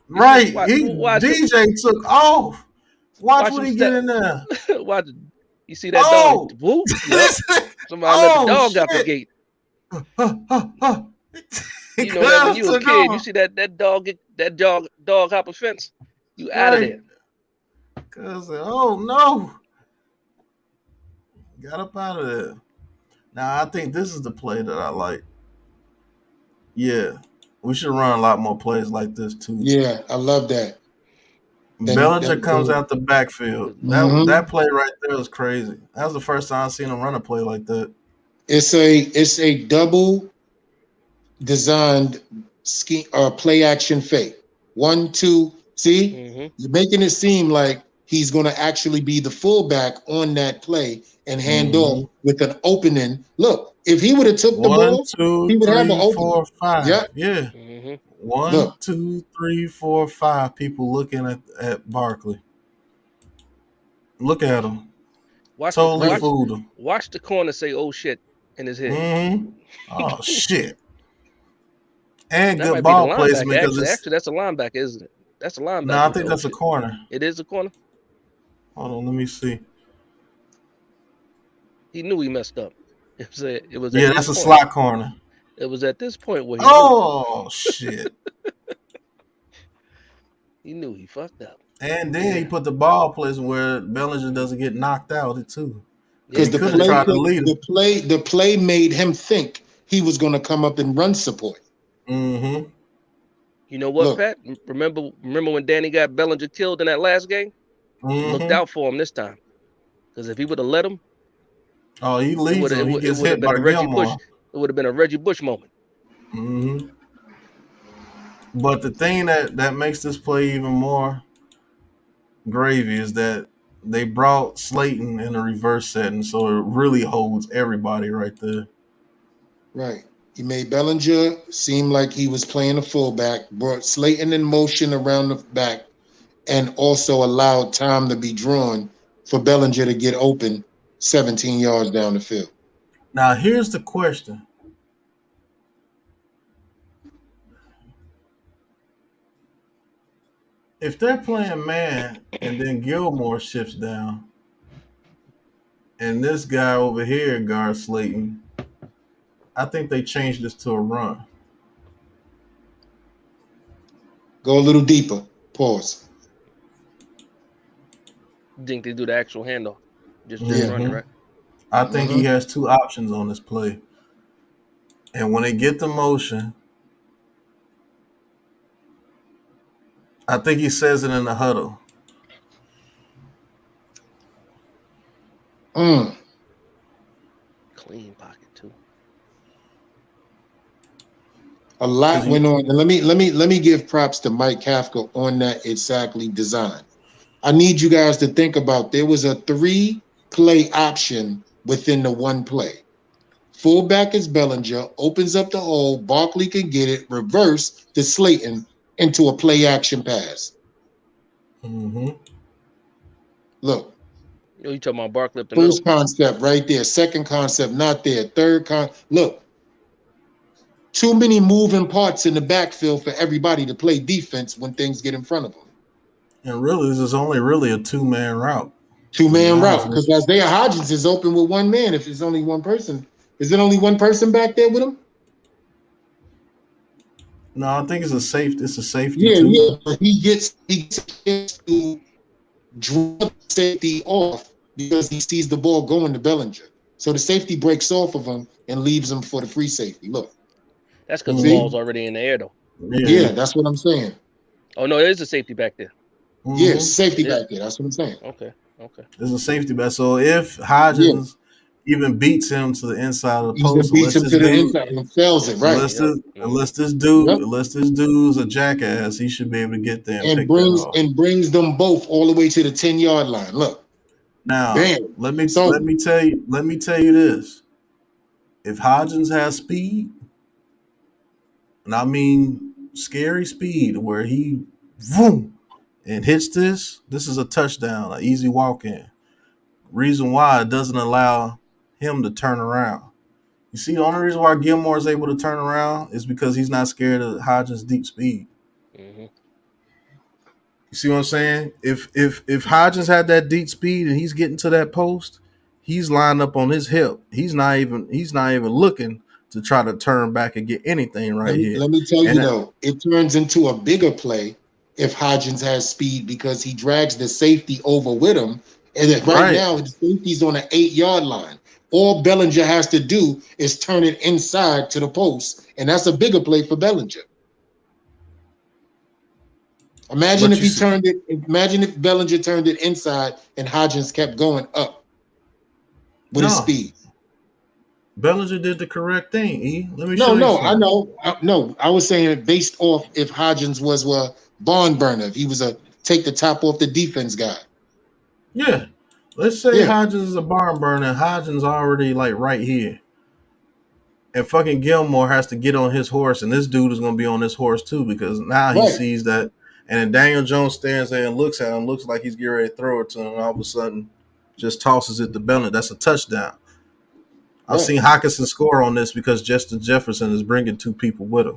Right. DJ took off. Watch what he get in there. Watch. You see that dog? Whoop. Yep. Somebody let the dog out the gate. You know that when you a kid, you see that dog hop a fence, you out of there. Cause oh no. Got up out of there. Now, I think this is the play that I like. Yeah. We should run a lot more plays like this, too. Yeah, I love that. Bellinger comes out the backfield. That play right there was crazy. That was the first time I've seen him run a play like that. It's a double designed scheme play action fake. 1, 2. See? You're making it seem like he's going to actually be the fullback on that play and hand off with an opening. Look, if he would have took the ball, he would have an opening. 4, 5. Yep. Yeah. 1, 2, 3, 4, 5 people looking at Barkley. Look at him. Totally fooled him. Watch the corner say, "Oh shit," in his head. Oh shit. And that good ball placement. Actually, that's a linebacker, isn't it? That's a linebacker. No, I think that's a corner. It is a corner. Hold on, let me see. He knew he messed up. It was. Yeah, that's a slot corner. It was at this point where he knew. Shit. He knew he fucked up. And then he put the ball placement where Bellinger doesn't get knocked out too. Because the play made him think he was going to come up and run support. You know what, Pat? Remember when Danny got Bellinger killed in that last game? Looked out for him this time. Because if he would have let him, he leaves him. He gets hit by Gilmore. It would have been a Reggie Bush moment. But the thing that makes this play even more gravy is that they brought Slayton in a reverse setting, so it really holds everybody right there. Right. He made Bellinger seem like he was playing a fullback, brought Slayton in motion around the back, and also allowed time to be drawn for Bellinger to get open 17 yards down the field. Now, here's the question. If they're playing man and then Gilmore shifts down, and this guy over here guards Slayton, I think they changed this to a run. Go a little deeper. Pause. Think they do the actual handoff, just Yeah. run it, right? I think he has two options on this play. And when they get the motion, I think he says it in the huddle. Clean pocket too. A lot went on. And let me give props to Mike Kafka on that exactly design. I need you guys to think about, there was a 3-play option within the 1 play. Fullback is Bellinger, opens up the hole, Barkley can get it, reverse to Slayton into a play action pass. Look. You talking about Barkley up the First middle? concept right there. Second concept not there. Third look. Too many moving parts in the backfield for everybody to play defense when things get in front of them. And really, this is only really a 2-man route. 2-man route, because Isaiah Hodgins is open with 1 man if it's only 1 person. Is it only 1 person back there with him? No, I think it's a safety. It's a safety too. Yeah, but he gets to draw the safety off because he sees the ball going to Bellinger. So the safety breaks off of him and leaves him for the free safety. Look. That's because the ball's already in the air, though. Yeah, that's what I'm saying. Oh, no, there's a safety back there. Yeah, safety back there. That's what I'm saying. Okay. There's a safety back. So if Hodgins even beats him to the inside of the post, beats him to the inside and fails it, right? Unless this dude's a jackass, he should be able to get there and pick and brings them both all the way to the 10-yard line. Look. Now, let me tell you this. If Hodgins has speed, and I mean scary speed, where he and hits this is a touchdown, an easy walk-in. Reason why it doesn't allow him to turn around. You see, the only reason why Gilmore is able to turn around is because he's not scared of Hodgins' deep speed. You see what I'm saying? If Hodgins had that deep speed and he's getting to that post, he's lined up on his hip. He's not even looking to try to turn back and get anything here. Let me tell you though, it turns into a bigger play if Hodgins has speed because he drags the safety over with him. And right now, the safety's on an 8-yard line. All Bellinger has to do is turn it inside to the post, and that's a bigger play for Bellinger. Imagine if Bellinger turned it inside and Hodgins kept going up with his speed. Bellinger did the correct thing, E. Let me show you. I know. I was saying based off if Hodgins was a barn burner, if he was a take the top off the defense guy. Yeah. Let's say Hodgins is a barn burner. Hodgins already right here. And fucking Gilmore has to get on his horse, and this dude is going to be on this horse too because now he sees that. And then Daniel Jones stands there and looks at him, looks like he's getting ready to throw it to him, and all of a sudden just tosses it to Bellinger. That's a touchdown. I've seen Hockenson score on this because Justin Jefferson is bringing 2 people with him.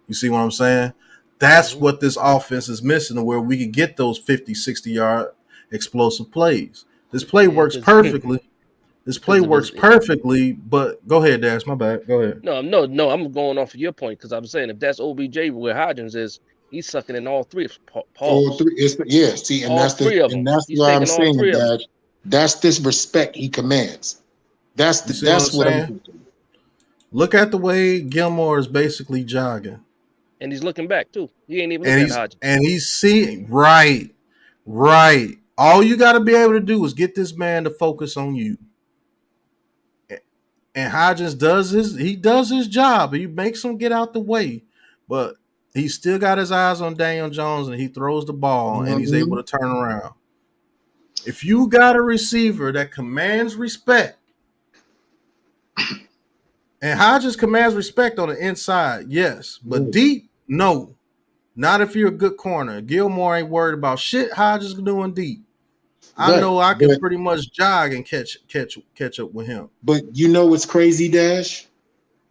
You see what I'm saying? That's what this offense is missing, where we can get those 50, 60-yard explosive plays. This play works perfectly. But go ahead, Dash. My bad. Go ahead. No. I'm going off of your point because I'm saying if that's OBJ where Hodgins is, he's sucking in all 3 Pauls. All 3. See, and that's why I'm saying that. That's this respect he commands. That's what I'm thinking. Look at the way Gilmore is basically jogging. And he's looking back too. He ain't even looking at Hodgins. And he's seeing right. All you got to be able to do is get this man to focus on you. And Hodgins does his job. He makes him get out the way, but he still got his eyes on Daniel Jones, and he throws the ball, and he's able to turn around. If you got a receiver that commands respect, and Hodges commands respect on the inside, yes, but deep, no. Not if you're a good corner. Gilmore ain't worried about shit Hodges doing deep. I know I can pretty much jog and catch up with him. But you know what's crazy, Dash?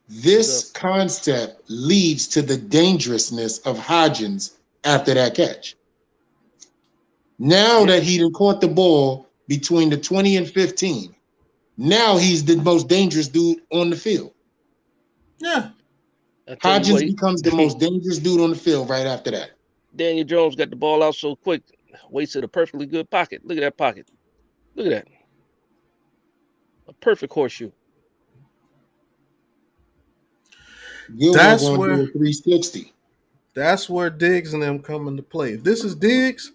This concept leads to the dangerousness of Hodgins after that catch. Now that he done caught the ball between the 20 and 15, now he's the most dangerous dude on the field. Yeah. Hodgins becomes the most dangerous dude on the field right after that. Daniel Jones got the ball out so quick, wasted a perfectly good pocket. Look at that pocket. Look at that. A perfect horseshoe. That's where 360. That's where Diggs and them come into play. If this is Diggs,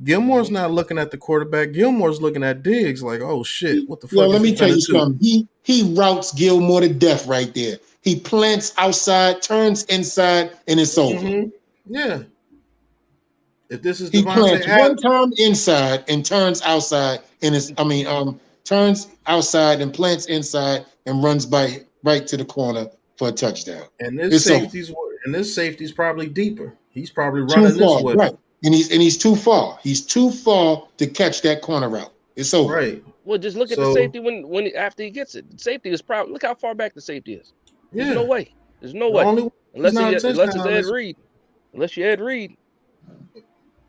Gilmore's not looking at the quarterback. Gilmore's looking at Diggs like, oh shit, what the fuck? Let me tell you something. He routes Gilmore to death right there. He plants outside, turns inside, and it's over. Yeah. If this is he plants one time inside and turns outside, and turns outside and plants inside and runs right to the corner for a touchdown. And this safety's probably deeper. He's probably running this way. Right. And he's too far. He's too far to catch that corner route. It's over. Right. Well, just look at the safety when after he gets it. The safety is probably look how far back the safety is. There's no way. There's no way. Unless it's Ed Reed. Unless you Ed Reed.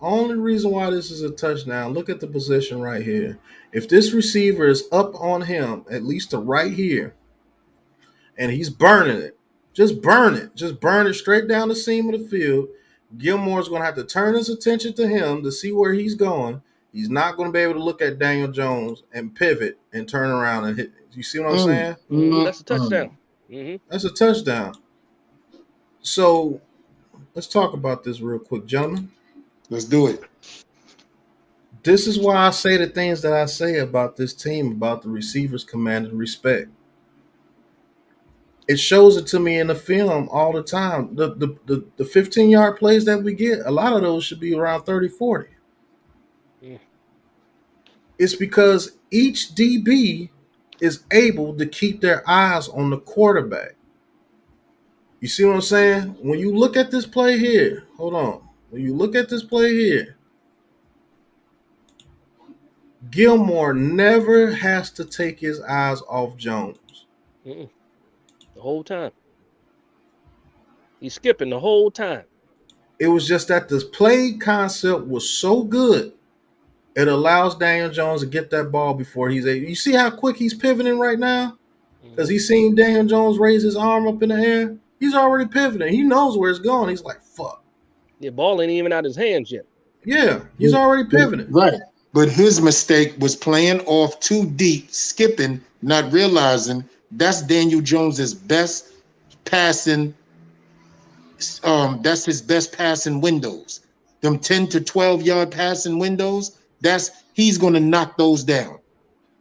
Only reason why this is a touchdown, look at the position right here. If this receiver is up on him, at least to right here, and he's burning it, just burn it. Just burn it straight down the seam of the field. Gilmore's going to have to turn his attention to him to see where he's going. He's not going to be able to look at Daniel Jones and pivot and turn around and hit. You see what I'm saying? That's a touchdown. That's a touchdown. So let's talk about this real quick, gentlemen. Let's do it. This is why I say the things that I say about this team, about the receivers commanding respect. It shows it to me in the film all the time. The 15-yard plays that we get, a lot of those should be around 30, 40. Yeah. It's because each DB is able to keep their eyes on the quarterback. You see what I'm saying? When you look at this play here, hold on. When you look at this play here, Gilmore never has to take his eyes off Jones. The whole time. He's skipping the whole time. It was just that this play concept was so good, it allows Daniel Jones to get that ball before he's able. You see how quick he's pivoting right now? Because he's seen Daniel Jones raise his arm up in the air. He's already pivoting. He knows where it's going. He's like, fuck. The ball ain't even out his hands yet. Yeah, he's already pivoting. Right. But his mistake was playing off too deep, skipping, not realizing that's Daniel Jones's best passing. That's his best passing windows. Them 10 to 12-yard passing windows, he's going to knock those down.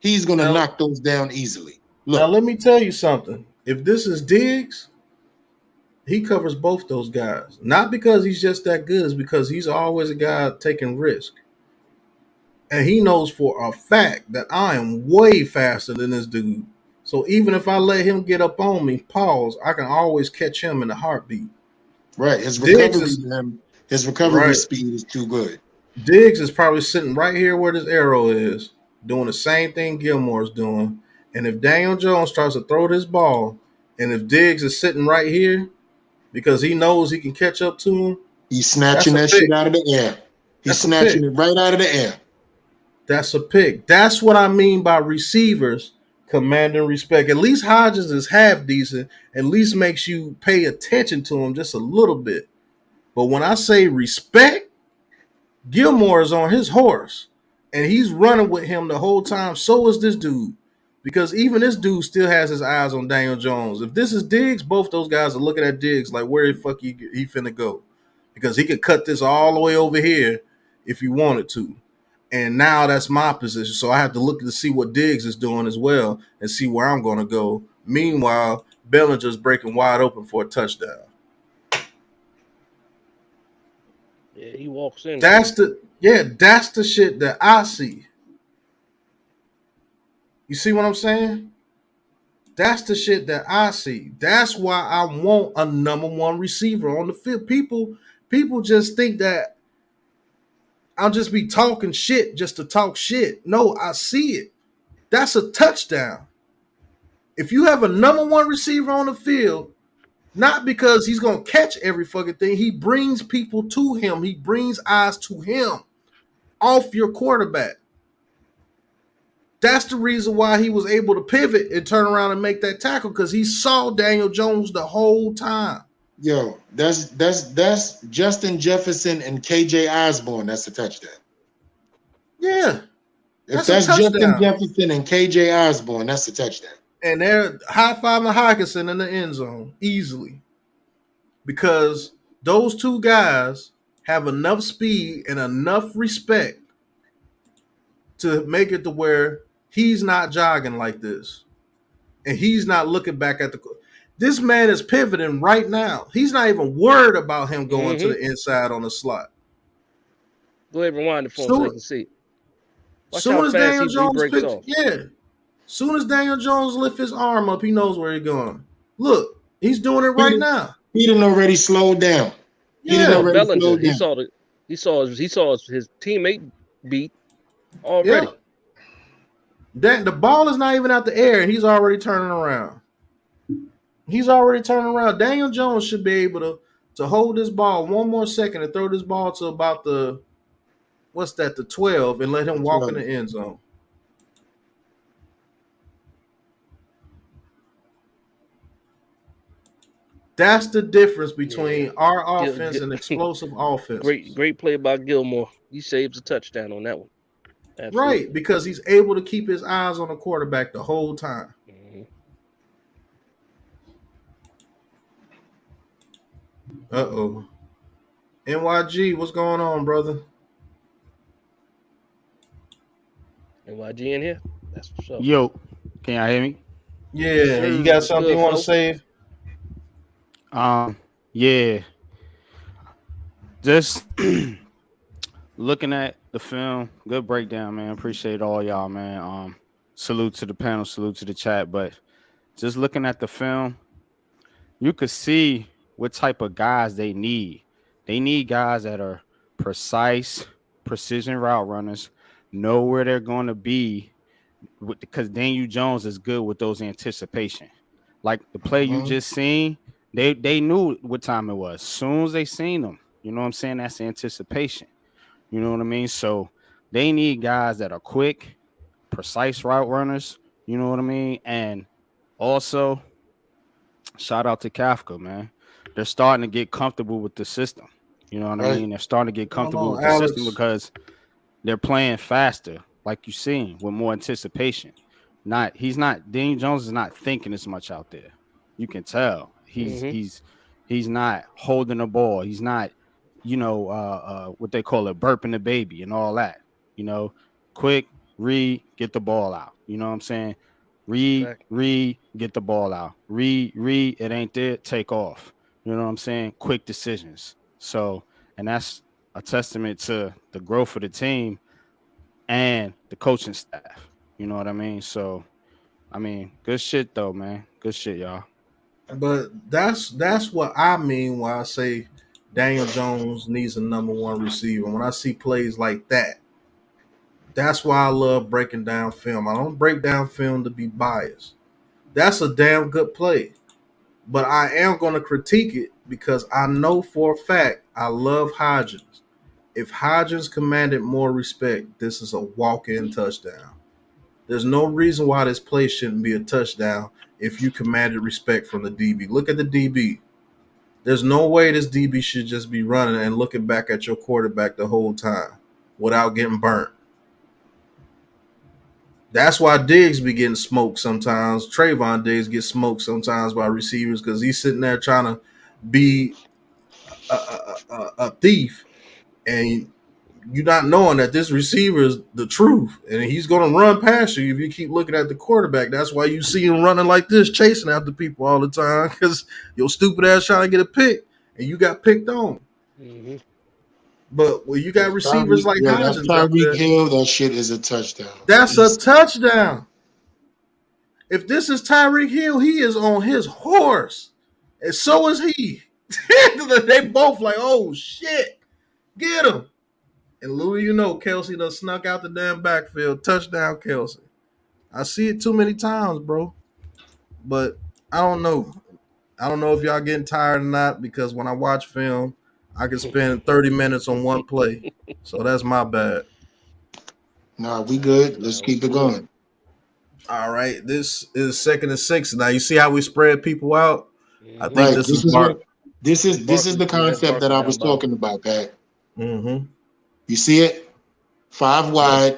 He's going to knock those down easily. Look. Now, let me tell you something. If this is Diggs, he covers both those guys. Not because he's just that good, it's because he's always a guy taking risk. And he knows for a fact that I am way faster than this dude. So even if I let him get up on me, I can always catch him in a heartbeat. Right. His recovery speed is too good. Diggs is probably sitting right here where this arrow is, doing the same thing Gilmore's doing. And if Daniel Jones tries to throw this ball, and if Diggs is sitting right here because he knows he can catch up to him, he's snatching that shit out of the air. He's snatching it right out of the air. That's a pick. That's what I mean by receivers commanding respect. At least Hodges is half decent. At least makes you pay attention to him just a little bit. But when I say respect, Gilmore is on his horse. And he's running with him the whole time. So is this dude. Because even this dude still has his eyes on Daniel Jones. If this is Diggs, both those guys are looking at Diggs like where the fuck he finna go. Because he could cut this all the way over here if he wanted to. And now that's my position. So I have to look to see what Diggs is doing as well and see where I'm going to go. Meanwhile, Bellinger's breaking wide open for a touchdown. Yeah, he walks in. That's the shit that I see. You see what I'm saying? That's the shit that I see. That's why I want a number one receiver on the field. People just think that I'll just be talking shit just to talk shit. No, I see it. That's a touchdown. If you have a number one receiver on the field, not because he's gonna catch every fucking thing, he brings people to him. He brings eyes to him off your quarterback. That's the reason why he was able to pivot and turn around and make that tackle, because he saw Daniel Jones the whole time. Yo, that's Justin Jefferson and KJ Osborne. That's a touchdown. Yeah. If that's Justin Jefferson and KJ Osborne, that's a touchdown. And they're high-fiving Hawkinson in the end zone easily, because those two guys have enough speed and enough respect to make it to where he's not jogging like this. And he's not looking back at the. This man is pivoting right now. He's not even worried about him going to the inside on the slot. Go ahead, rewind it for him so they can see. Watch soon how as fast Daniel Jones breaks off. Yeah. Soon as Daniel Jones lifts his arm up, he knows where he's going. Look, he's doing it right now. He done already slowed down. Yeah, Bellinger. He saw his teammate beat already. Yeah. The ball is not even out the air, and he's already turning around. Daniel Jones should be able to hold this ball one more second and throw this ball to about the 12, and let him walk in the end zone. That's the difference between our offense and explosive offense. Great play by Gilmore. He saves a touchdown on that one. Absolutely. Right, because he's able to keep his eyes on the quarterback the whole time. Uh-oh. NYG, what's going on, brother? NYG in here? That's what's up. Yo, can y'all hear me? Yeah, you got something you want to say? Yeah. Just looking at the film, good breakdown, man. Appreciate all y'all, man. Salute to the panel, salute to the chat. But just looking at the film, you could see what type of guys they need. They need guys that are precise, precision route runners, know where they're going to be, because Daniel Jones is good with those anticipation. Like the play you just seen, they knew what time it was. As soon as they seen them, you know what I'm saying? That's anticipation. You know what I mean? So they need guys that are quick, precise route runners. You know what I mean? And also, shout out to Kafka, man. They're starting to get comfortable with the system. You know what I mean? They're starting to get comfortable with the system because they're playing faster, like you seen, with more anticipation. Daniel Jones is not thinking as much out there. You can tell he's not holding the ball. He's not, what they call it, burping the baby and all that. Quick read, get the ball out. You know what I'm saying? Read, get the ball out. Read, it ain't there, take off. You know what I'm saying? Quick decisions. So, and that's a testament to the growth of the team and the coaching staff. You know what I mean? So, I mean, good shit though, man. Good shit, y'all. But that's what I mean when I say Daniel Jones needs a number one receiver. When I see plays like that, that's why I love breaking down film. I don't break down film to be biased. That's a damn good play. But I am going to critique it because I know for a fact I love Hodgins. If Hodgins commanded more respect, this is a walk-in touchdown. There's no reason why this play shouldn't be a touchdown if you commanded respect from the DB. Look at the DB. There's no way this DB should just be running and looking back at your quarterback the whole time without getting burnt. That's why Diggs be getting smoked sometimes. Trayvon Diggs gets smoked sometimes by receivers because he's sitting there trying to be a thief, and you're not knowing that this receiver is the truth, and he's going to run past you if you keep looking at the quarterback. That's why you see him running like this, chasing after people all the time, because your stupid ass trying to get a pick, and you got picked on. Mm-hmm. But when you got receivers like Hodgins, Tyreek Hill, that shit is a touchdown. That's a touchdown. If this is Tyreek Hill, he is on his horse, and so is he. They both like, oh shit, get him. And Louis, you know, Kelsey done snuck out the damn backfield, touchdown Kelsey. I see it too many times, bro. But I don't know. I don't know if y'all getting tired or not, because when I watch film, I can spend 30 minutes on one play. So that's my bad. Nah, we good. Let's keep it going. All right. This is 2nd and 6. Now you see how we spread people out? I think Right. this is Mark. This is the concept that I was talking about, Pat. Mm-hmm. You see it? 5 wide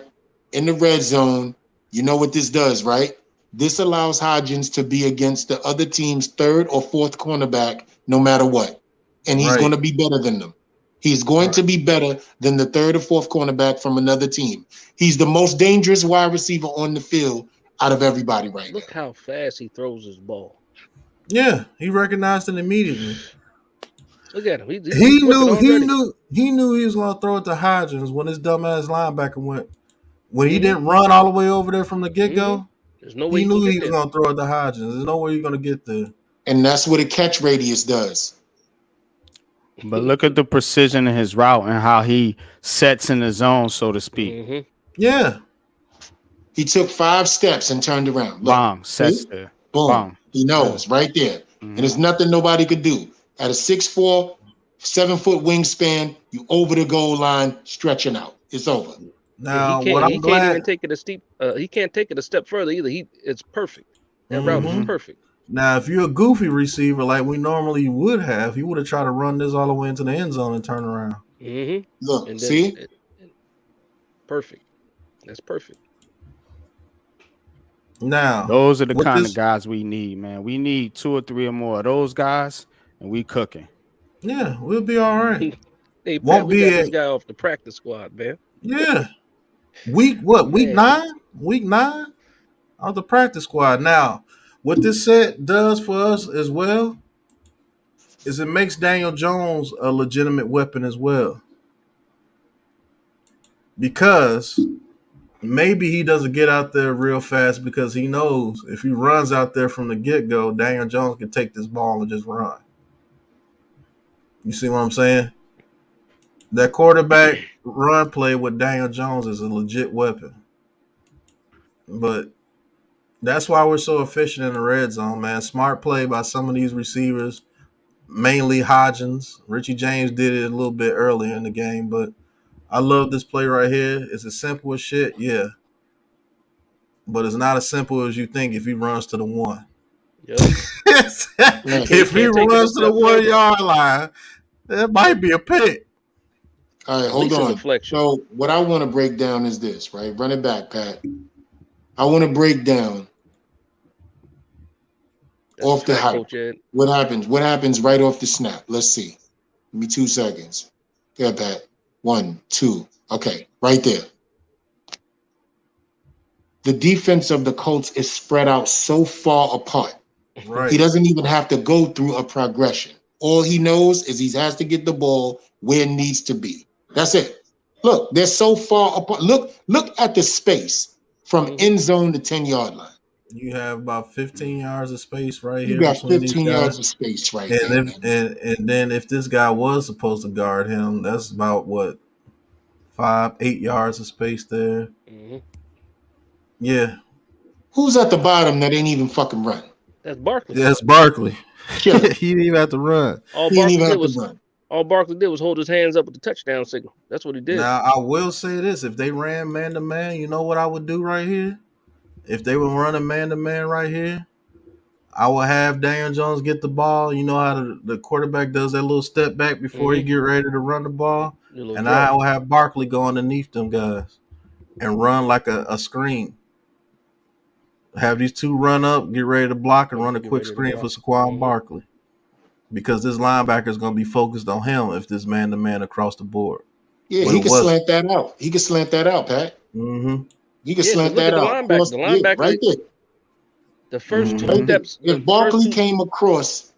in the red zone. You know what this does, right? This allows Hodgins to be against the other team's 3rd or 4th cornerback no matter what. And he's going to be better than them. He's going to be better than the 3rd or 4th cornerback from another team. He's the most dangerous wide receiver on the field out of everybody right now. Look how fast he throws his ball. Yeah, he recognized it immediately. Look at him. He knew he was gonna throw it to Hodgins when his dumbass linebacker went. When he didn't run all the way over there from the get-go, there's no way he knew he was gonna throw it to Hodgins. There's no way you're gonna get there. And that's what a catch radius does. But look at the precision in his route and how he sets in the zone, so to speak. Yeah. He took 5 steps and turned around. Look, Bang, sets there. Boom. Bang. He knows right there. And there's nothing nobody could do. At a 6'4", 7-foot wingspan, you over the goal line, stretching out. It's over. Now, he can't even take it a steep. He can't take it a step further either. It's perfect. That route is perfect. Now, if you're a goofy receiver like we normally would have, he would have tried to run this all the way into the end zone and turn around. Look, and see? Perfect. That's perfect. Now, those are the kind of guys we need, man. We need 2 or 3 or more of those guys, and we cooking. Yeah, we'll be all right. Hey, Pat, we got this guy off the practice squad, man. Yeah. Week 9? Week 9 of the practice squad. Now, what this set does for us as well is it makes Daniel Jones a legitimate weapon as well. Because maybe he doesn't get out there real fast because he knows if he runs out there from the get-go, Daniel Jones can take this ball and just run. You see what I'm saying? That quarterback run play with Daniel Jones is a legit weapon. But that's why we're so efficient in the red zone, man. Smart play by some of these receivers, mainly Hodgins. Richie James did it a little bit earlier in the game, but I love this play right here. It's as simple as shit, yeah. But it's not as simple as you think if he runs to the 1. Yep. If he runs to the 1 yard line, that might be a pick. All right, hold on. So what I want to break down is this, right? Run it back, Pat. I want to break down off the hype. What happens? What happens right off the snap? Let's see. Give me 2 seconds. Yeah, Pat. 1, 2. Okay, right there. The defense of the Colts is spread out so far apart. Right. He doesn't even have to go through a progression. All he knows is he has to get the ball where it needs to be. That's it. Look, they're so far apart. Look at the space from end zone to 10-yard line. You have about 15 yards of space right here. You got 15 yards of space right there. And then if this guy was supposed to guard him, that's about what, 5-8 yards of space there. Yeah. Who's at the bottom that ain't even fucking run? That's Barkley. That's Barkley. He didn't even have to run. All Barkley did was hold his hands up with the touchdown signal. That's what he did. Now, I will say this. If they ran man-to-man, you know what I would do right here? If they were running man-to-man right here, I would have Daniel Jones get the ball. You know how the quarterback does that little step back before he get ready to run the ball? And I will have Barkley go underneath them guys and run like a screen. Have these 2 run up, get ready to block, and run a quick screen for Saquon Barkley. Because this linebacker is going to be focused on him if this man-to-man across the board. Yeah, he can slant that out. He can slant that out, Pat. He can slant that out. The linebacker, right there. The first 2 steps. If Barkley came across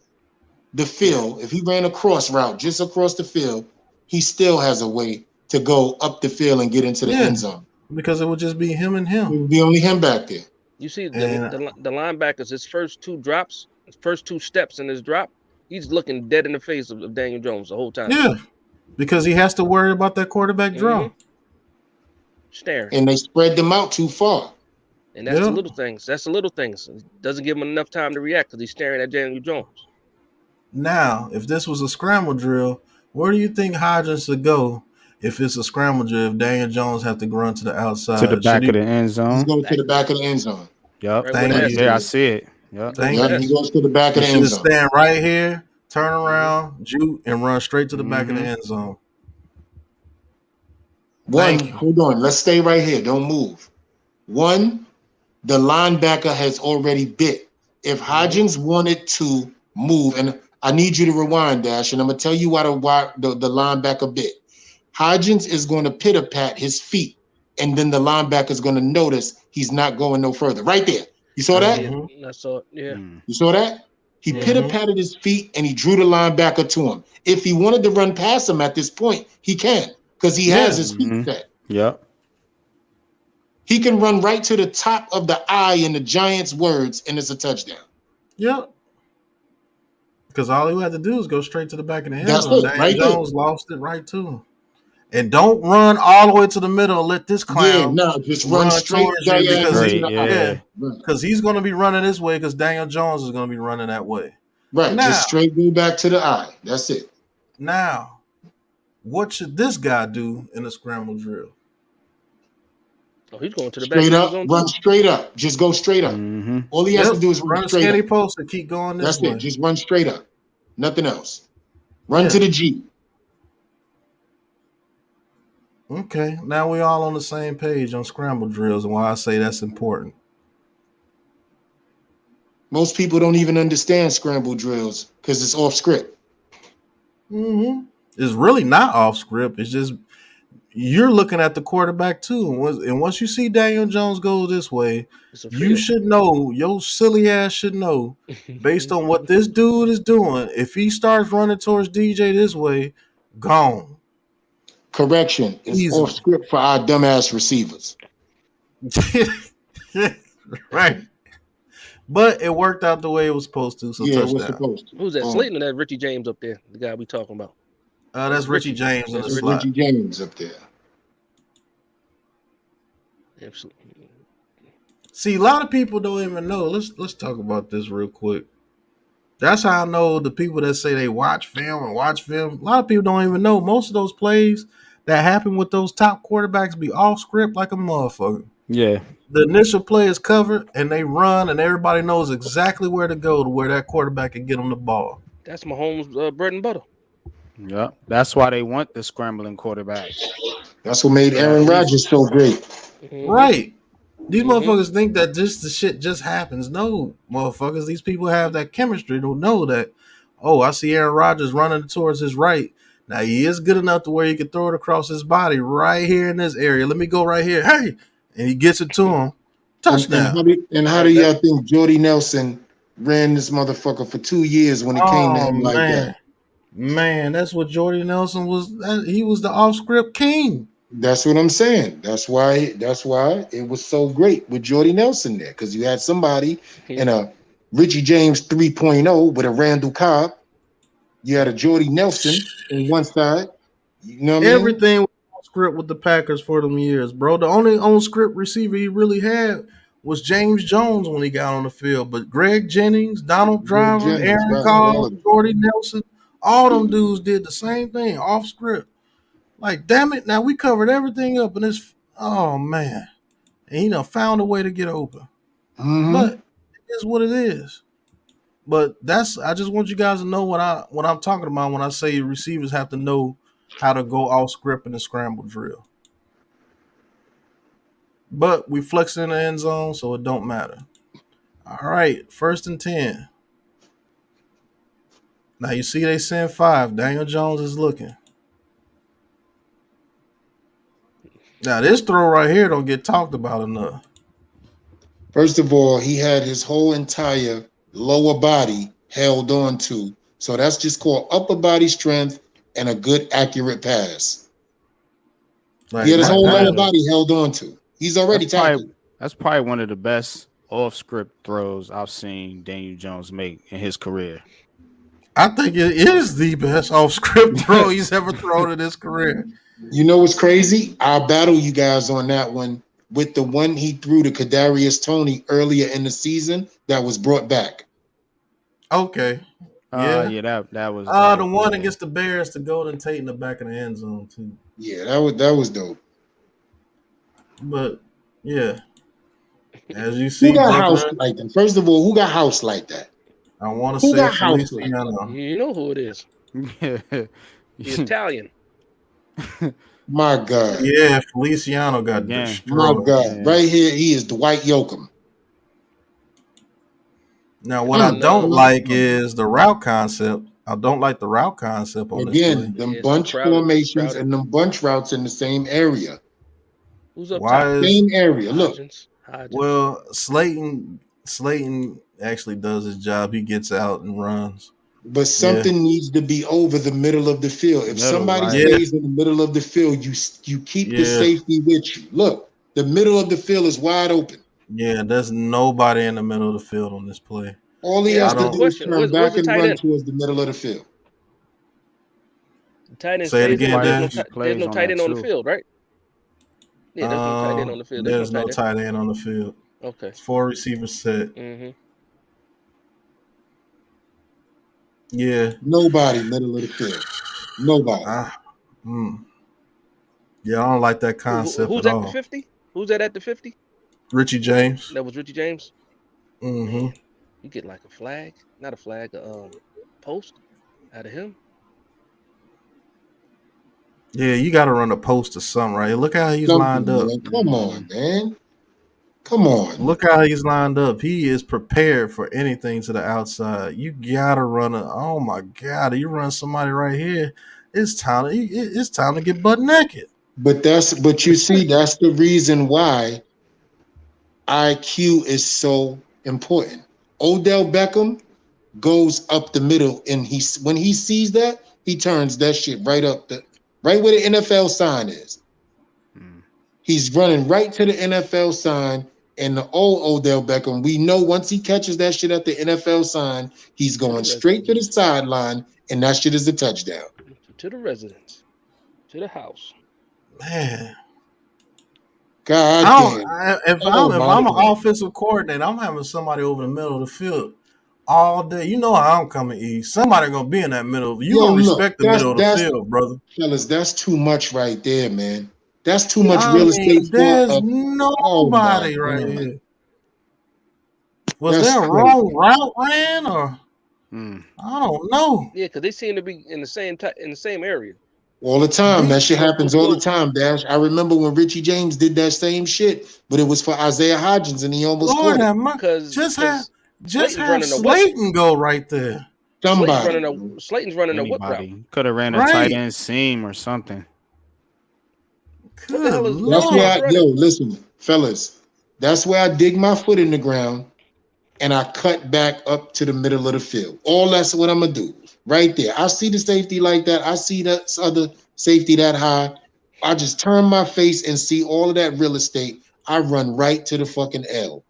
the field, if he ran a cross route just across the field, he still has a way to go up the field and get into the end zone. Because it would just be him and him. It would be only him back there. You see And the linebackers, his first two steps in his drop, he's looking dead in the face of Daniel Jones the whole time. yeah, because he has to worry about that quarterback draw. Staring. And they spread them out too far. And that's the little things. That's the little things. It doesn't give him enough time to react because he's staring at Daniel Jones. Now, if this was a scramble drill, where do you think Hodgins should go if it's a scramble drill? If Daniel Jones have to run to the outside, to the back of the end zone. He's going to the back of the end zone. Yep. Right Thank you. Yeah, I see it. Yep. He goes to the back of the end zone. Stand right here, turn around, juke, and run straight to the back of the end zone. Hold on. Let's stay right here. Don't move. One, the linebacker has already bit. If Hodgins wanted to move, and I need you to rewind, Dash, and I'm going to tell you why the linebacker bit. Hodgins is going to pitter-pat his feet, and then the linebacker is going to notice he's not going no further. Right there. You saw that? I saw it, yeah. You saw that? He pitter-patted his feet, and he drew the linebacker to him. If he wanted to run past him at this point, he can, because he has his feet set. Yep. He can run right to the top of the eye in the Giants' words, and it's a touchdown. Yep. Because all he had to do is go straight to the back of the end That's zone. it, Daniel right Jones lost it right to him. And don't run all the way to the middle and let this clown just run straight towards you because because he's going to be running this way because Daniel Jones is going to be running that way. Right, now, just straight go back to the eye. That's it. Now, what should this guy do in a scramble drill? Oh, he's going to the straight back up, run straight up. Just go straight up. All he has to do is run straight skinny up. post and keep going this way. That's it. Just run straight up. Nothing else. Run to the G. Okay, now we all on the same page on scramble drills and why I say that's important. Most people don't even understand scramble drills because it's off script. It's really not off script. It's just you're looking at the quarterback too. And once you see Daniel Jones go this way, you should know, your silly ass should know, based on what this dude is doing, if he starts running towards DJ this way, gone. Correction. It's off script for our dumbass receivers. Right. But it worked out the way it was supposed to. So yeah, touchdown. it was supposed to. Who's that? Slayton or that Richie James up there? The guy we talking about. That's Richie James. That's Richie James up there. Absolutely. See, a lot of people don't even know. Let's talk about this real quick. That's how I know the people that say they watch film. A lot of people don't even know most of those plays that happen with those top quarterbacks be off script like a motherfucker. Yeah. The initial play is covered and they run and everybody knows exactly where to go to where that quarterback can get them the ball. That's Mahomes' bread and butter. Yeah. That's why they want the scrambling quarterback. That's what made Aaron Rodgers so great. Right. These motherfuckers think that the shit just happens. No, motherfuckers. These people have that chemistry to know that, oh, I see Aaron Rodgers running towards his right. Now, he is good enough to where he can throw it across his body right here in this area. Let me go right here. Hey! And he gets it to him. Touchdown. And how do y'all think Jordy Nelson ran this motherfucker for 2 years when it came to him like that? Man, that's what Jordy Nelson was. He was the off-script king. That's what I'm saying. That's why it was so great with Jordy Nelson there, because you had somebody in a Richie James 3.0 with a Randall Cobb. You had a Jordy Nelson on one side. You know what I mean? Everything was on script with the Packers for them years, bro. The only on-script receiver he really had was James Jones when he got on the field. But Greg Jennings, Donald Driver, Aaron Carl, Jordy Nelson, all them dudes did the same thing off script. Like, damn it, now we covered everything up and it's, oh man. And he done found a way to get open. But it is what it is. But I just want you guys to know what I'm talking about when I say receivers have to know how to go off script in the scramble drill. But we flex in the end zone, so it don't matter. All right, 1st and 10. Now you see they send 5. Daniel Jones is looking. Now this throw right here don't get talked about enough. First of all, he had his whole entire lower body held on to. So that's just called upper body strength and a good accurate pass. He had his whole lower body held on to. He's already tackled. That's probably one of the best off-script throws I've seen Daniel Jones make in his career. I think it is the best off-script throw he's ever thrown in his career. You know what's crazy? I'll battle you guys on that one with the one he threw to Kadarius Toney earlier in the season that was brought back. Okay. Yeah, that was the one against the Bears to Golden Tate in the back of the end zone too. Yeah, that was dope. But yeah, as you see, who got Buckner, house like that? First of all, who got house like that? I want to Who say got house Feliciano. You know who it is. The Italian. My God. Yeah, Feliciano got My destroyed. God. Man. Right here, he is Dwight Yoakam. Now, what I don't like is the route concept. I don't like the route concept on this play. Again, them bunch formations and them bunch routes in the same area. Who's up Why top? Same area. Look. Hodgins. Well, Slayton actually does his job. He gets out and runs. But something needs to be over the middle of the field. If somebody stays in the middle of the field, you keep the safety with you. Look, the middle of the field is wide open. Yeah, there's nobody in the middle of the field on this play. All he has to do is turn back and run towards the middle of the field. The tight end Say it stays in. again, There's no tight end on the field, right? Yeah, there's no tight end on the field. There's no tight end on the field. Okay. It's 4 receivers set. Mm-hmm. Yeah. Nobody middle of the field. Nobody. Yeah, I don't like that concept Who's at at all. the 50? Who's that at the 50? Richie James. That was Richie James? Mm-hmm. You get like a flag, not a flag, post out of him. Yeah, you got to run a post or something, right? Look how he's lined up. Man. Come on, man. Come on. Look how he's lined up. He is prepared for anything to the outside. You got to run oh my God, you run somebody right here. It's time to get butt naked. But you see, that's the reason why IQ is so important. Odell Beckham goes up the middle, and when he sees that, he turns that shit right where the NFL sign is. He's running right to the NFL sign, and the old Odell Beckham, we know once he catches that shit at the NFL sign, he's going straight to the sideline, and that shit is a touchdown. To the residence, to the house. Man. God damn. If I'm an offensive coordinator, I'm having somebody over the middle of the field all day. You know how I'm coming east. Somebody gonna be in that middle. You gonna respect the middle of the field, brother. Fellas, that's too much right there, man. That's too much real estate. There's nobody right here. Was there a wrong route ran or? I don't know. Yeah, because they seem to be in the same area. All the time. That shit happens all the time, Dash. I remember when Richie James did that same shit, but it was for Isaiah Hodgins, and he almost Lord caught it. Just have Slayton go right there. Slayton's running a whip route. Could have ran a tight end seam or something. Listen, fellas. That's where I dig my foot in the ground, and I cut back up to the middle of the field. That's what I'm gonna do. Right there. I see the safety like that. I see that other safety that high. I just turn my face and see all of that real estate. I run right to the fucking L.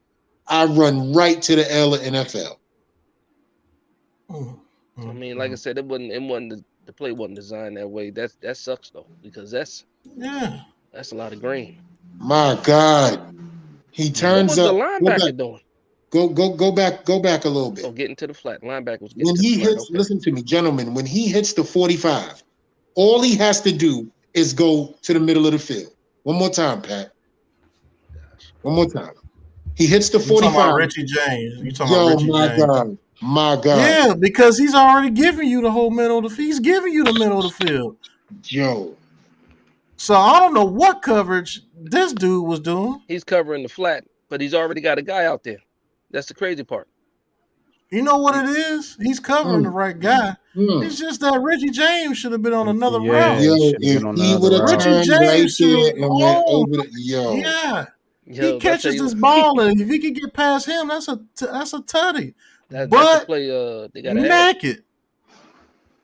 I run right to the L of NFL. I mean, like I said, it wasn't the play wasn't designed that way. That sucks though, because that's a lot of green. My God. He turns up. What was the linebacker doing? Go back a little bit. Oh, getting to the flat. Linebacker was when he hits, listen to me, gentlemen, when he hits the 45, all he has to do is go to the middle of the field. One more time, Pat. One more time. He hits the 45. Talking about Richie James. You talking about Richie James. God. My God. Yeah, because he's already giving you the whole middle of the field. He's giving you the middle of the field. Yo. So I don't know what coverage this dude was doing. He's covering the flat, but he's already got a guy out there. That's the crazy part. You know what it is? He's covering the right guy. It's just that Richie James should have been on another route. Richie James should have went over the he catches this ball, and if he can get past him, that's a tutty. That's the play they got naked.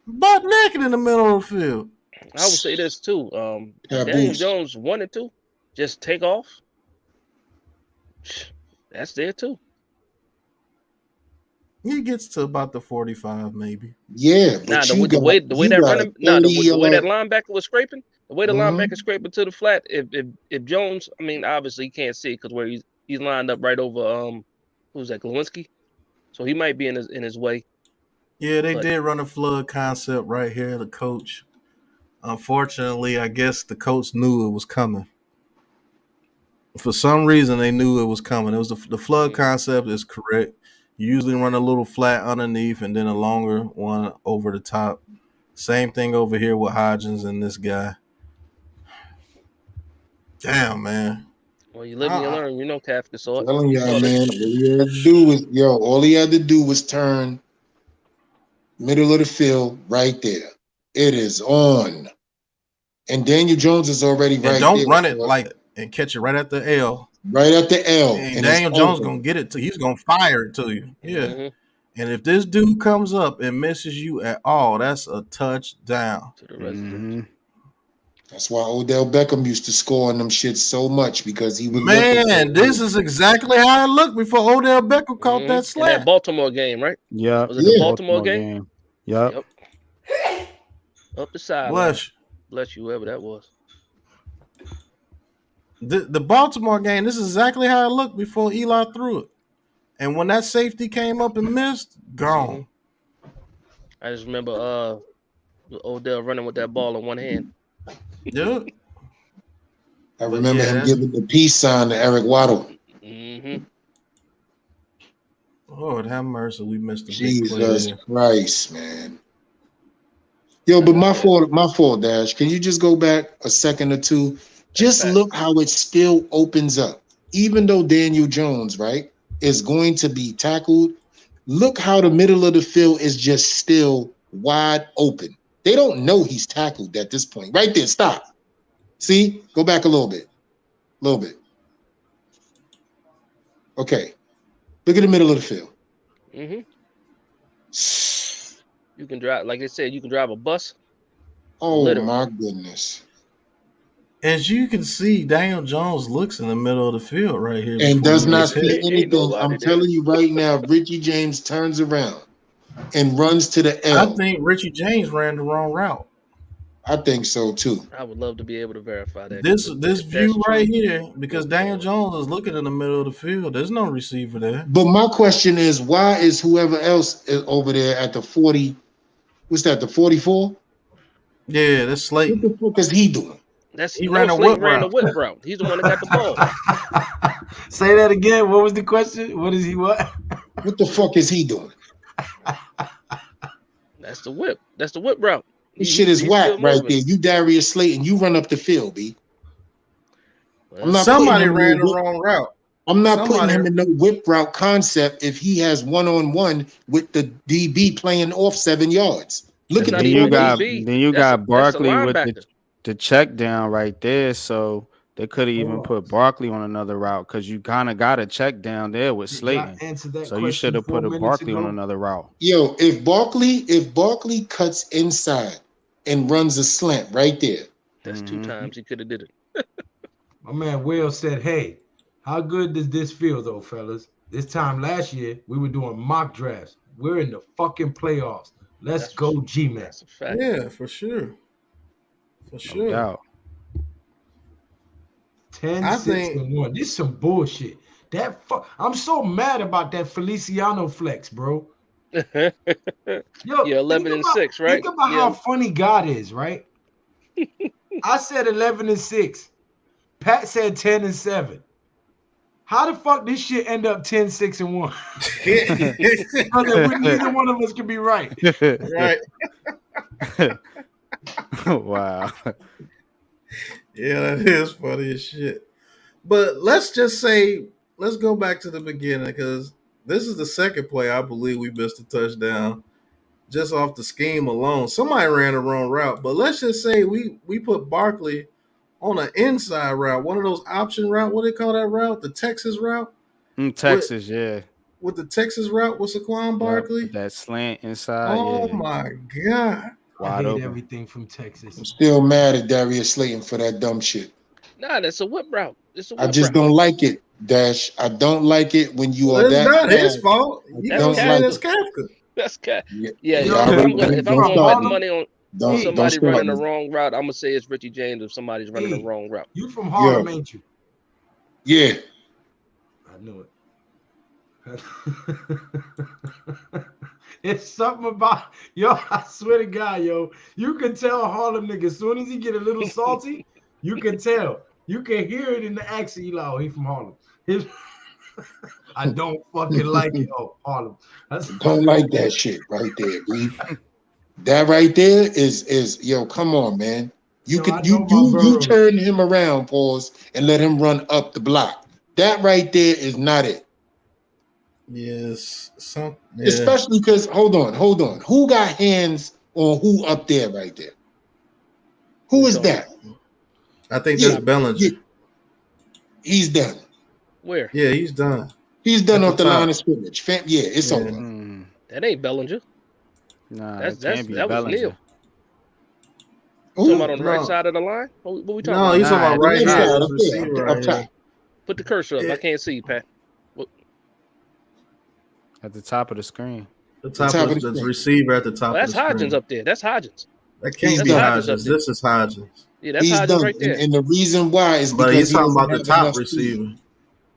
Butt naked in the middle of the field. I would say this too. Daniel Jones 1 and 2, just take off. That's there too. He gets to about the 45, maybe. Yeah, but Nah, the you got way that a the way that 30 linebacker was scraping, the way the Mhm. linebacker scraping to the flat. If Jones, I mean, obviously he can't see it because where he's lined up right over who's that, Glowinski? So he might be in his way. Yeah, they But did run a flood concept right here. The coach, unfortunately, I guess the coach knew it was coming. For some reason, they knew it was coming. It was the flood concept is correct. You usually run a little flat underneath and then a longer one over the top. Same thing over here with Hodgins and this guy. Damn, man. well, you live and you learn. You know, Kafka saw it. Telling He y'all, saw that. man, all he had to do was turn middle of the field right there. It is on. And Daniel Jones is already And right don't there. run it like and catch it right at the L. Right at the L. And And Daniel it's Jones open. gonna get it to he's gonna fire it to you. Yeah. Mm-hmm. And if this dude comes up and misses you at all, that's a touchdown. To the residence. That's why Odell Beckham used to score on them shits so much because he was Man, this is exactly how it looked before Odell Beckham caught that In slant. that Baltimore game, right? Yeah. Was it the Baltimore game? Yep. Up the sideline. Bless you, whoever that was. The Baltimore game, this is exactly how it looked before Eli threw it. And when that safety came up and missed, gone. I just remember Odell running with that ball in one hand. Yeah. I remember him giving the peace sign to Eric Waddle. Mm-hmm. Lord have mercy, we missed the Jesus big play. Christ, man. Yo, but my fault, Dash. Can you just go back a second or two? Just look how it still opens up. Even though Daniel Jones, right, is going to be tackled, look how the middle of the field is just still wide open. They don't know he's tackled at this point. Right there, stop. See? Go back a little bit. A little bit. Okay. Look at the middle of the field. Mm-hmm. You can drive, like I said, you can drive a bus. Oh, my goodness. As you can see, Daniel Jones looks in the middle of the field right here. And does not see anything. I'm telling you right now, Richie James turns around and runs to the L. I think Richie James ran the wrong route. I think so too. I would love to be able to verify that. This view right here, because Daniel Jones is looking in the middle of the field. There's no receiver there. But my question is, why is whoever else is over there at the 40? What's that? The 44? Yeah, that's Slayton. What the fuck is he doing? He ran a whip route. He's the one that got the ball. Say that again. What was the question? What is he? What? What the fuck is he doing? That's the whip. That's the whip route. This shit is whack right there. You Darius Slayton, you run up the field, B. I'm not Somebody ran the wrong route. I'm not putting him in the whip route concept if he has one-on-one with the DB playing off 7 yards. Look at then you got Barkley with the check down right there. So they could have even put Barkley on another route because you kind of got a check down there with Slayton. So you should have put a Barkley on another route. Yo, if Barkley cuts inside and runs a slant right there. That's 2 times he could have did it. My man Will said, hey, how good does this feel though, fellas? This time last year, we were doing mock drafts. We're in the fucking playoffs. Let's go, G-Man. Yeah, for sure. For sure. No doubt. 10-6-1. This is some bullshit. I'm so mad about that Feliciano flex, bro. Yo, you're 11-6, right? Think about how funny God is, right? I said 11-6. Pat said 10-7. How the fuck this shit end up 10-6-1? Neither one of us can be right. Right. Wow. Yeah, that is funny as shit. But let's just say, let's go back to the beginning because this is the second play I believe we missed a touchdown just off the scheme alone. Somebody ran the wrong route, but let's just say we put Barkley on an inside route, one of those option route. What do they call that route? The Texas route? Texas, yeah. With the Texas route with Saquon Barkley? That slant inside. Oh my God. I hate everything from Texas. I'm still mad at Darius Slayton for that dumb shit. Nah, that's a whip route. I just don't like it. Dash, I don't like it when you are Well, it's that not his fast. fault. I You That's gonna don't say Cap. like that's it. Kafka. That's Cap. Yeah, Yeah, yeah, if I'm gonna don't bet start the me. money on Don't somebody start running the me. wrong route, I'm gonna say it's Richie James if somebody's running the wrong route. You from Yeah, Harlem, ain't you? yeah. I knew it. It's something about yo. I swear to God, yo, you can tell Harlem nigga as soon as he get a little salty, you can tell. You can hear it in the accent. You like, oh, he from Harlem. I don't fucking like it. Oh, Harlem. Don't like that shit right there, B. That right there is yo. Come on, man. You Yo, I could know my you boroughs. turn him around, pause, and let him run up the block. That right there is not it. Yes, yeah. Especially because hold on. Who got hands on who up there right there? Who is that? I think that's Bellinger. Yeah. He's done. Where? Yeah, he's done. He's done At off the the top. line of scrimmage. Yeah, it's over. That ain't Bellinger. Nah, That can't be was Bellinger. Neil. Ooh, Talking about on the right no. side of the line? What we talking No, about? he's talking about the right right here. side This up there, receiver up right top. here. Put the cursor up. Yeah. I can't see, Pat. At the top of the screen. The top of of the the screen. receiver at the top Oh, that's of the Hodgins screen. up there. That's Hodgins. That can't He's be done. Hodgins up Hodgins. there. This is Hodgins. Yeah, that's He's Hodgins done. right there. And the reason why is But because he's he talking doesn't about the have top enough speed. receiver.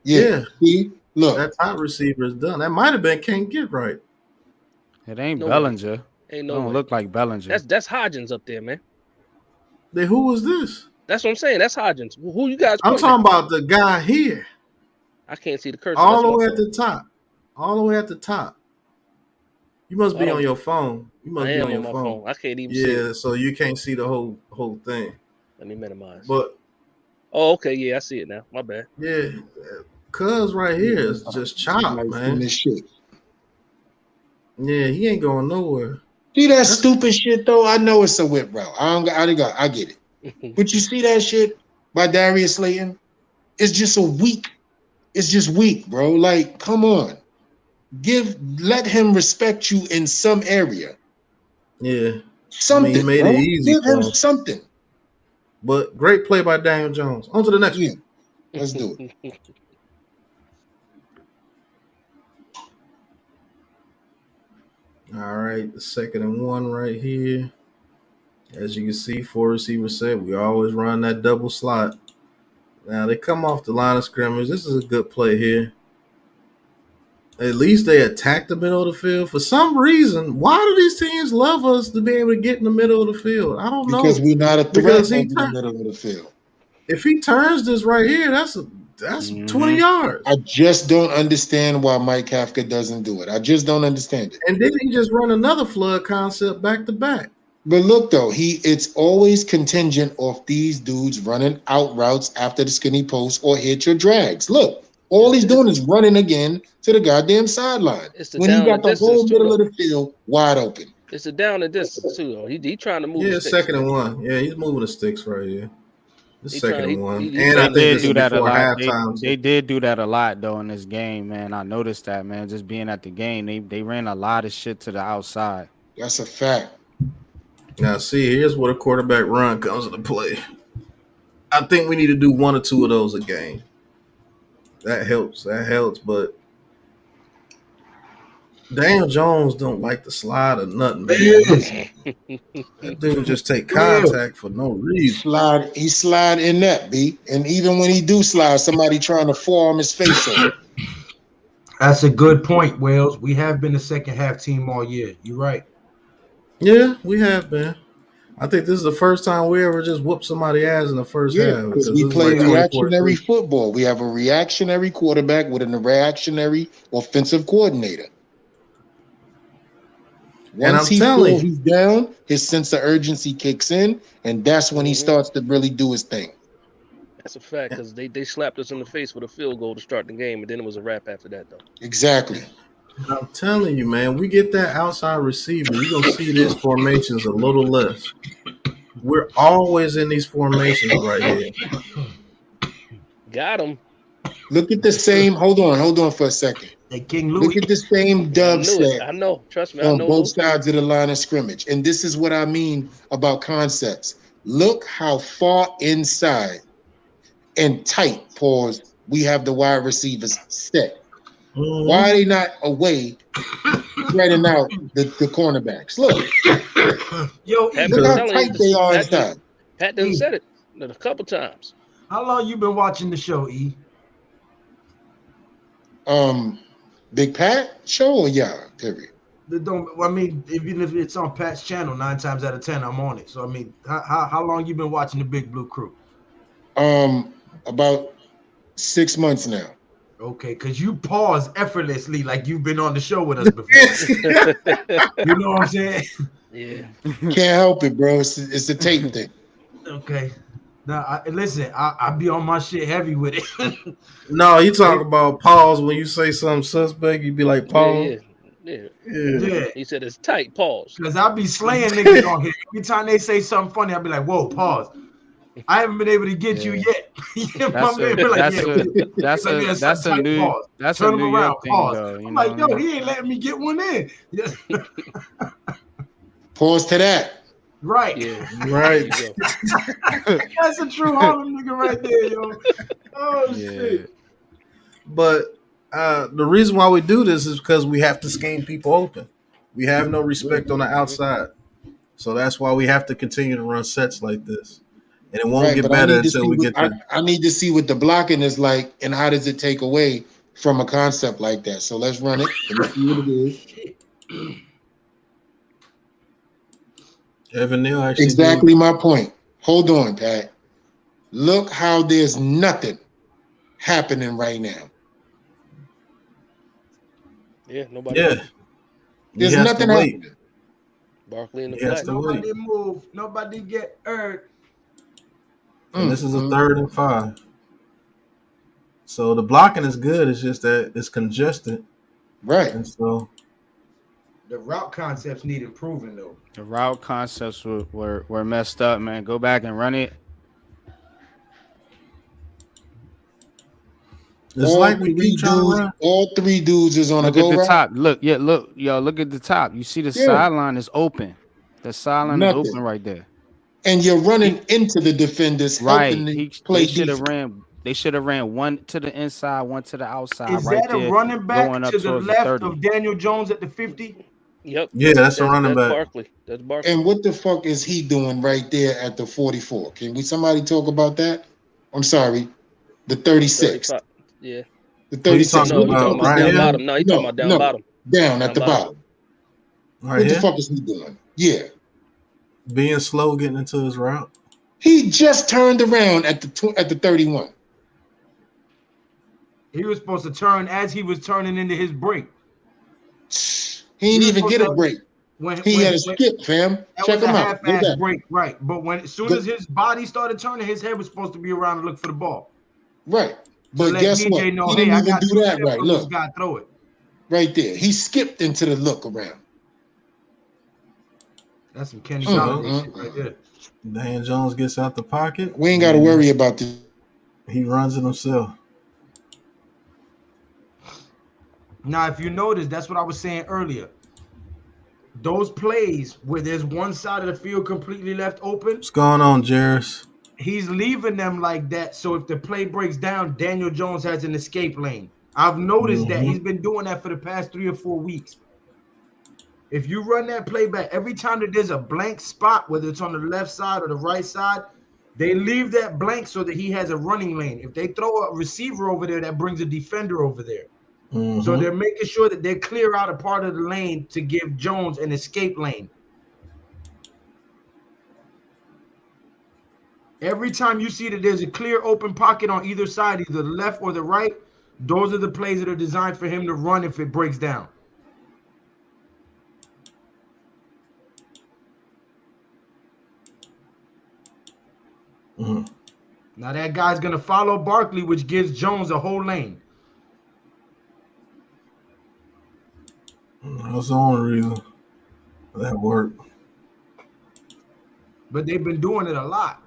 Yeah. See, look. That top receiver is done. That might have been can't get right. It ain't No way. Bellinger. Ain't It no don't way. look like Bellinger. That's Hodgins up there, man. Then who was this? That's what I'm saying. That's Hodgins. Who you guys I'm pointing talking at? about the guy here. I can't see the cursor. All That's the my way at fault. the top. All the way at the top. You must I be don't- on your phone. You must I be am on your my phone. I can't even see Yeah, it. so you can't see the whole thing. Let me minimize. But Oh, okay. Yeah, I see it now. My bad. yeah, Cuz right here is just chopped, man. This shit. Yeah, he ain't going nowhere. See that stupid shit though? I know it's a whip route. I get it. But you see that shit by Darius Slayton? It's just it's just weak, bro. Like, come on. Let him respect you in some area. Yeah. Something. He made bro. it easy Give for him him. something. But great play by Daniel Jones. On to the next one. Let's do it. All right, the 2nd and 1 right here. As you can see, 4 receiver set. We always run that double slot. Now they come off the line of scrimmage. This is a good play here. At least they attack the middle of the field. For some reason, why do these teams love us to be able to get in the middle of the field? I don't know. Because we're not a threat Because over the middle of the field. If he turns this right here, that's 20 yards. I just don't understand why Mike Kafka doesn't do it. I just don't understand it. And then he just run another flood concept back to back. But look though, it's always contingent off these dudes running out routes after the skinny post or hit your drags. Look, all he's doing is running again to the goddamn sideline when he got the whole middle of the field wide open. It's a down and distance too, though. He trying to move. Yeah, the sticks, 2nd and 1. Yeah, he's moving the sticks right here. The He 2nd trying- and 1. he And trying I to think They this do is that a before lot. halftime. They did do that a lot though in this game, man. I noticed that, man. Just being at the game, they ran a lot of shit to the outside. That's a fact. Now, see, here's where the quarterback run comes into play. I think we need to do 1 or 2 of those a game. That helps. But Daniel Jones don't like to slide or nothing. That dude just take contact for no reason. He slide in that, B. And even when he do slide, somebody trying to forearm his face over. That's a good point, Wells. We have been a second half team all year. You're right. Yeah, we have been. I think this is the first time we ever just whooped somebody's ass in the first half. Because we play reactionary football. We have a reactionary quarterback with a reactionary offensive coordinator. Once he's down, his sense of urgency kicks in, and that's when he starts to really do his thing. That's a fact, because they slapped us in the face with a field goal to start the game, and then it was a wrap after that, though. Exactly. I'm telling you, man, we get that outside receiver, you're going to see these formations a little less. We're always in these formations right here. Got him. Look at the same. Hold on for a second. Hey, King Louis. Look at the same dub set. I know. Trust me. On both sides of the line of scrimmage. And this is what I mean about concepts. Look how far inside and tight, pause, we have the wide receivers set. Mhm. Why are they not away spreading out the cornerbacks? Look, Yo, Pat look been how telling tight you, they are Pat inside. done said it a couple times. how long you been watching the show, E? Big Pat show or yeah, period. I mean, even if it's on Pat's channel, 9 times out of 10, I'm on it. So I mean, how long you been watching the Big Blue Crew? About 6 months now. Okay, because you pause effortlessly like you've been on the show with us before. You know what I'm saying? Yeah. Can't help it, bro. It's a tape thing. Okay. Now, listen, I be on my shit heavy with it. No, you talk about pause when you say something suspect. You be like pause. Yeah. He said it's tight. Pause. Because I be slaying niggas on here. Every time they say something funny, I be like, whoa, pause. I haven't been able to get you yet. That's a New Turn him York around, thing, pause. though. I'm like, yo, he ain't letting me get one in. Pause to that. Right. Yeah. Right. That's a true Harlem nigga right there, yo. Oh shit. But the reason why we do this is because we have to scheme people open. We have no respect on the outside. So that's why we have to continue to run sets like this. And it won't get better until we get there. I need to see what the blocking is like and how does it take away from a concept like that. So let's run it and let's see what it is. Evan Neal actually exactly my point. Hold on, Pat. Look how there's nothing happening right now. Yeah, nobody. Yeah. There's nothing happening. Barkley in the flat. Nobody move. Nobody get hurt. And this is a 3rd and 5. So the blocking is good. It's just that it's congested. Right. And so the route concepts need improving though. The route concepts were messed up, man. Go back and run it. It's like we keep trying to run. All 3 dudes is on look a go at the route. top. Look at the top. You see the sideline is open. The sideline is open right there. And you're running into the defenders, helping them play defense. They should have ran one to the inside, one to the outside. Is that a running back to the left of Daniel Jones at the 50? Yep. Yeah, that's a running back. Barkley. That's Barkley. And what the fuck is he doing right there at the 44? Can somebody talk about that? I'm sorry, the 36. Yeah. The 36. No, you talking about down bottom. No, you talking about down bottom. Down at the bottom. Right what here? The fuck is he doing? Yeah. Being slow, getting into his route. He just turned around at the 31. He was supposed to turn as he was turning into his break. He didn't even get a break. He had a skip, fam. Check him out. Half-ass break, right? But as soon as his body started turning, his head was supposed to be around to look for the ball. Right. But guess what? He didn't even do that right. Look. Got throw it. Right there. He skipped into the look around. That's some Kenny Galladay shit right there. Dan Jones gets out the pocket. We ain't got to worry about this. He runs it himself. Now, if you notice, that's what I was saying earlier. Those plays where there's one side of the field completely left open. What's going on, Jairus? He's leaving them like that. So if the play breaks down, Daniel Jones has an escape lane. I've noticed that he's been doing that for the past 3 or 4 weeks. If you run that play back, every time that there's a blank spot, whether it's on the left side or the right side, they leave that blank so that he has a running lane. If they throw a receiver over there, that brings a defender over there. So they're making sure that they clear out a part of the lane to give Jones an escape lane. Every time you see that there's a clear open pocket on either side, either the left or the right, those are the plays that are designed for him to run if it breaks down. Now that guy's going to follow Barkley, which gives Jones a whole lane. That's the only reason that worked. But they've been doing it a lot.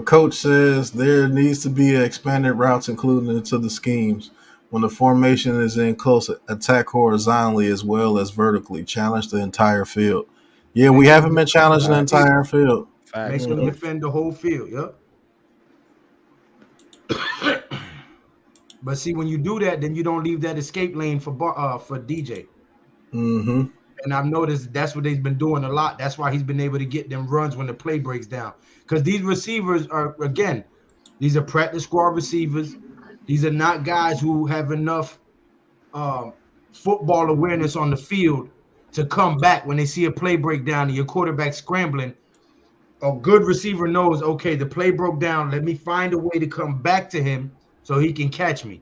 Coach says there needs to be expanded routes included into the schemes when the formation is in close attack horizontally as well as vertically. Challenge the entire field. Yeah, we haven't been challenging the entire field. Make them defend the whole field. Yep. But see, when you do that, then you don't leave that escape lane for DJ. Mm-hmm. And I've noticed that's what they've been doing a lot. That's why he's been able to get them runs when the play breaks down. Because these receivers are, again, these are practice squad receivers. These are not guys who have enough football awareness on the field to come back when they see a play breakdown and your quarterback scrambling. A good receiver knows, okay, the play broke down. Let me find a way to come back to him so he can catch me,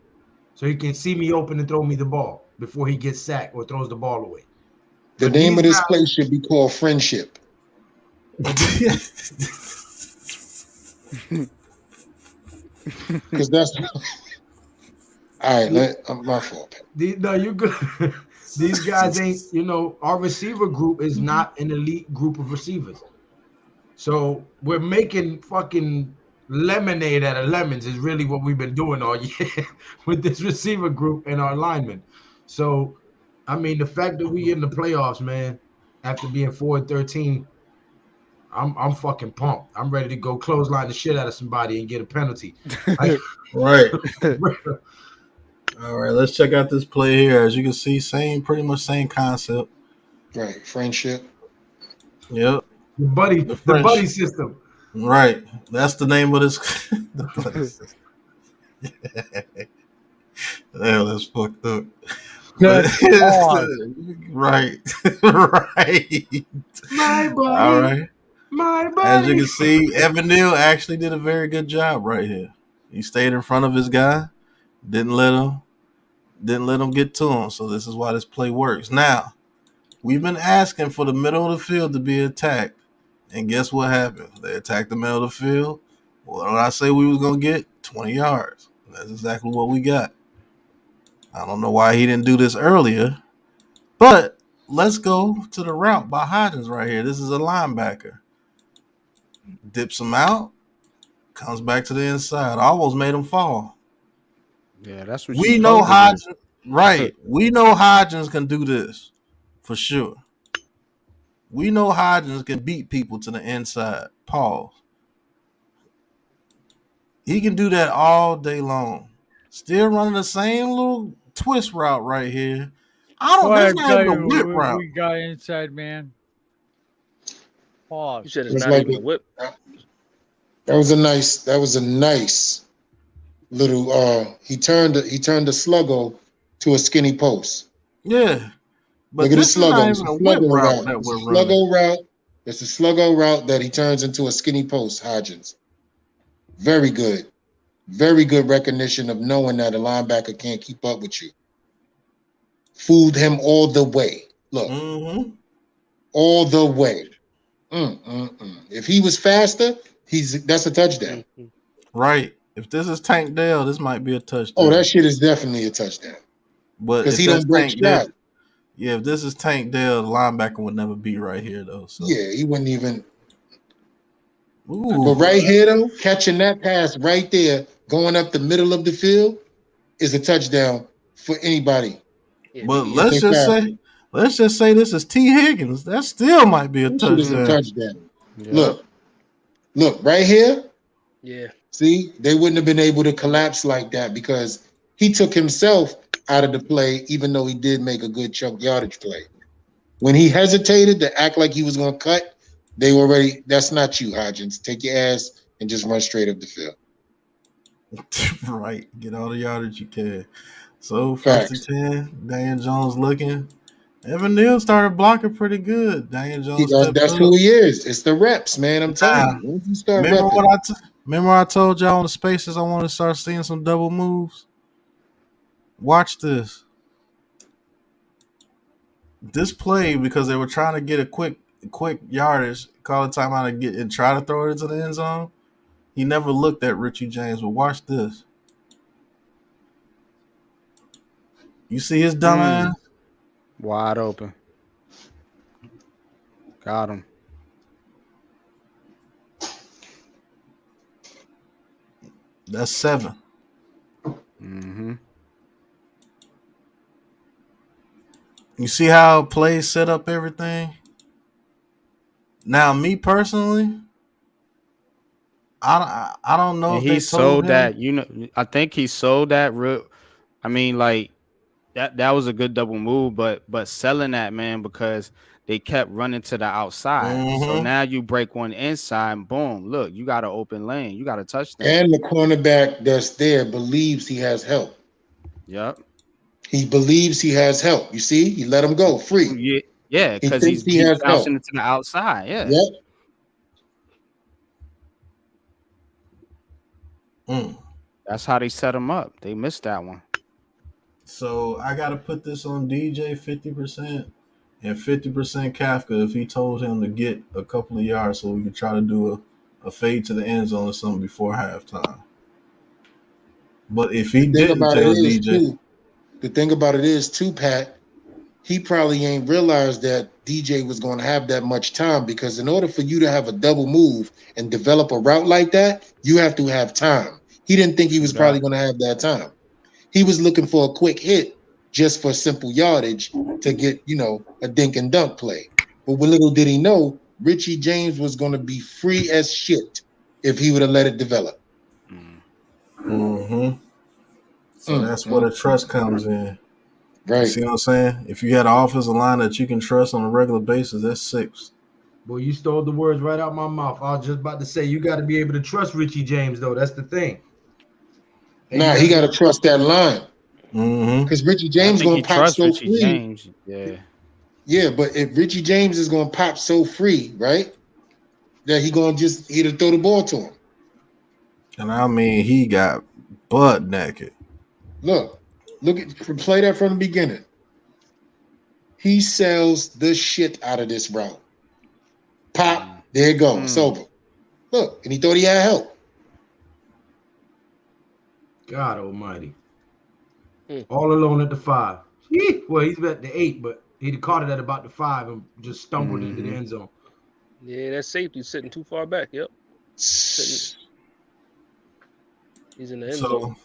so he can see me open and throw me the ball before he gets sacked or throws the ball away. The But name these of this guys, place should be called Friendship. Because that's all right. My fault. No, you good. These guys ain't, our receiver group is not an elite group of receivers. So we're making fucking lemonade out of lemons is really what we've been doing all year with this receiver group and our linemen. So, I mean, the fact that we in the playoffs, man, after being 4-13, I'm fucking pumped. I'm ready to go clothesline the shit out of somebody and get a penalty. Right. All right, let's check out this play here. As you can see, pretty much same concept. Right, Friendship. Yep. The buddy system. Right. That's the name of this. The buddy system. Hell, that's fucked up. Right. Right. My buddy. All right. My buddy. As you can see, Evan Neal actually did a very good job right here. He stayed in front of his guy, didn't let him get to him. So this is why this play works. Now, we've been asking for the middle of the field to be attacked. And guess what happened? They attacked the middle of the field. What did I say we was going to get? 20 yards. That's exactly what we got. I don't know why he didn't do this earlier. But let's go to the route by Hodgins right here. This is a linebacker. Dips him out. Comes back to the inside. Almost made him fall. Yeah, that's what we know Hodgins. Right. We know Hodgins can do this for sure. We know Hodgins can beat people to the inside. Pause. He can do that all day long. Still running the same little twist route right here. That's not even a whip route. We got inside, man. Pause. You said it's not even a whip. That was a nice little he turned the sluggo to a skinny post. Yeah. But look at the sluggo. It's a sluggo route. It's a sluggo route that he turns into a skinny post, Hodgins. Very good. Very good recognition of knowing that a linebacker can't keep up with you. Fooled him all the way. Look. Mm-hmm. All the way. If he was faster, that's a touchdown. Right. If this is Tank Dell, this might be a touchdown. Oh, that shit is definitely a touchdown. But because he don't break shot. Yeah, if this is Tank Dell, the linebacker would never be right here, though. So. Yeah, he wouldn't even. Ooh. But right here, though, catching that pass right there, going up the middle of the field, is a touchdown for anybody. But let's just say this is T. Higgins. That still might be a touchdown. Yeah. Look, right here. Yeah. See, they wouldn't have been able to collapse like that because he took himself out of the play, even though he did make a good chunk yardage play. When he hesitated to act like he was going to cut, they were ready. That's not you, Hodgins. Take your ass and just run straight up the field. Right. Get all the yardage you can. So, 1st and 10, Daniel Jones looking. Evan Neal started blocking pretty good. Daniel Jones. That's who he is. It's the reps, man. I'm telling you. Once you start remember I told y'all on the spaces I want to start seeing some double moves? Watch this. This play, because they were trying to get a quick yardage, call a timeout and try to throw it into the end zone. He never looked at Richie James, but watch this. You see his dumb ass? Wide open. Got him. That's 7. Mm-hmm. You see how plays set up everything? Now, me personally, I don't know And if he they sold told him. that. I think he sold that I mean, like that was a good double move, but selling that, man, because they kept running to the outside. So now you break one inside, boom, look, you got an open lane, you got a touchdown. And the cornerback that's there believes he has help. Yep. He believes he has help. You see, he let him go free. Yeah, he because thinks he's has bouncing help. into the outside. Yeah. Yep. That's how they set him up. They missed that one. So I got to put this on DJ 50% and 50% Kafka if he told him to get a couple of yards so we could try to do a fade to the end zone or something before halftime. But if he didn't tell DJ, the thing about it is too, Pat, he probably ain't realized that DJ was going to have that much time, because in order for you to have a double move and develop a route like that, you have to have time. He didn't think he was probably going to have that time. He was looking for a quick hit just for simple yardage to get, a dink and dunk play. But little did he know, Richie James was going to be free as shit if he would have let it develop. So that's where the trust comes in. Right. You see what I'm saying? If you had an offensive line that you can trust on a regular basis, that's 6. Boy, you stole the words right out my mouth. I was just about to say, you got to be able to trust Richie James, though. That's the thing. And he got to trust that line. Because Richie James going to pop so Richie free. James. Yeah. Yeah, but if Richie James is going to pop so free, right, that he'll throw the ball to him. And I mean, he got butt naked. Look play that from the beginning. He sells the shit out of this route. Pop, there you go. It's over. Look, and he thought he had help. God almighty. All alone at the 5. Well, he's at the 8, but he'd caught it at about the 5 and just stumbled into the end zone. Yeah, that safety's sitting too far back. Yep. He's in the end zone.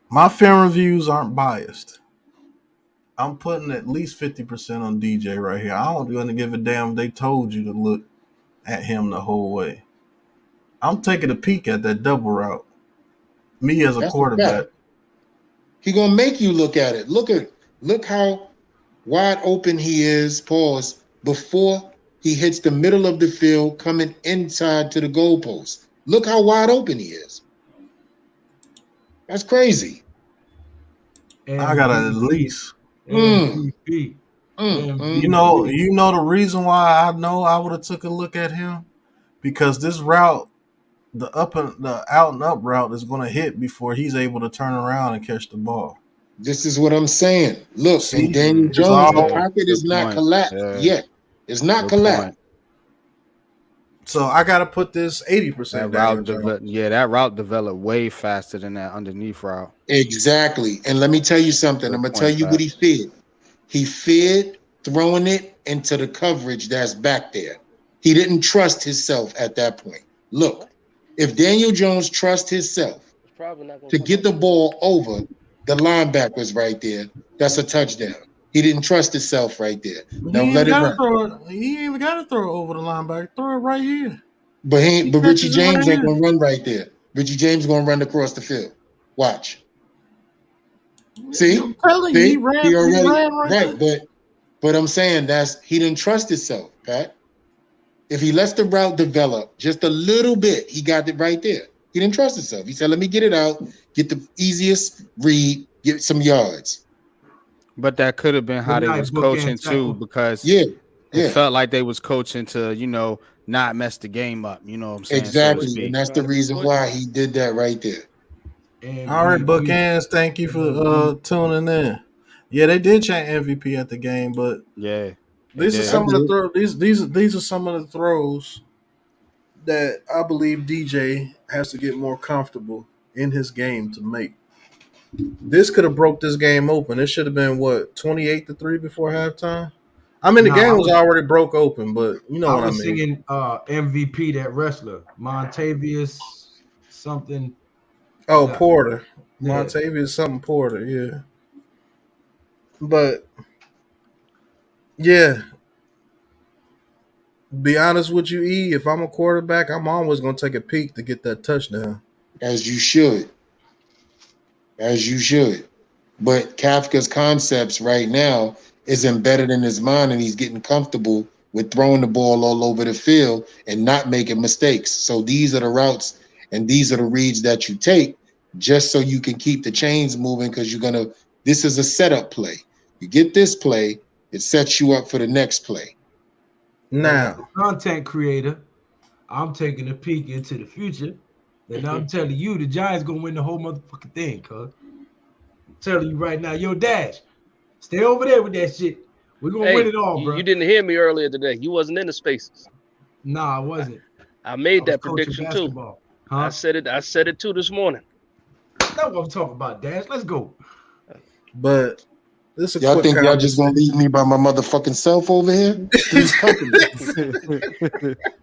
My film reviews aren't biased. I'm putting at least 50% on DJ right here. I don't want to give a damn if they told you to look at him the whole way. I'm taking a peek at that double route. Me as a quarterback. He gonna make you look at it. Look how wide open he is, pause, before he hits the middle of the field coming inside to the goalpost. Look how wide open he is. That's crazy. I got at least. MVP. You know the reason why I know I would have took a look at him? Because this route, the out and up route is going to hit before he's able to turn around and catch the ball. This is what I'm saying. Look, and Daniel Jones, the pocket is not collapsed yet. It's not collapsed. So I got to put this 80%. That route developed way faster than that underneath route. Exactly. And let me tell you something. I'm going to tell you what he feared. He feared throwing it into the coverage that's back there. He didn't trust himself at that point. Look, if Daniel Jones trusts himself to get the ball over the linebackers right there, that's a touchdown. He didn't trust himself right there. Now let it run. He ain't even got to throw it over the linebacker. Throw it right here. But Richie James ain't going to run right there. Richie James going to run across the field. Watch. See? I'm telling you, he ran right. But I'm saying he didn't trust himself, Pat. If he lets the route develop just a little bit, he got it right there. He didn't trust himself. He said, let me get it out, get the easiest read, get some yards. But that could have been how they was coaching too, because it felt like they was coaching to, not mess the game up. You know what I'm saying? Exactly. So and that's the reason why he did that right there. All right, Bookends, thank you for tuning in. Yeah, they did chant MVP at the game, but these are some of the throws. These are some of the throws that I believe DJ has to get more comfortable in his game to make. This could have broke this game open. It should have been 28-3 before halftime. I mean, the game was already broke open, but you know what I mean. I was singing MVP, that wrestler, Montavious something. Oh, Porter. Yeah. Montavious something Porter, yeah. But, yeah. Be honest with you, E, if I'm a quarterback, I'm always going to take a peek to get that touchdown. As you should. But Kafka's concepts right now is embedded in his mind, and he's getting comfortable with throwing the ball all over the field and not making mistakes. So these are the routes and these are the reads that you take just so you can keep the chains moving, because this is a setup play. You get this play, it sets you up for the next play. Now, content creator, I'm taking a peek into the future, and I'm telling you, the Giants gonna win the whole motherfucking thing, cuz. I'm telling you right now, yo, Dash, stay over there with that shit. We're gonna win it all, bro. You didn't hear me earlier today. You wasn't in the spaces. Nah, I wasn't. I made I was that coaching prediction too. basketball. Huh? I said it too this morning. That's what I'm talking about, Dash. Let's go. but this is a Y'all quick think y'all just gonna conversation. leave me by my motherfucking self over here? Three's company.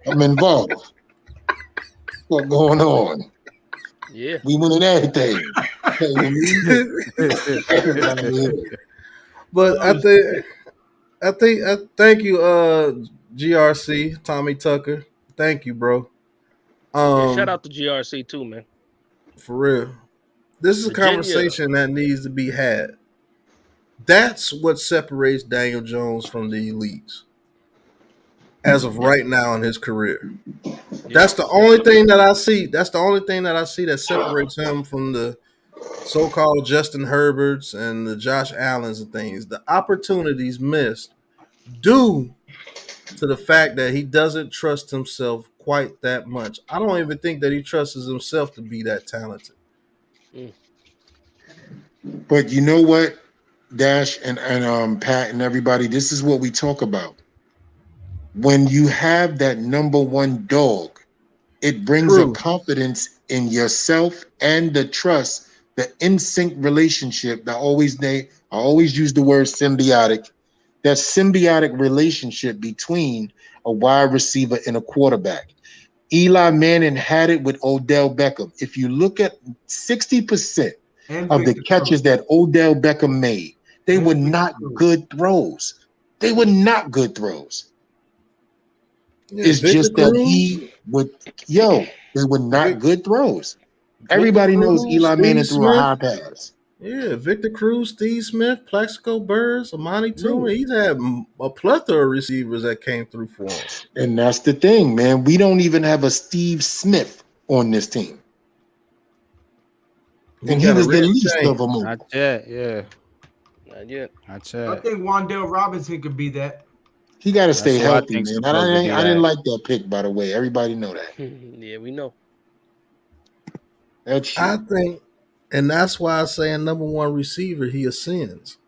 I'm involved. What's going on? Yeah. We winning everything. But I thank you, GRC, Tommy Tucker. Thank you, bro. Yeah, shout out to GRC too, man. For real. This is Virginia. a conversation that needs to be had. That's what separates Daniel Jones from the elites as of right now in his career. That's the only thing that I see. That's the only thing that I see that separates him from the so-called Justin Herberts and the Josh Allens and things. The opportunities missed due to the fact that he doesn't trust himself quite that much. I don't even think that he trusts himself to be that talented. But you know what, Dash and Pat and everybody, this is what we talk about. When you have that number one dog, it brings a confidence in yourself and the trust, the in-sync relationship. I always use the word symbiotic. That symbiotic relationship between a wide receiver and a quarterback. Eli Manning had it with Odell Beckham. If you look at 60% of the catches that Odell Beckham made, they were not good throws. They were not good throws. Yeah, it's Victor just Cruz, that they were not good throws. Everybody Victor knows Cruz, Eli Manning Steve threw a Smith. high pass. Yeah, Victor Cruz, Steve Smith, Plexico Burrs, Amani Toomer. He's had a plethora of receivers that came through for him. And that's the thing, man. We don't even have a Steve Smith on this team. And he was the least of them all. Not yet, yeah. Not yet. Not yet. I think Wan'Dale Robinson could be that. He got to stay healthy, man. I didn't like that pick, by the way. Everybody know that. Yeah, we know. That shit. I think, and that's why I say a number one receiver, he ascends.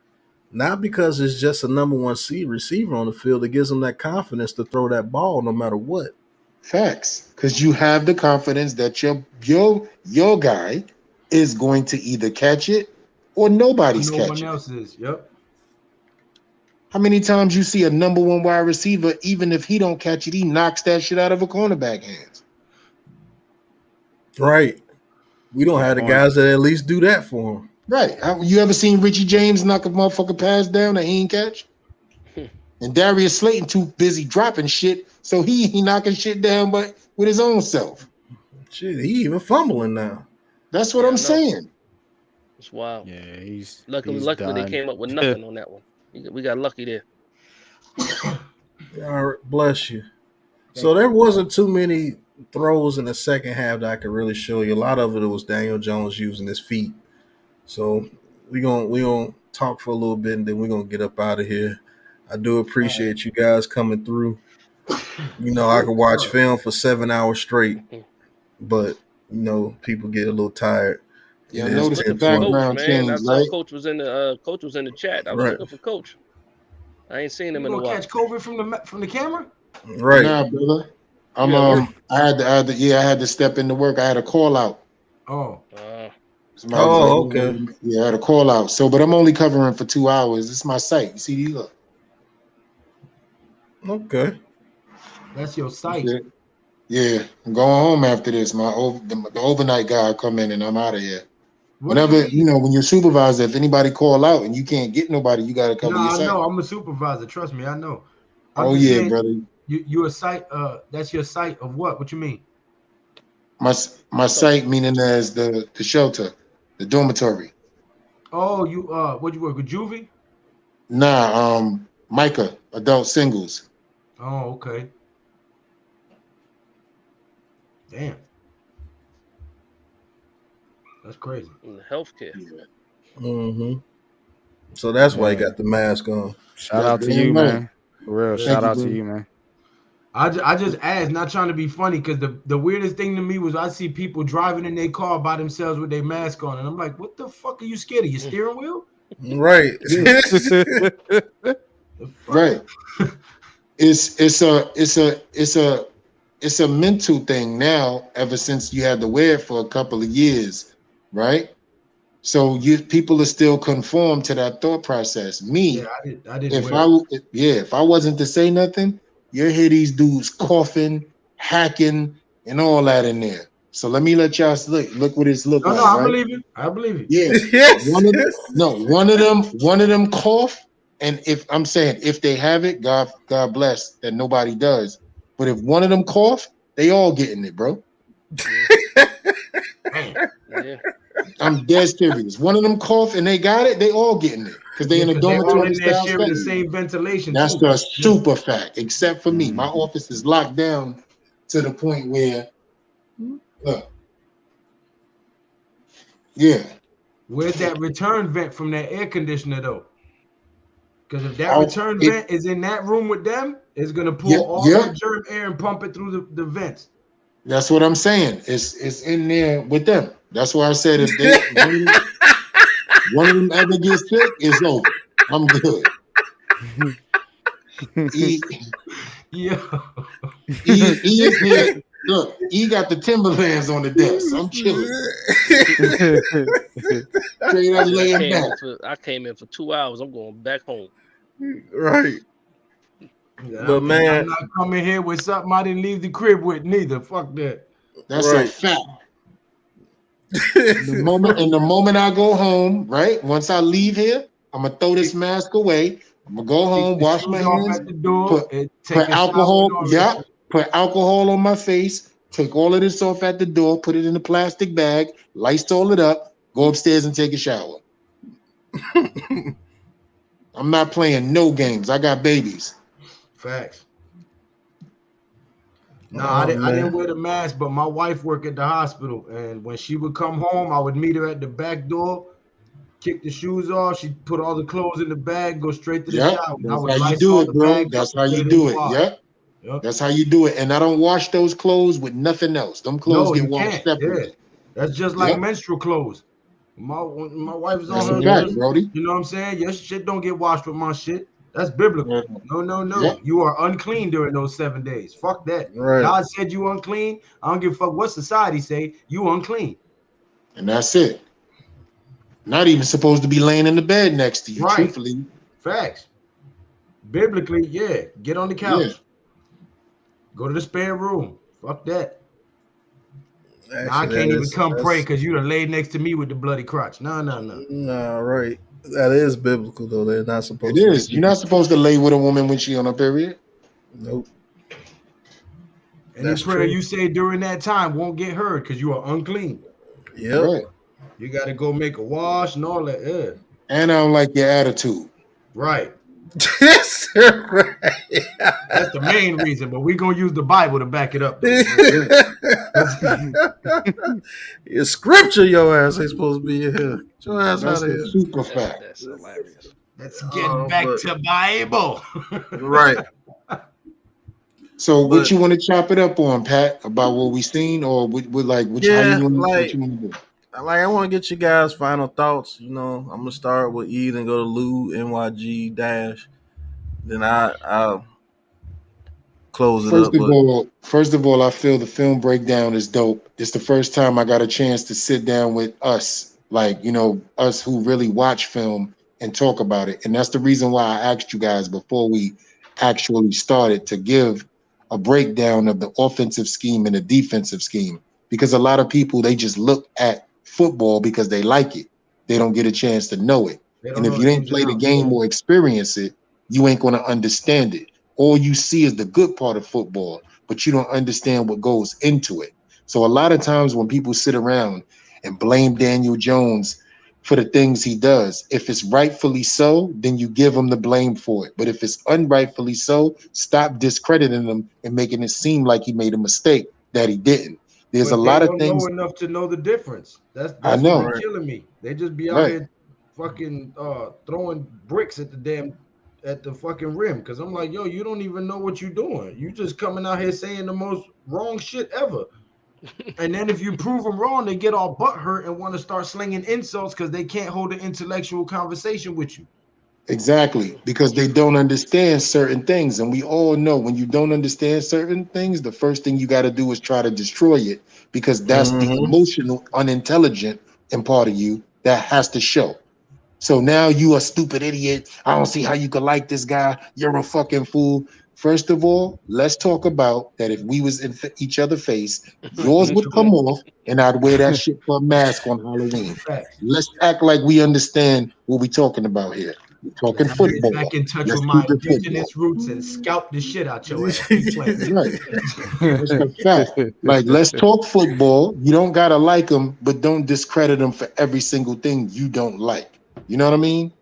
Not because it's just a number one receiver on the field. It gives him that confidence to throw that ball no matter what. Facts. Because you have the confidence that your guy is going to either catch it or nobody's catching it. No one else is. Yep. How many times you see a number one wide receiver, even if he don't catch it, he knocks that shit out of a cornerback hands? Right. We don't have the guys that at least do that for him. Right. You ever seen Richie James knock a motherfucker pass down that he ain't catch? And Darius Slayton too busy dropping shit, so he knocking shit down but with his own self. Shit, he even fumbling now. That's what I'm saying. It's wild. Yeah, he's luckily done. they came up with nothing on that one. We got lucky there. All right, bless you. So there wasn't too many throws in the second half that I could really show you. A lot of it was Daniel Jones using his feet. So we gonna talk for a little bit and then we're gonna get up out of here. I do appreciate you guys coming through. You know, I could watch film for 7 hours straight, but you know, people get a little tired. Yeah, I noticed the background change, I saw Coach was in the chat. I was looking for Coach. I ain't seen him in a while. Catch COVID from the camera? Right. Nah, brother. I had to step into work. I had a call out. Okay. Yeah, I had a call out. So, but I'm only covering for 2 hours. This is my site. You see, look. Okay. That's your site. Yeah, I'm going home after this. The overnight guy come in and I'm out of here. Whenever, when you're supervisor, if anybody call out and you can't get nobody, you got to cover your site. I know. I'm a supervisor. Trust me, I know. I'm saying, brother. You a site? That's your site of what? What you mean? My site meaning as the shelter, the dormitory. Oh, you what you work with Juvie? Nah, Micah, adult singles. Oh, okay. Damn. That's crazy. In healthcare. Yeah. Mm-hmm. So that's why he Man, got the mask on. shout out to damn you, right. man. For real, Yeah. Thank shout you, out to bro. you, man. I just asked, not trying to be funny, because the weirdest thing to me was I see people driving in their car by themselves with their mask on, and I'm like, what the fuck are you scared of? Your steering wheel? Right. Yeah, The fuck? right. It's a mental thing now, ever since you had to wear it for a couple of years, right? So people are still conformed to that thought process. Yeah, Me, I didn't wear it. if I wasn't to say nothing, you hear these dudes coughing, hacking, and all that in there. So let me let y'all look what it's look No, like, I right? believe you. I believe you. Yeah. Yes. One of them cough. And if I'm saying if they have it, God bless that nobody does. But if one of them cough, they all getting it, bro. Man. Yeah. I'm dead serious. One of them cough and they got it, they all getting it. Because they Yeah, in a because they all dormitory in there style sharing the setting. same ventilation That's too. the super fact, except for me. My Mhm. office is locked down to the point where look, yeah. Where's that return vent from that air conditioner though? Because if that I'll, return it, vent is in that room with them, it's gonna pull yeah, all yeah. that germ air and pump it through the vents. That's what I'm saying. It's in there with them. That's why I said if one of them ever gets sick, it's over. I'm good. E Yeah. E is here. Look, E got the Timberlands on the desk. I'm chilling. Straight up Yeah, laying back. I came in for 2 hours. I'm going back home. Right. But And I'm man, not coming here with something I didn't leave the crib with neither. Fuck that. That's a right. fact. The moment I go home, right? Once I leave here, I'm gonna throw this mask away. I'm gonna go Take home, the wash my shoes off hands, at the door put and take put a shower and alcohol, all yeah, that. put alcohol on my face, take all of this off at the door, put it in a plastic bag, Lysol it up, go upstairs and take a shower. I'm not playing no games. I got babies. Facts. No, Oh I didn't man. wear the mask, but my wife worked at the hospital, and when she would come home, I would meet her at the back door, kick the shoes off. She'd put all the clothes in the bag, go straight to the Yep, shower. And I that's would how you do Lysol it, the bro. bags up That's and how put you it in the do it. wash. Yep. Yep. That's how you do it. And I don't wash those clothes with nothing else. Them clothes No, get you washed can't. Yeah, separately. that's just like Yep. menstrual clothes. My wife is on That's a her, fact, Brody. you know what I'm saying? Your shit don't get washed with my shit. That's biblical. No. Yep. You are unclean during those 7 days. Fuck that. Right. God said you unclean. I don't give a fuck what society say. You unclean. And that's it. Not even supposed to be laying in the bed next to you, Right. truthfully. Facts. Biblically, yeah. Get on the couch. Yeah. Go to the spare room. Fuck that. Now I Actually, can't even come pray because you done laid next to me with the bloody crotch. No. nah, right. That is biblical though. They're not It supposed to is. be. You're not supposed to lay with a woman when she on her period. Nope. Any That's prayer true. you say during that time won't get heard because you are unclean. Yep. Right. You got to go make a wash and all that. Yeah. And I don't like your attitude. Right. Yes, right. That's the main reason, but we're going to use the Bible to back it up. Though. It's scripture your ass ain't supposed to be in here. Get your ass That's out of a here. super fact. That's hilarious. Let's get back to Bible. Right. So But what you want to chop it up on, Pat, about what we seen, or what like what how yeah, you want like what you want to do? I want to get you guys' final thoughts. You know, I'm gonna start with E, then go to Lou, NYG, Dash. Then I'll close it up. But First of all, I feel the film breakdown is dope. It's the first time I got a chance to sit down with us, like, you know, us who really watch film and talk about it. And that's the reason why I asked you guys before we actually started to give a breakdown of the offensive scheme and the defensive scheme. Because a lot of people, they just look at football because they like it. They don't get a chance to know it. They And don't if know you the didn't ins and play the outs. game or experience it, you ain't going to understand it. All you see is the good part of football, but you don't understand what goes into it. So a lot of times when people sit around and blame Daniel Jones for the things he does. If it's rightfully so, then you give him the blame for it. But if it's unrightfully so, stop discrediting him and making it seem like he made a mistake that he didn't. There's a But they lot of don't know things. enough to know the difference. I That's what know, be killing me. They just be out right? here fucking throwing bricks at the fucking rim. Cause I'm like, yo, you don't even know what you're doing. You just coming out here saying the most wrong shit ever. And then if you prove them wrong, they get all butthurt and want to start slinging insults because they can't hold an intellectual conversation with you. Exactly, because they don't understand certain things. And we all know when you don't understand certain things, the first thing you got to do is try to destroy it because that's the emotional, unintelligent and part of you that has to show. So now you a stupid idiot. I don't see how you could like this guy. You're a fucking fool. First of all, let's talk about that if we was in each other face, yours would come off and I'd wear that shit for a mask on Halloween. Facts. Let's act like we understand what we're talking about here. We're talking Let's get football. back in touch Let's with my keep it football. indigenous roots and scalp the shit out your ass. Keep playing. Right. That's a fact. Like, let's talk football. You don't gotta like them, but don't discredit them for every single thing you don't like. You know what I mean?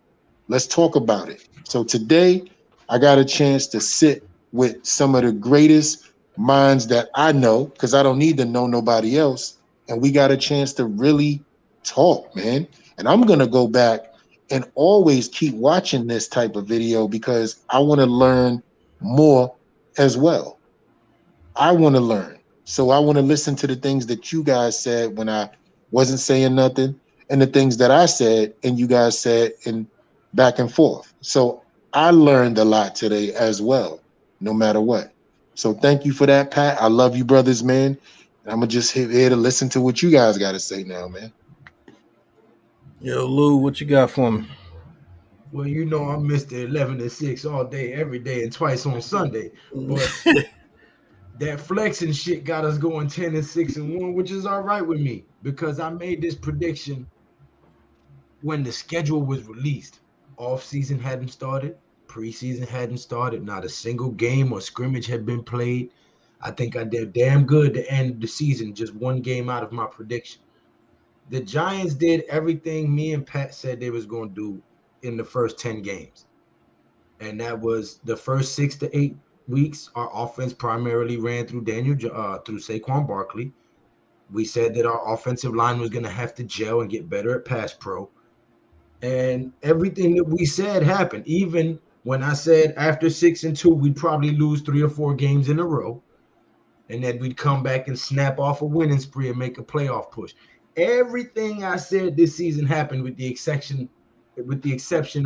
Let's talk about it. So today, I got a chance to sit with some of the greatest minds that I know, because I don't need to know nobody else. And we got a chance to really talk, man. And I'm gonna go back and always keep watching this type of video because I want to learn more as well. I want to learn. So I want to listen to the things that you guys said when I wasn't saying nothing and the things that I said and you guys said and back and forth. So I learned a lot today as well, no matter what. So thank you for that, Pat. I love you, brothers, man. And I'm going to just here to listen to what you guys got to say now, man. Yo, Lou, what you got for me? Well, you know I'm Mr. 11 and 6 all day, every day, and twice on Sunday. But that flexing shit got us going 10 and 6 and 1, which is all right with me because I made this prediction when the schedule was released. Off season hadn't started, preseason hadn't started, not a single game or scrimmage had been played. I think I did damn good to end the season, just one game out of my prediction. The Giants did everything me and Pat said they was going to do in the first 10 games. And that was the first 6 to 8 weeks. Our offense primarily ran through through Saquon Barkley. We said that our offensive line was going to have to gel and get better at pass pro. And everything that we said happened. Even when I said after 6 and 2, we'd probably lose 3 or 4 games in a row. And then we'd come back and snap off a winning spree and make a playoff push. Everything I said this season happened with the exception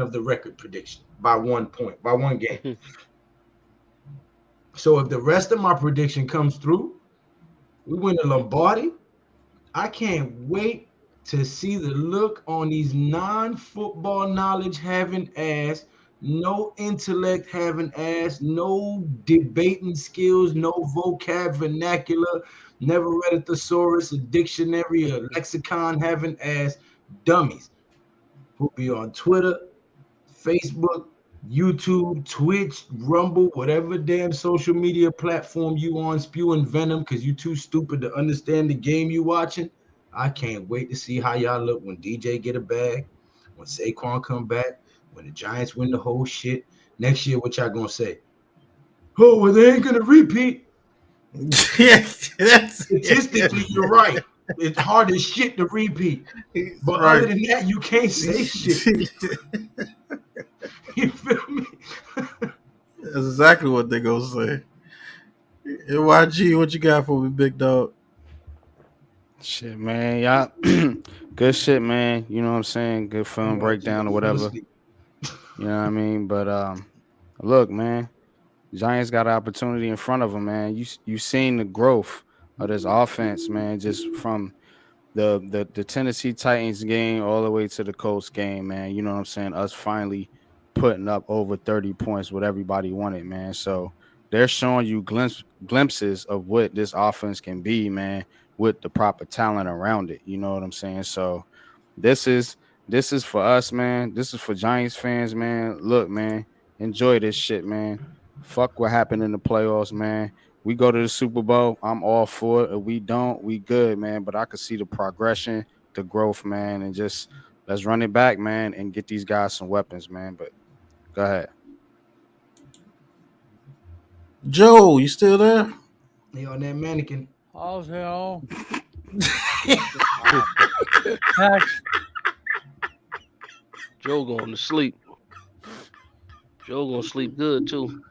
of the record prediction by 1 point, by 1 game. So if the rest of my prediction comes through, we win the Lombardi. I can't wait to see the look on these non-football knowledge having ass, no intellect having ass, no debating skills, no vocab vernacular, never read a thesaurus, a dictionary, a lexicon having ass dummies who be on Twitter, Facebook, YouTube, Twitch, Rumble, whatever damn social media platform you on, spewing venom because you too stupid to understand the game you watching. I can't wait to see how y'all look when DJ get a bag, when Saquon come back, when the Giants win the whole shit. Next year, what y'all gonna say? Oh, well, they ain't gonna repeat. Statistically, you're right. It's hard as shit to repeat. But Right. other than that, you can't say shit. You feel me? That's exactly what they gonna say. YG, what you got for me, big dog? Shit, man, y'all, good shit, man. You know what I'm saying? Good film breakdown or whatever. You know what I mean? But look, man, Giants got an opportunity in front of them, man. You seen the growth of this offense, man, just from the Tennessee Titans game all the way to the Colts game, man. You know what I'm saying? Us finally putting up over 30 points, what everybody wanted, man. So they're showing you glimpses of what this offense can be, man, with the proper talent around it. You know what I'm saying? So this is for us, man. This is for Giants fans, man. Look, man, enjoy this shit, man. Fuck what happened in the playoffs, man. We go to the Super Bowl, I'm all for it. If we don't, we good, man. But I could see the progression, the growth, man, and just let's run it back, man, and get these guys some weapons, man. But go ahead. Joe, you still there? He on that mannequin. How's hell? Next. Joe going to sleep. Joe gonna sleep good too.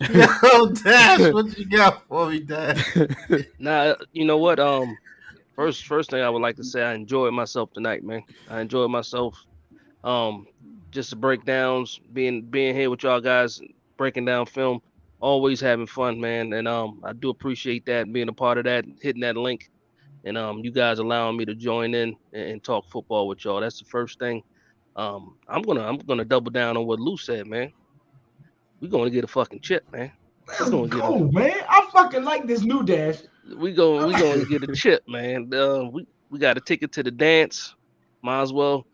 Yo, Dash, what you got for me, Dash? Now, you know what? First thing I would like to say, I enjoyed myself tonight, man. I enjoyed myself. Just the breakdowns, being here with y'all guys, breaking down film, always having fun, man. And I do appreciate that, being a part of that, hitting that link, and you guys allowing me to join in and talk football with y'all. That's the first thing. I'm gonna double down on what Lou said, man. We're gonna get a fucking chip, man. Let's go, man. I fucking like this new Dash. We gonna get a chip, man. We got a ticket to the dance. Might as well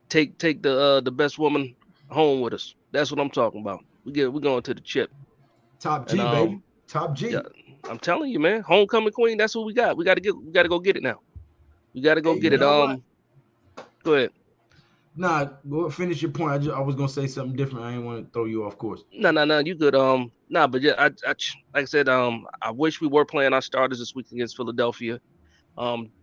take the best woman home with us. That's what I'm talking about. We're going to the chip. Top G, baby. Top G. Yeah, I'm telling you, man. Homecoming queen. That's what we got. We got to go get it now. We got to go get it. Go ahead. Nah, go finish your point. I was gonna say something different. I didn't want to throw you off course. No, you good. But yeah, I like I said, I wish we were playing our starters this week against Philadelphia.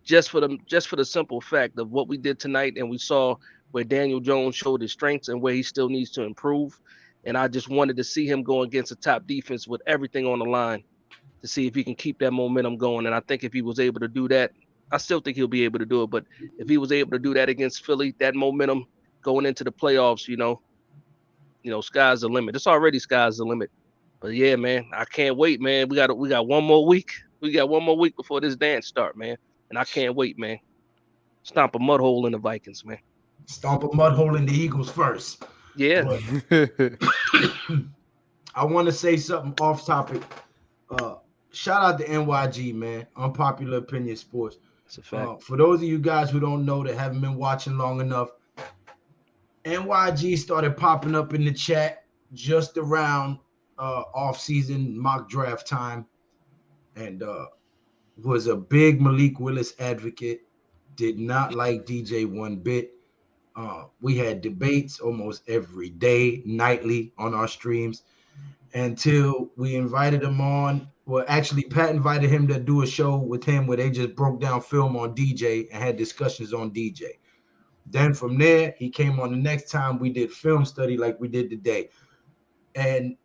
Just for the simple fact of what we did tonight, and we saw where Daniel Jones showed his strengths and where he still needs to improve. And I just wanted to see him go against a top defense with everything on the line to see if he can keep that momentum going. And I think if he was able to do that, I still think he'll be able to do it. But if he was able to do that against Philly, that momentum going into the playoffs, you know, sky's the limit. It's already sky's the limit. But yeah, man, I can't wait, man. We got one more week. We got one more week before this dance start, man. And I can't wait, man. Stomp a mud hole in the Vikings, man. Stomp a mud hole in the Eagles first. Yeah. I want to say something off topic. Shout out to NYG, man. Unpopular Opinion Sports. That's a fact. For those of you guys who don't know, that haven't been watching long enough, NYG started popping up in the chat just around off-season mock draft time, and was a big Malik Willis advocate. Did not like DJ one bit. We had debates almost every day, nightly on our streams, until we invited him on. Well, actually, Pat invited him to do a show with him where they just broke down film on DJ and had discussions on DJ. Then from there, he came on the next time. We did film study like we did today. And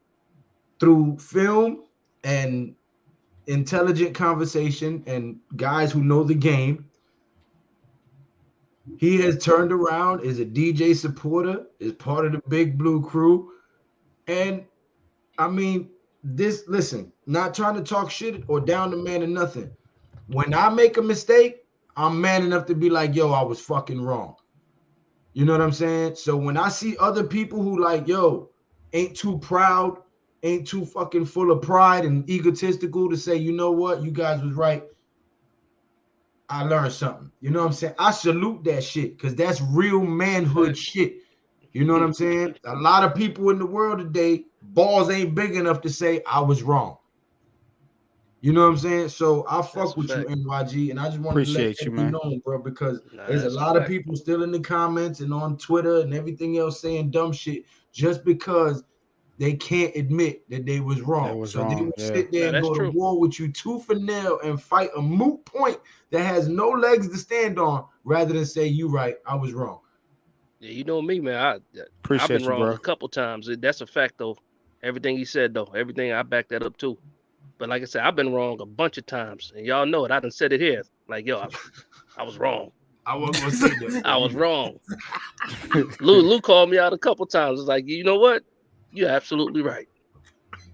through film and intelligent conversation and guys who know the game, he has turned around, is a DJ supporter, is part of the Big Blue crew. And I mean, listen, not trying to talk shit or down the man or nothing. When I make a mistake, I'm man enough to be like, yo, I was fucking wrong. You know what I'm saying? So when I see other people who like, yo, ain't too proud, ain't too fucking full of pride and egotistical to say, you know what, you guys was right, I learned something. You know what I'm saying? I salute that shit because that's real manhood shit. You know what I'm saying? A lot of people in the world today, balls ain't big enough to say I was wrong. You know what I'm saying? So I fuck with you, NYG, and I just want to let you be known, bro, because there's a lot of people still in the comments and on Twitter and everything else saying dumb shit just because they can't admit that they was wrong. So they will sit there and go to war with you tooth and nail and fight a moot point that has no legs to stand on rather than say, you right, I was wrong. Yeah, you know me, man. I've been wrong a couple times. That's a fact, though. Everything he said, though. Everything, I back that up, too. But like I said, I've been wrong a bunch of times. And y'all know it. I done said it here. Like, yo, I was wrong. I wasn't going to say that. I was wrong. Lou called me out a couple times. It's like, you know what? You're absolutely right.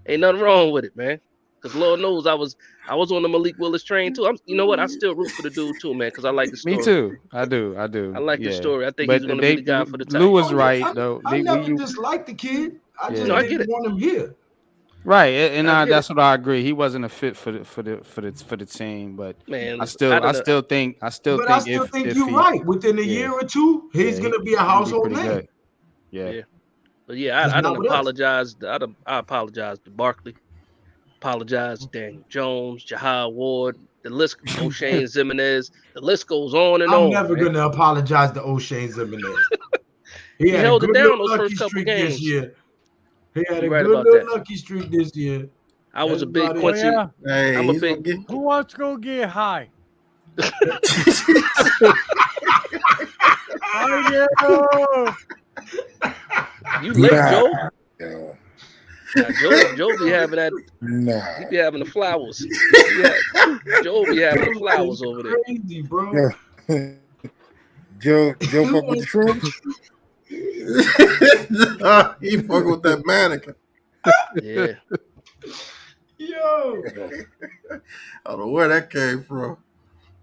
Ain't nothing wrong with it, man. Because Lord knows I was on the Malik Willis train, too. You know what? I still root for the dude, too, man, because I like the story. Me, too. I do. I like the story. I think he's going to be the guy for the time. Lou was right, though. I never disliked the kid. I just didn't want him here. Right, and that's what I agree. He wasn't a fit for the team, but man, I still think you're right. Within a year or two, he's gonna be a household name. Yeah. But yeah, I didn't apologize. I apologize to Barkley. Apologize to Daniel Jones, Jahad Ward, The list, O'Shane Zimenez, the list goes on and I'm on. never man. gonna apologize to O'Shane Zimenez. He had a held it good down little those lucky first couple streak this games. year. He had You're a right good about little that. lucky streak this year. I was That's a big about it. Oh, Quincy. yeah. Hey, I'm a he's big. gonna get. Who wants to go get high? I know. You late, Joe? Yeah. Now, Joe be having that. Nah. He be having the flowers. Yeah, Joe be having the flowers over there. Crazy, bro. Joe fuck with the shrooms? He fucking with that mannequin. Yeah. Yo. I don't know where that came from.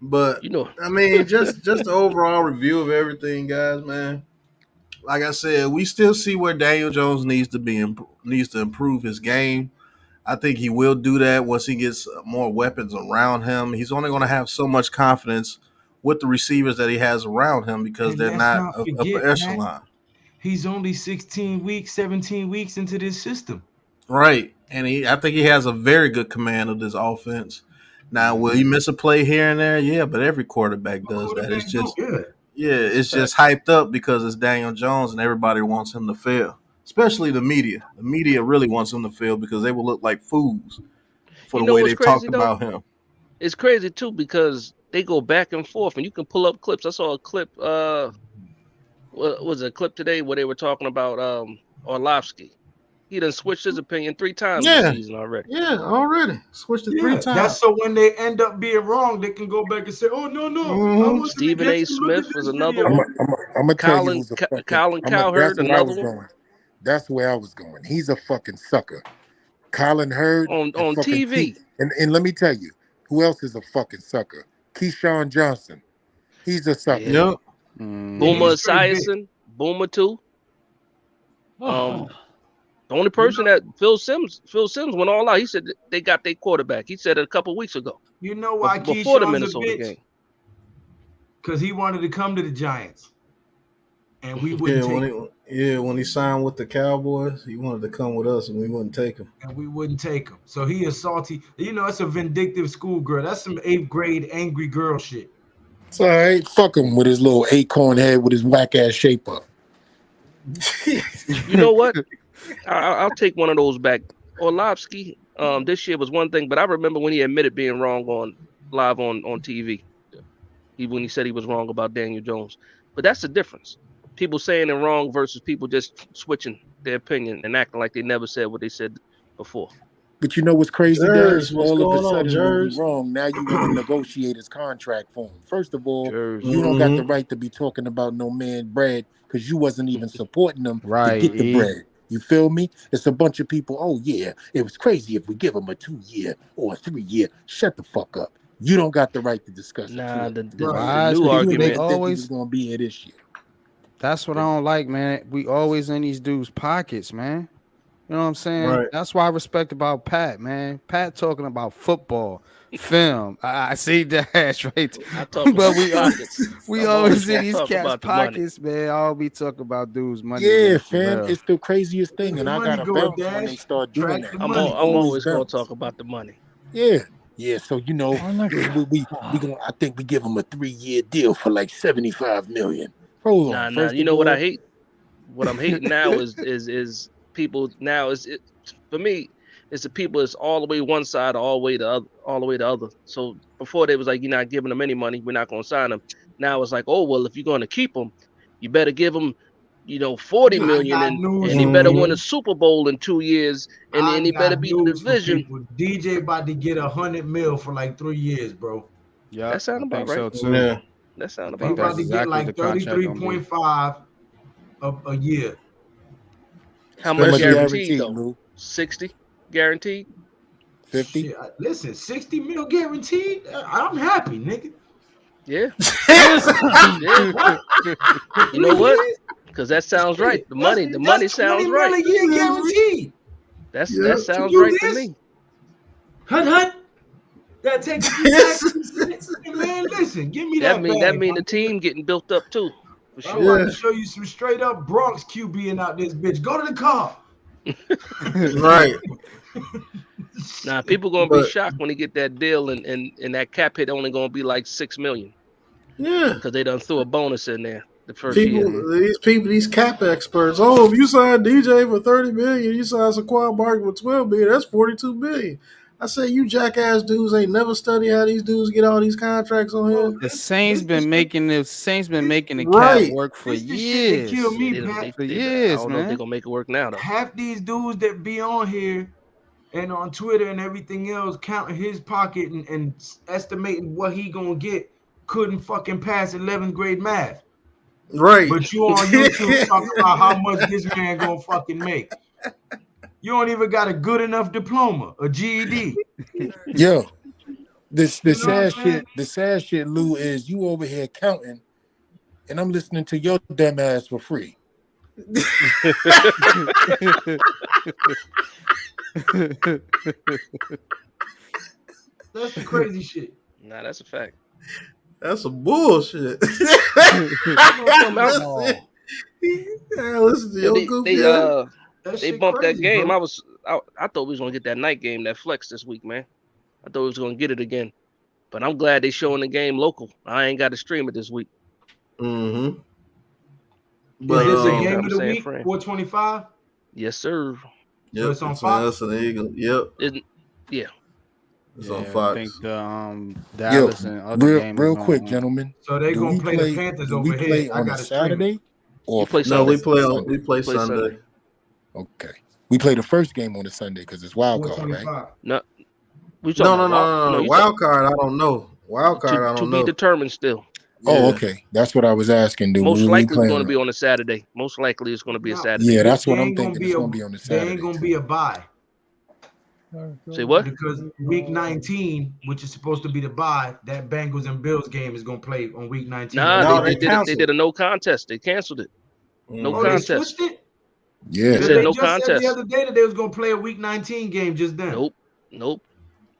But You know. I mean, just the overall review of everything, guys, man. Like I said, we still see where Daniel Jones needs to improve his game. I think he will do that once he gets more weapons around him. He's only going to have so much confidence with the receivers that he has around him because And they're let's not not upper forget, echelon. man, he's only 16 weeks, 17 weeks into this system. Right. And I think he has a very good command of this offense. Now, will he miss a play here and there? Yeah, but every quarterback does that. It's just it's just hyped up because it's Daniel Jones and everybody wants him to fail. Especially the media. The media really wants him to fail because they will look like fools for the way they've talked about him. It's crazy too because they go back and forth, and you can pull up clips. I saw a clip. What was a clip today where they were talking about Orlovsky. He done switched his opinion 3 times this season already. Yeah, already switched it 3 times. That's so when they end up being wrong, they can go back and say, "Oh no." Stephen A. Smith was another one. I'm gonna tell you who's a fucking. Colin Cowherd, another one. That's where I was going. He's a fucking sucker. Colin Hurd on TV. And let me tell you, who else is a fucking sucker? Keyshawn Johnson. He's a sucker. Yep. Boomer Esiason. Boomer too. The only person that Phil Sims went all out. He said they got their quarterback. He said it a couple weeks ago. You know why before the Keyshawn's Minnesota a bitch? game? Because he wanted to come to the Giants, and we wouldn't take him. When he signed with the Cowboys, he wanted to come with us, and we wouldn't take him. And we wouldn't take him. So he is salty. You know, it's a vindictive schoolgirl. That's some 8th grade angry girl shit. It's all right. Fuck him with his little acorn head with his whack ass shape up. You know what? I'll take one of those back. Orlovsky, this year was one thing, but I remember when he admitted being wrong live on TV. When he said he was wrong about Daniel Jones. But that's the difference. People saying it wrong versus people just switching their opinion and acting like they never said what they said before. But you know what's crazy, Jers, Dez? All of a sudden, Jers? when you're wrong, now you want to negotiate his contract for him. First of all, Jers. you don't got the right to be talking about no man bread because you wasn't even supporting him Right, to get the bread. You feel me? It's a bunch of people, oh yeah, it was crazy if we give him a 2-year or a 3-year. Shut the fuck up. You don't got the right to discuss it. The Right, new so argument. He always was going to be here this year. That's what I don't like, man. We always in these dudes' pockets, man. You know what I'm saying? Right. That's why I respect about Pat, man. Pat talking about football, film. I see that right. But we always in these cats' pockets, man. I'll be talking about dudes' money. Yeah, fam. It's the craziest thing, and I got to bounce Dad. when they start doing that. I'm always going to talk about the money. Yeah. So you know, we gonna. I think we give him a 3-year deal for like $75 million. Hold on. Nah. You know what I hate? What I'm hating now is people now for me. It's the people that's all the way one side, all the way the other. So before they was like, you're not giving them any money, we're not going to sign them. Now it's like, oh well, if you're going to keep them, you better give them, $40 million, and he better win a Super Bowl in 2 years, and then he better be in the division. DJ about to get $100 million for like 3 years, bro. Yeah, that sound about right. So too. Yeah. That sound He about about right. to get like 33.5 a year. How much guaranteed though? 60 guaranteed. 50. Shit, listen, 60 mil guaranteed. I'm happy, nigga. Yeah. You know what? Because that sounds right. The money sounds right. $20 million a year guaranteed. That sounds right to me. Hut. That takes man. Listen, give me that. That mean the team getting built up too. For sure. I'm about to show you some straight up Bronx QBing out this bitch. Go to the car. Right. Now people gonna be shocked when they get that deal, and that cap hit only gonna be like $6 million. Yeah, because they done threw a bonus in there the first year. These cap experts. Oh, if you sign DJ for $30 million, you sign Saquon Barkley for $12 million. That's $42 million. I say you jackass dudes ain't never study how these dudes get all these contracts on here. The Saints been making the Right. cap work for This the years. shit that kill me, Pat. For years, I don't know if man. they're gonna make it work now though. Half these dudes that be on here and on Twitter and everything else counting his pocket and estimating what he gonna get couldn't fucking pass 11th grade math. Right. But you on YouTube talking about how much this man gonna fucking make. You don't even got a good enough diploma, a GED. Yo, the sad shit, Lou, is you over here counting, and I'm listening to your damn ass for free. That's the crazy shit. Nah, that's a fact. That's some bullshit. Listen to your goofy. They bumped that game. Bro. I thought we was gonna get that night game, that flex this week, man. I thought we was gonna get it again. But I'm glad they showing the game local. I ain't got to stream it this week. Mm-hmm. But is this a game of the week? 425? Yes, sir. Yep, so it's on Fox. Yep. Yeah. It's on Fox. I think Dallas and other games. Real quick, gentlemen. So they gonna play the Panthers over here. Play on a Saturday? Or we play Sunday. Okay. We play the first game on a Sunday because it's wild card, right? No. No. Wild card, I don't know. Wild card, I don't know. To be determined still. Oh, okay. That's what I was asking. Most likely it's going to be on a Saturday. Most likely it's going to be a Saturday. Yeah, that's what I'm thinking. It's going to be on a Saturday. There ain't going to be a bye. Say what? Because week 19, which is supposed to be the bye, that Bengals and Bills game is going to play on week 19. Nah, they did a no contest. They canceled it. No contest. They switched it? Yeah. They no contest. Said the other day that they was going to play a week 19 game just then. Nope.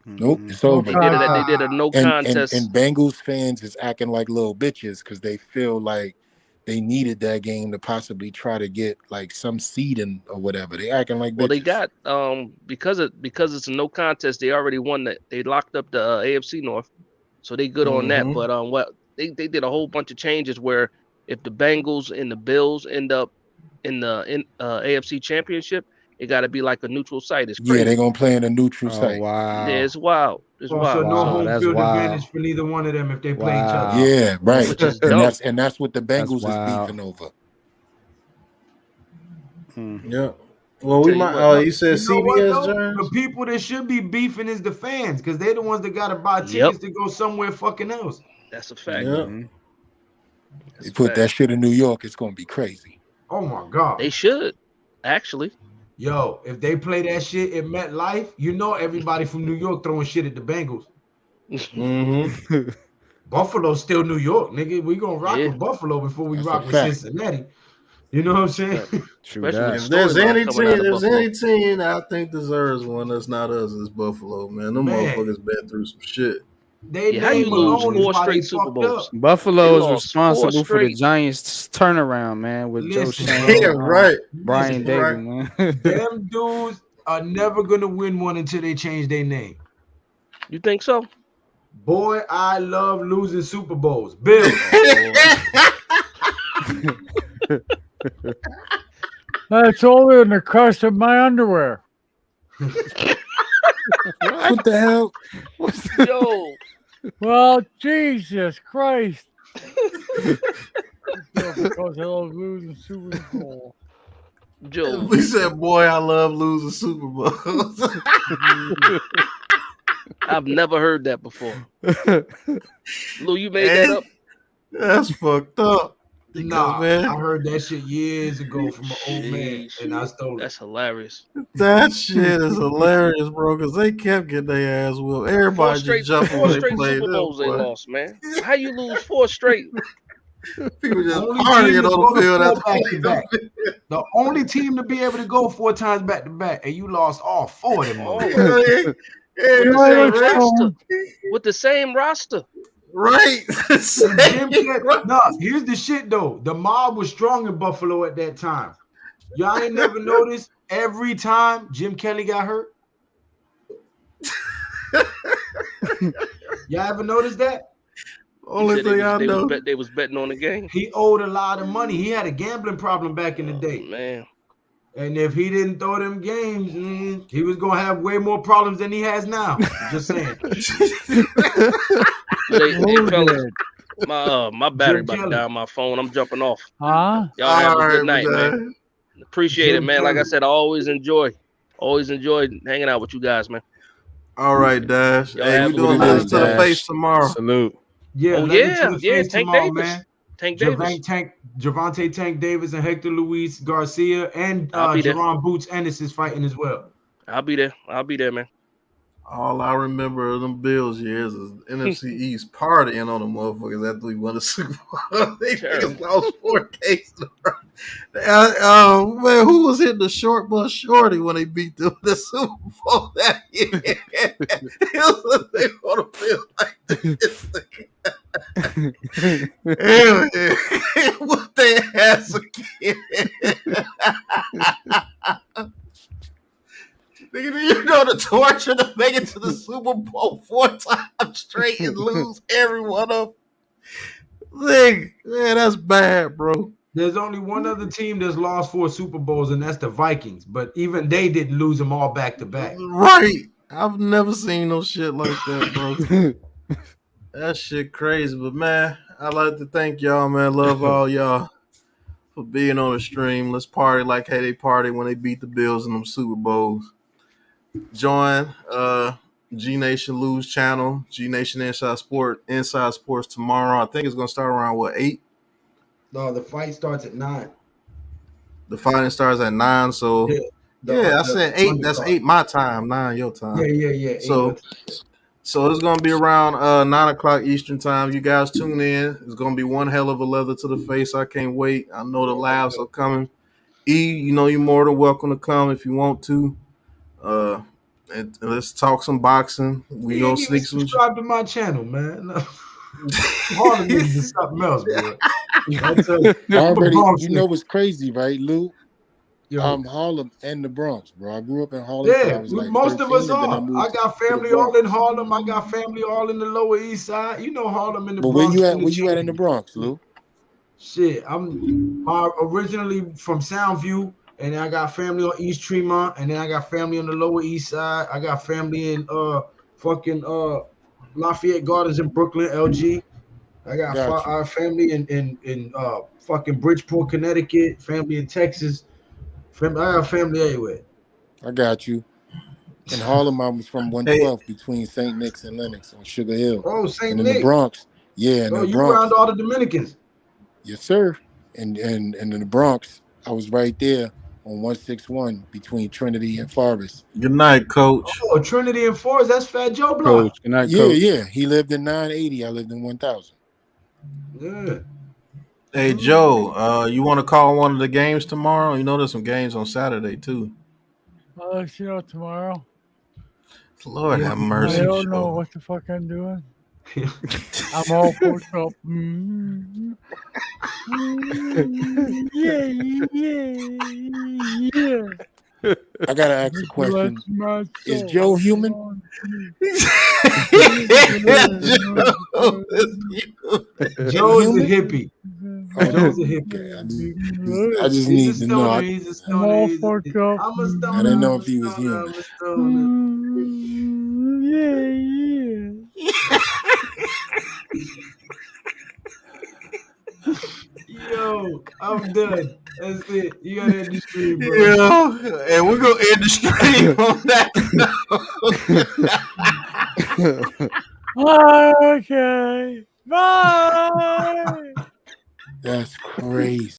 It's over. They did a no contest. And Bengals fans is acting like little bitches because they feel like they needed that game to possibly try to get like some seeding or whatever. They acting like bitches. Well, they got because it's a no contest. They already won that. They locked up the AFC North, so they good on that. But they did a whole bunch of changes where if the Bengals and the Bills end up in the AFC Championship, it got to be like a neutral site. It's crazy. Yeah, they're going to play in a neutral site. Wow. Yeah, it's wild. It's wild. So no home field advantage for neither one of them if they play each other. Yeah, right. Which is and that's what the Bengals is beefing over. Yeah. Well, we might. You said CBS, Jones? The people that should be beefing is the fans because they're the ones that got to buy tickets to go somewhere fucking else. That's a fact. Yep. They put that shit in New York, it's going to be crazy. Oh, my God. They should, actually. Yo, if they play that shit at MetLife, you know everybody from New York throwing shit at the Bengals. Mm-hmm. Buffalo's still New York, nigga. We gonna rock with Buffalo before we rock with Cincinnati. You know what I'm saying? If there's any team I think deserves one that's not us, it's Buffalo, man. Them motherfuckers been through some shit. How you lose 4 straight Super Bowls? Buffalo is responsible for the Giants' turnaround, man, with Joe Shane. Yeah, right. Brian Davis, man. Them dudes are never gonna win one until they change their name. You think so? Boy, I love losing Super Bowls. Bill. That's older than the crust of my underwear. What the hell? Yo. Well, Jesus Christ. Because I love losing Super Bowl. Joe. We said, boy, I love losing Super Bowls. I've never heard that before. Lou, you made that up? That's fucked up. Nah, man. I heard that shit years ago from an old man, and I stole it. That's hilarious. That shit is hilarious, bro, because they kept getting their ass whooped. Everybody just jumping when they played Super Bowls they lost, man. How you lose 4 straight? People just partying on the field back. The only team to be able to go 4 times back to back, and you lost all 4 of them. With the same roster. Right. No, here's the shit though. The mob was strong in Buffalo at that time. Y'all ain't never noticed every time Jim Kelly got hurt? Y'all ever noticed that? Only thing I know. They was betting on the game. He owed a lot of money. He had a gambling problem back in the day. Man. And if he didn't throw them games, man, he was gonna have way more problems than he has now. Just saying. Hey, fellas, my battery about to die on my phone. I'm jumping off. Huh? Y'all have a good night, man. Appreciate it, man. Like I said, I always enjoy hanging out with you guys, man. All right, Dash. Hey, we doing Letters to the face tomorrow. Salute. Yeah, Tank Davis. Tomorrow, Man. Tank Davis. Javante Tank Davis and Hector Luis Garcia and Jerron Boots Ennis is fighting as well. I'll be there, man. All I remember of them Bills years is NFC East partying on the motherfuckers after we won the Super Bowl. They niggas lost 4 games in a row. Man, who was hitting the short bus shorty when they beat them in the Super Bowl that year? It was they want to feel like this. What they ass again. You know the torture to make it to the Super Bowl 4 times straight and lose every one of them. Man, that's bad, bro. There's only one other team that's lost 4 Super Bowls, and that's the Vikings. But even they didn't lose them all back to back. Right. I've never seen no shit like that, bro. That shit crazy. But, man, I'd like to thank y'all, man. Love all y'all for being on the stream. Let's party like hey, they party when they beat the Bills in them Super Bowls. Join G Nation Lose channel, G Nation Inside Sports tomorrow. I think it's gonna start around 8? No, the fight starts at 9. The fighting starts at 9. So I said 8. That's 8 my time, 9 your time. Yeah. So it's gonna be around 9 o'clock Eastern time. You guys tune in. It's gonna be one hell of a leather to the face. I can't wait. I know the laughs are coming. E, you know you're more than welcome to come if you want to. And let's talk some boxing. We gonna sneak some. Subscribe to my channel, man. Harlem is something else, bro. Already, you know what's crazy, right, Lou? Harlem and the Bronx, bro. I grew up in Harlem. Yeah, most of us are. I got family all in Harlem. I got family all in the Lower East Side. You know Harlem in the Bronx. But where you at in the Bronx, Lou? Shit, I'm originally from Soundview. And then I got family on East Tremont, and then I got family on the Lower East Side. I got family in Lafayette Gardens in Brooklyn, LG. I got family in fucking Bridgeport, Connecticut. Family in Texas. I got family everywhere. I got you. In Harlem, I was from 112 between St. Nick's and Lenox on Sugar Hill. Oh, St. And Nick. in the Bronx, in the you Bronx. around all the Dominicans. Yes, sir. And in the Bronx, I was right there on 161 between Trinity and Forest. Good night, Coach. Oh, Trinity and Forest, that's Fat Joe Block. Coach. Good night, Coach. Yeah. He lived in 980. I lived in 1000. Yeah. Hey, Joe, you want to call one of the games tomorrow? You know there's some games on Saturday, too. I'll let you know tomorrow. Lord have mercy. I don't know what the fuck I'm doing. I'm all fucked up. Yeah. I gotta ask a question. Is Joe human? Joe is a hippie. Joe's a hippie. I just need to know. He's a stoner. I'm all fucked up. I'm a stoner. I didn't know if he was human. Yo, I'm done. That's it. You gotta end the stream, bro. Yo, and we're gonna end the stream on that. Okay. Bye. That's crazy.